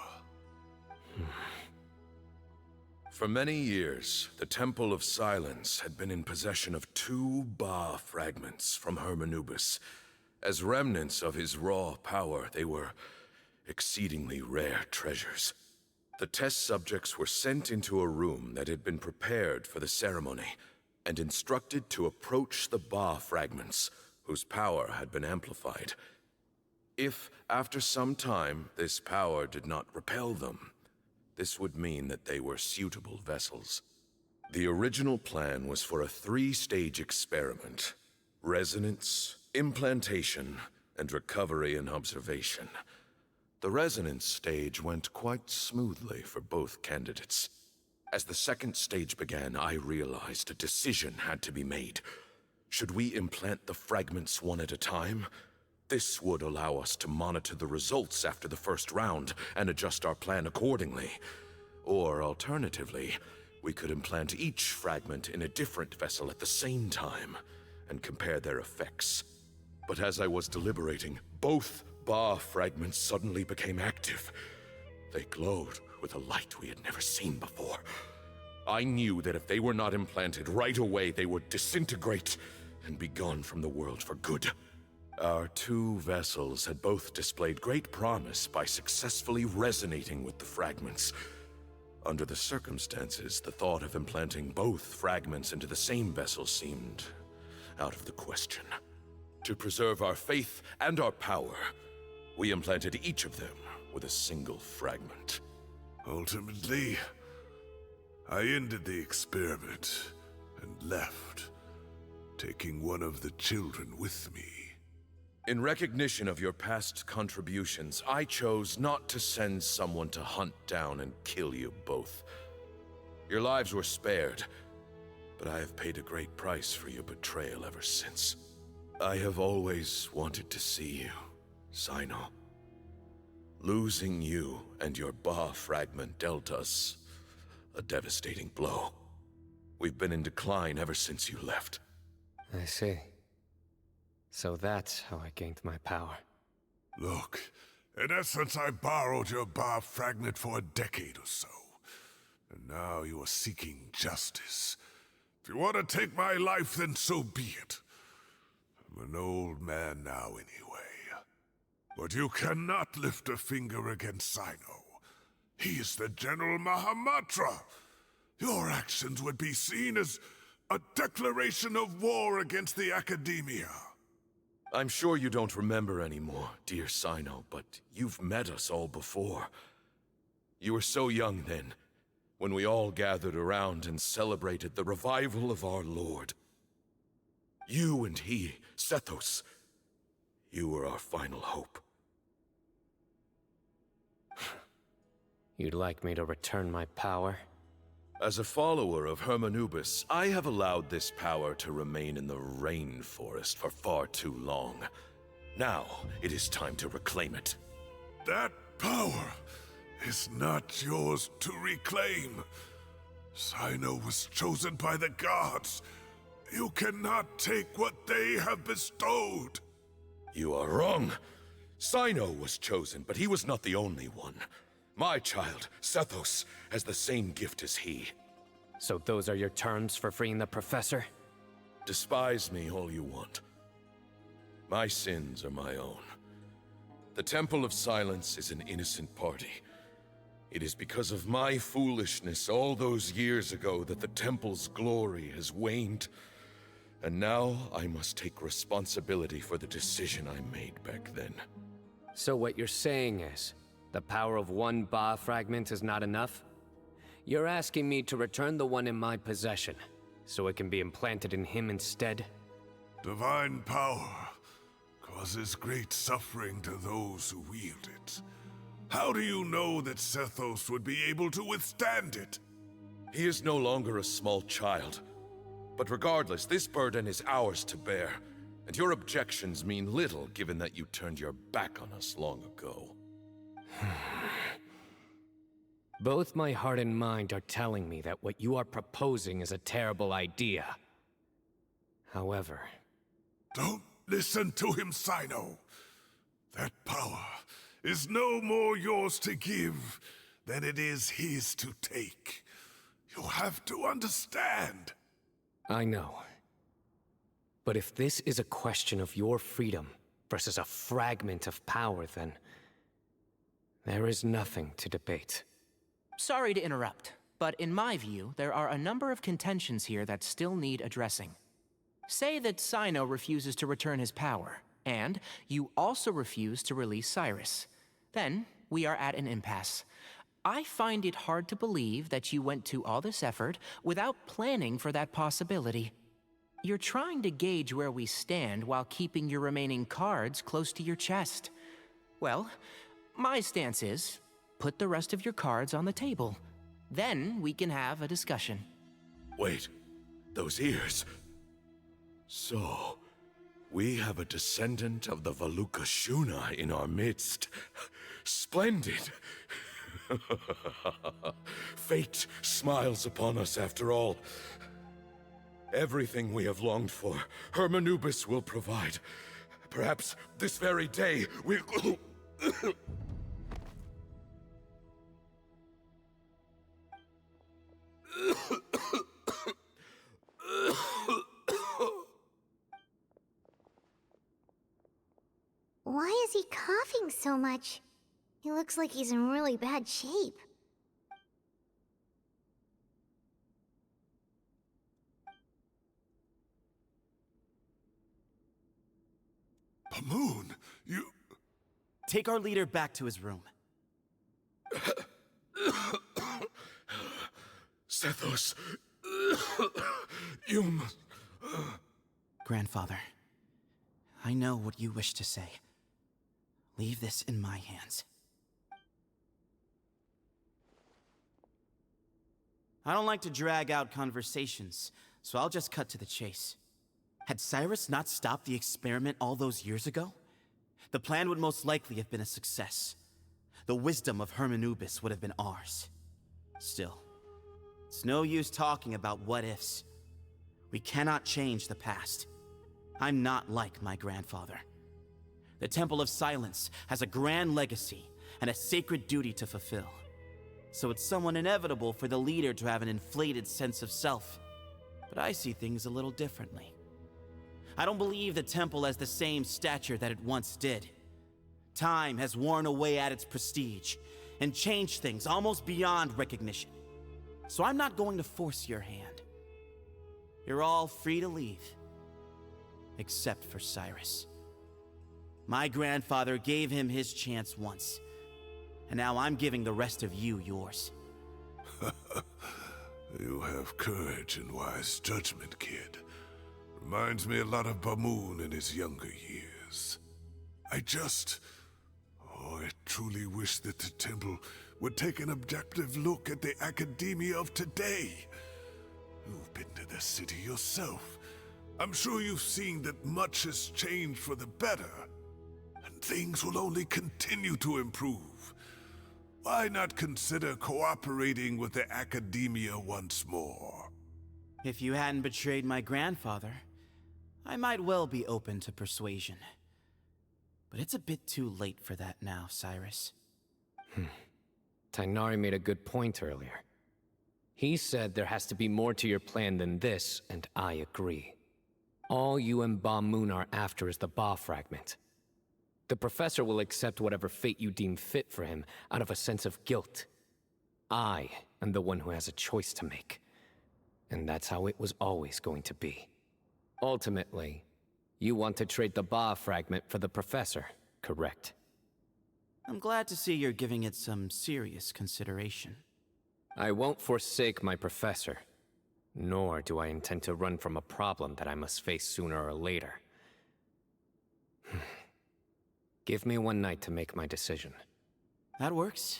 For many years, the Temple of Silence had been in possession of 2 Ba fragments from Hermanubis. As remnants of his raw power, they were exceedingly rare treasures. The test subjects were sent into a room that had been prepared for the ceremony, and instructed to approach the Ba fragments, whose power had been amplified. If, after some time, this power did not repel them, this would mean that they were suitable vessels. The original plan was for a 3-stage experiment: resonance, implantation, and recovery and observation. The resonance stage went quite smoothly for both candidates. As the 2nd stage began, I realized a decision had to be made. Should we implant the fragments one at a time? This would allow us to monitor the results after the first round and adjust our plan accordingly. Or alternatively, we could implant each fragment in a different vessel at the same time and compare their effects. But as I was deliberating, both Ba fragments suddenly became active. They glowed with a light we had never seen before. I knew that if they were not implanted right away, they would disintegrate and be gone from the world for good. Our 2 vessels had both displayed great promise by successfully resonating with the fragments. Under the circumstances, the thought of implanting both fragments into the same vessel seemed out of the question. To preserve our faith and our power, we implanted each of them with a single fragment. Ultimately, I ended the experiment and left, taking one of the children with me. In recognition of your past contributions, I chose not to send someone to hunt down and kill you both. Your lives were spared, but I have paid a great price for your betrayal ever since. I have always wanted to see you, Cyno. Losing you and your Ba fragment dealt us a devastating blow. We've been in decline ever since you left. I see. So that's how I gained my power. Look, in essence, I borrowed your Ba fragment for a decade or so. And now you are seeking justice. If you want to take my life, then so be it. I'm an old man now anyway. But you cannot lift a finger against Cyno. He is the General Mahamatra. Your actions would be seen as a declaration of war against the Academia. I'm sure you don't remember anymore, dear Cyno, but you've met us all before. You were so young then, when we all gathered around and celebrated the revival of our Lord. You and he, Sethos, you were our final hope. You'd like me to return my power? As a follower of Hermanubis, I have allowed this power to remain in the rainforest for far too long. Now, it is time to reclaim it. That power is not yours to reclaim. Cyno was chosen by the gods. You cannot take what they have bestowed. You are wrong. Cyno was chosen, but he was not the only one. My child, Sethos, has the same gift as he. So those are your terms for freeing the professor? Despise me all you want. My sins are my own. The Temple of Silence is an innocent party. It is because of my foolishness all those years ago that the Temple's glory has waned. And now I must take responsibility for the decision I made back then. So what you're saying is, the power of one Ba fragment is not enough? You're asking me to return the one in my possession, so it can be implanted in him instead? Divine power causes great suffering to those who wield it. How do you know that Sethos would be able to withstand it? He is no longer a small child. But regardless, this burden is ours to bear, and your objections mean little given that you turned your back on us long ago. Both my heart and mind are telling me that what you are proposing is a terrible idea. However... Don't listen to him, Cyno. That power is no more yours to give than it is his to take. You have to understand. I know. But if this is a question of your freedom versus a fragment of power, then... there is nothing to debate. Sorry to interrupt, but in my view, there are a number of contentions here that still need addressing. Say that Cyno refuses to return his power, and you also refuse to release Cyrus. Then, we are at an impasse. I find it hard to believe that you went to all this effort without planning for that possibility. You're trying to gauge where we stand while keeping your remaining cards close to your chest. Well, my stance is, put the rest of your cards on the table. Then we can have a discussion. Wait, those ears... So, we have a descendant of the Valukashuna in our midst. Splendid! Fate smiles upon us after all. Everything we have longed for, Hermanubis will provide. Perhaps this very day we... Why is he coughing so much? He looks like he's in really bad shape. Moon, you... Take our leader back to his room. Sethos, you must... Grandfather, I know what you wish to say. Leave this in my hands. I don't like to drag out conversations, so I'll just cut to the chase. Had Cyrus not stopped the experiment all those years ago, the plan would most likely have been a success. The wisdom of Hermanubis would have been ours. Still, it's no use talking about what-ifs. We cannot change the past. I'm not like my grandfather. The Temple of Silence has a grand legacy and a sacred duty to fulfill. So it's somewhat inevitable for the leader to have an inflated sense of self. But I see things a little differently. I don't believe the temple has the same stature that it once did. Time has worn away at its prestige and changed things almost beyond recognition. So I'm not going to force your hand. You're all free to leave. Except for Cyrus. My grandfather gave him his chance once. And now I'm giving the rest of you yours. You have courage and wise judgment, kid. Reminds me a lot of Bamoon in his younger years. I truly wish that the temple would take an objective look at the academia of today. You've been to the city yourself. I'm sure you've seen that much has changed for the better. And things will only continue to improve. Why not consider cooperating with the academia once more? If you hadn't betrayed my grandfather, I might well be open to persuasion. But it's a bit too late for that now, Cyrus. Tighnari made a good point earlier. He said there has to be more to your plan than this, and I agree. All you and Ba Moon are after is the Ba fragment. The professor will accept whatever fate you deem fit for him out of a sense of guilt. I am the one who has a choice to make. And that's how it was always going to be. Ultimately, you want to trade the Ba fragment for the professor, correct? I'm glad to see you're giving it some serious consideration. I won't forsake my professor, nor do I intend to run from a problem that I must face sooner or later. Give me one night to make my decision. That works.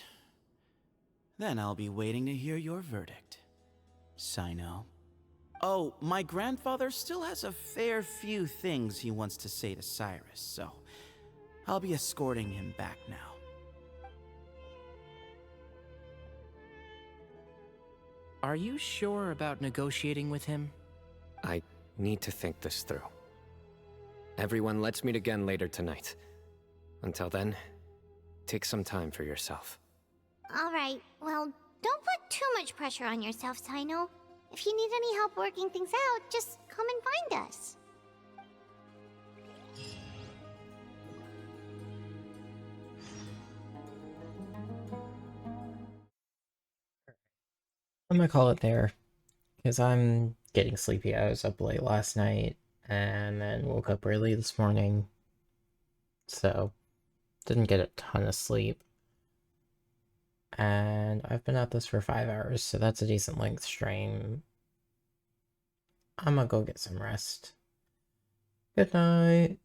Then I'll be waiting to hear your verdict, Cyno. Oh, my grandfather still has a fair few things he wants to say to Cyrus, so I'll be escorting him back now. Are you sure about negotiating with him? I need to think this through. Everyone, let's meet again later tonight. Until then, take some time for yourself. Alright, well, don't put too much pressure on yourself, Cyno. If you need any help working things out, just come and find us. I'm gonna call it there, because I'm getting sleepy. I was up late last night, and then woke up early this morning, so didn't get a ton of sleep. And I've been at this for 5 hours, so that's a decent length stream. I'm gonna go get some rest. Good night.